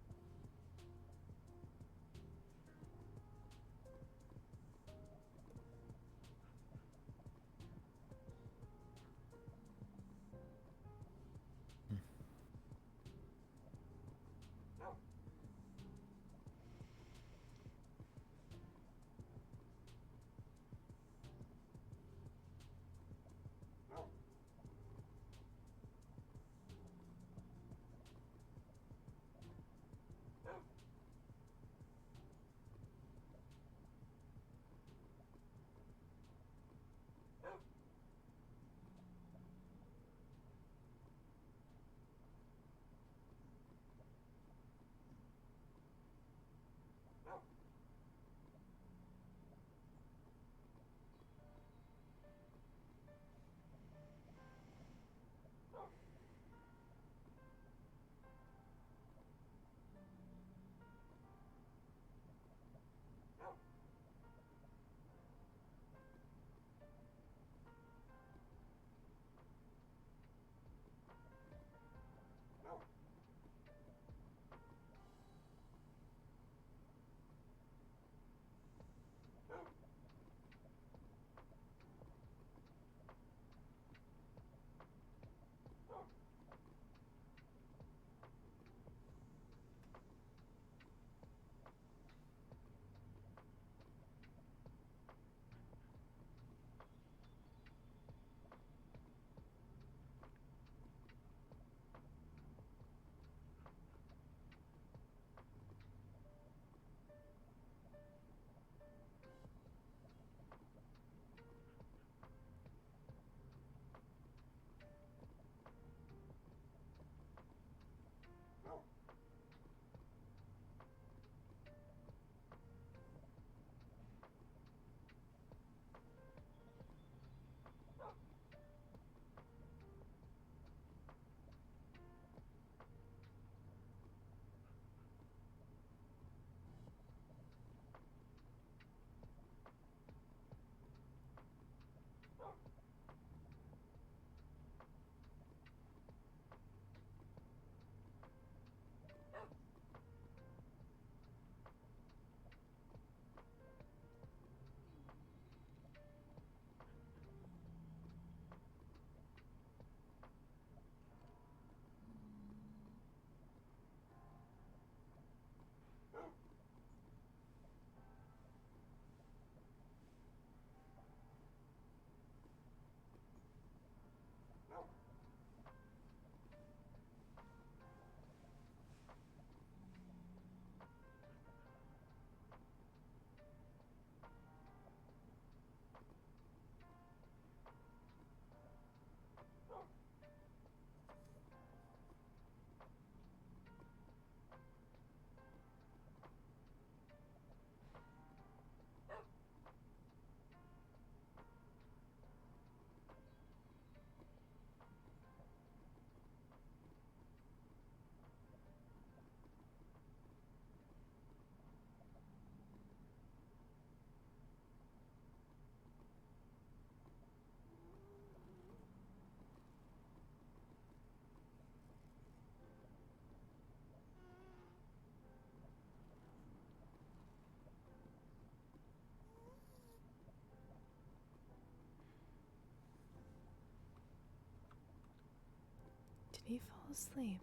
he fall asleep?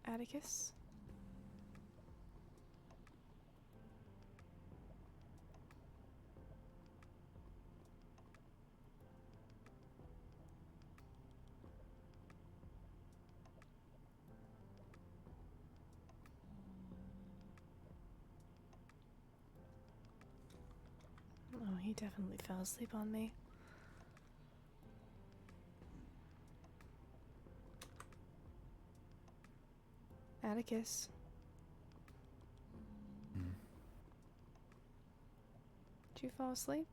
Atticus? Oh, he definitely fell asleep on me. Atticus. Did you fall asleep?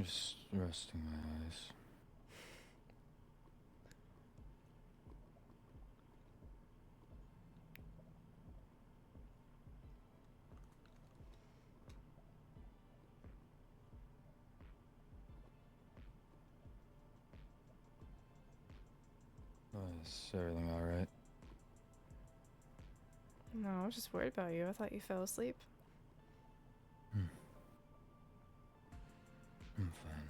Just resting my eyes. Is everything alright? No, I was just worried about you. I thought you fell asleep. I'm fine.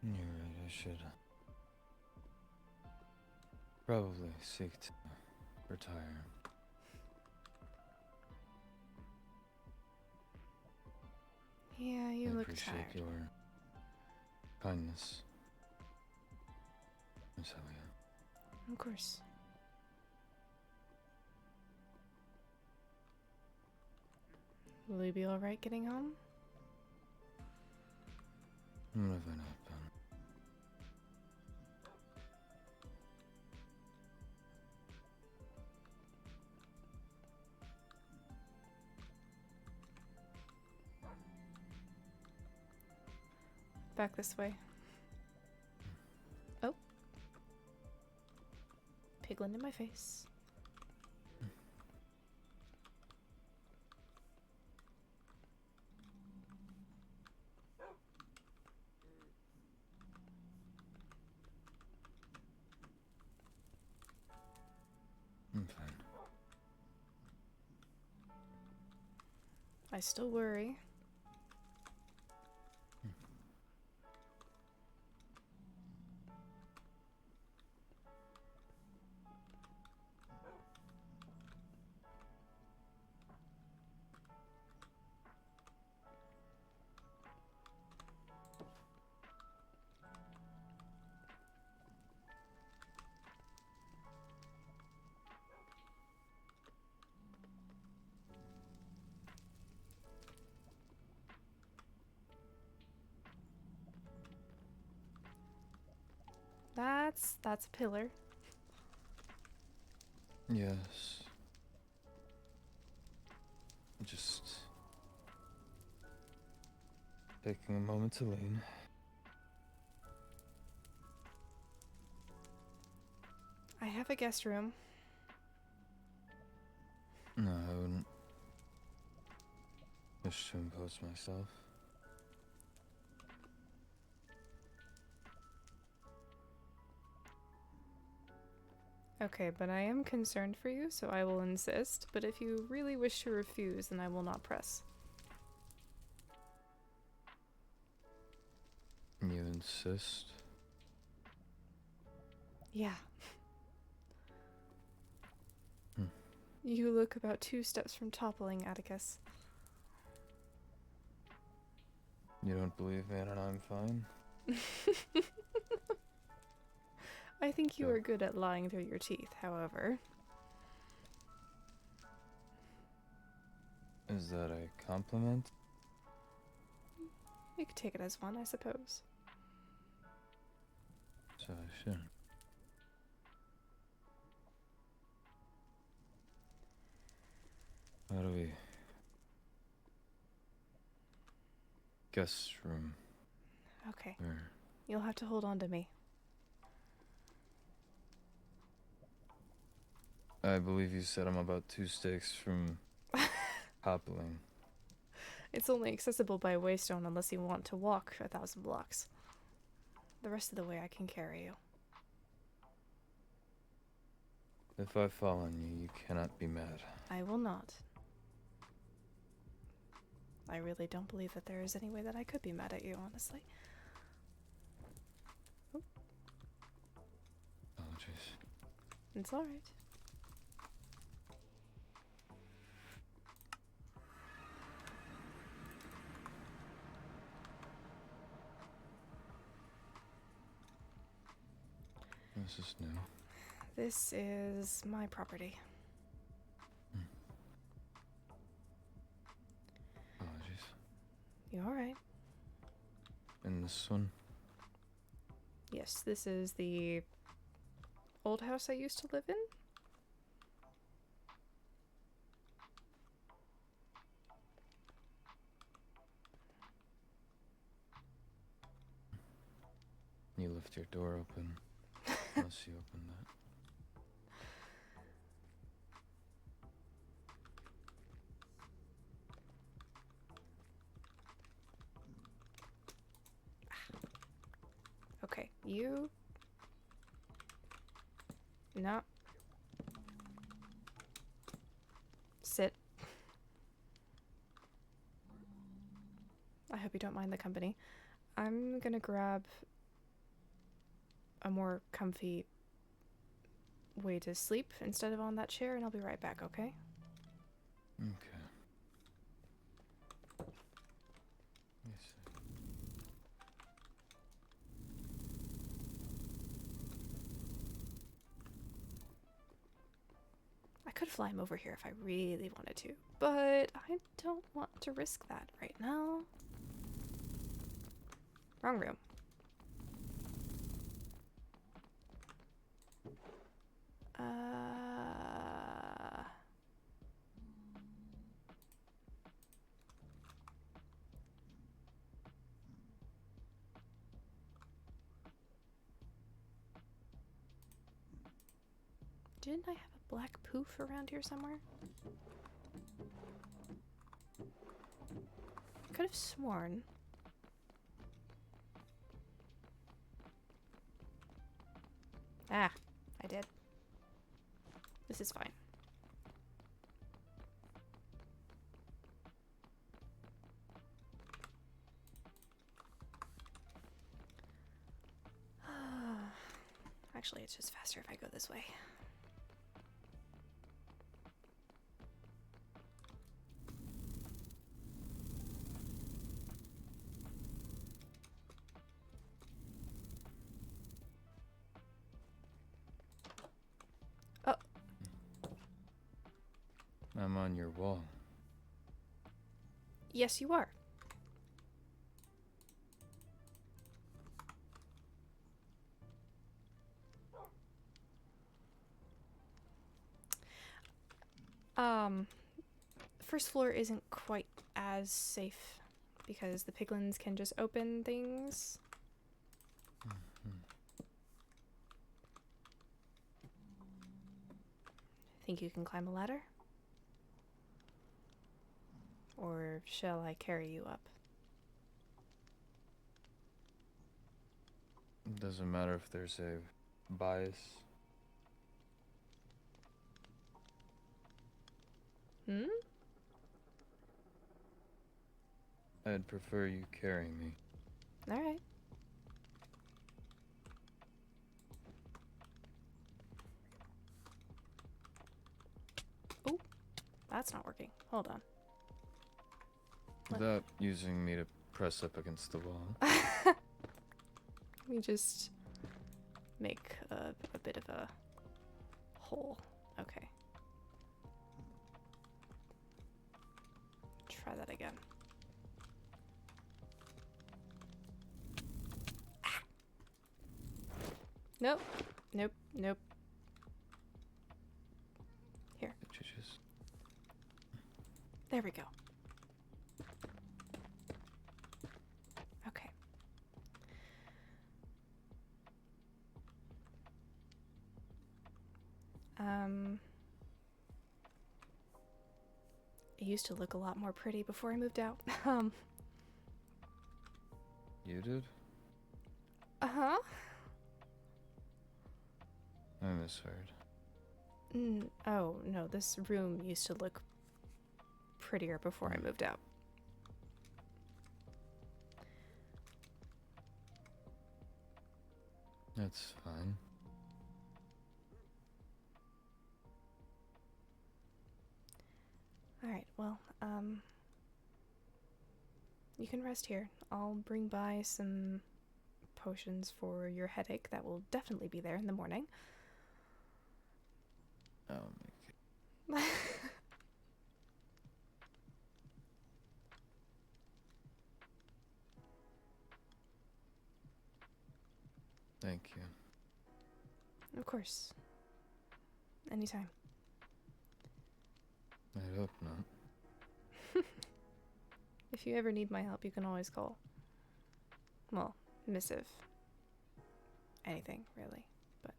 You're right, I should probably seek to retire. Yeah, you I look appreciate tired. your kindness, Miss Helia. Of course. Will you be alright getting home? What have I not done? Back this way. Oh. Piglin in my face. I'm fine. I still worry. That's a pillar. Yes. Just taking a moment to lean. I have a guest room. No, I wouldn't wish to impose myself. Okay, but I am concerned for you, so I will insist. But if you really wish to refuse, then I will not press. You insist? Yeah. Hmm. You look about 2 steps from toppling, Atticus. You don't believe me and I'm fine? I think you So- are good at lying through your teeth, however. Is that a compliment? You could take it as one, I suppose. So I shouldn't. How do we... Guest room. Okay. Where? You'll have to hold on to me. I believe you said I'm about 2 stakes from toppling. It's only accessible by waystone unless you want to walk 1,000 blocks. The rest of the way I can carry you. If I fall on you, you cannot be mad. I will not. I really don't believe that there is any way that I could be mad at you, honestly. Oh, Apologies. it's alright. This is new. This is my property. Apologies. You alright? And this one? Yes, this is the old house I used to live in. You left your door open. Unless you opened that. Okay, you... No. Sit. I hope you don't mind the company. I'm gonna grab a more comfy way to sleep instead of on that chair, and I'll be right back, okay? Okay. Yes. I could fly him over here if I really wanted to, but I don't want to risk that right now. Wrong room. Didn't I have a black poof around here somewhere? I could have sworn. Ah, I did. This is fine. Actually, it's just faster if I go this way. Oh, I'm on your wall. yes, you are. First floor isn't quite as safe because the piglins can just open things. Think you can climb a ladder? Or shall I carry you up? It doesn't matter if there's a bias. Hmm? I'd prefer you carry me. Alright. Oh, that's not working. Hold on. Without using me to press up against the wall. Let me just make a bit of a hole. Okay. Try that again. Ah. Nope. Nope. Nope. Here. Did you just... There we go. Okay. It used to look a lot more pretty before I moved out. You did? Uh-huh. I misheard. Oh, no, this room used to look prettier before I moved out. That's fine. Alright, well, you can rest here. I'll bring by some potions for your headache. That will definitely be there in the morning. Oh my god. Thank you. Of course. Anytime. I hope not. If you ever need my help, you can always call. Well, missive. Anything, really. But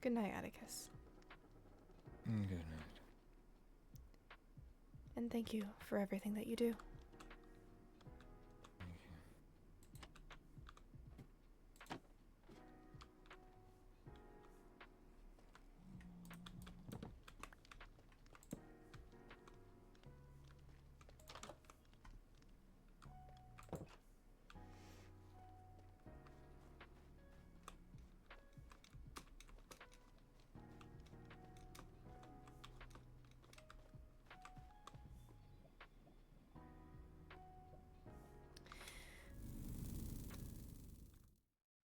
good night, Atticus. Good night. And thank you for everything that you do.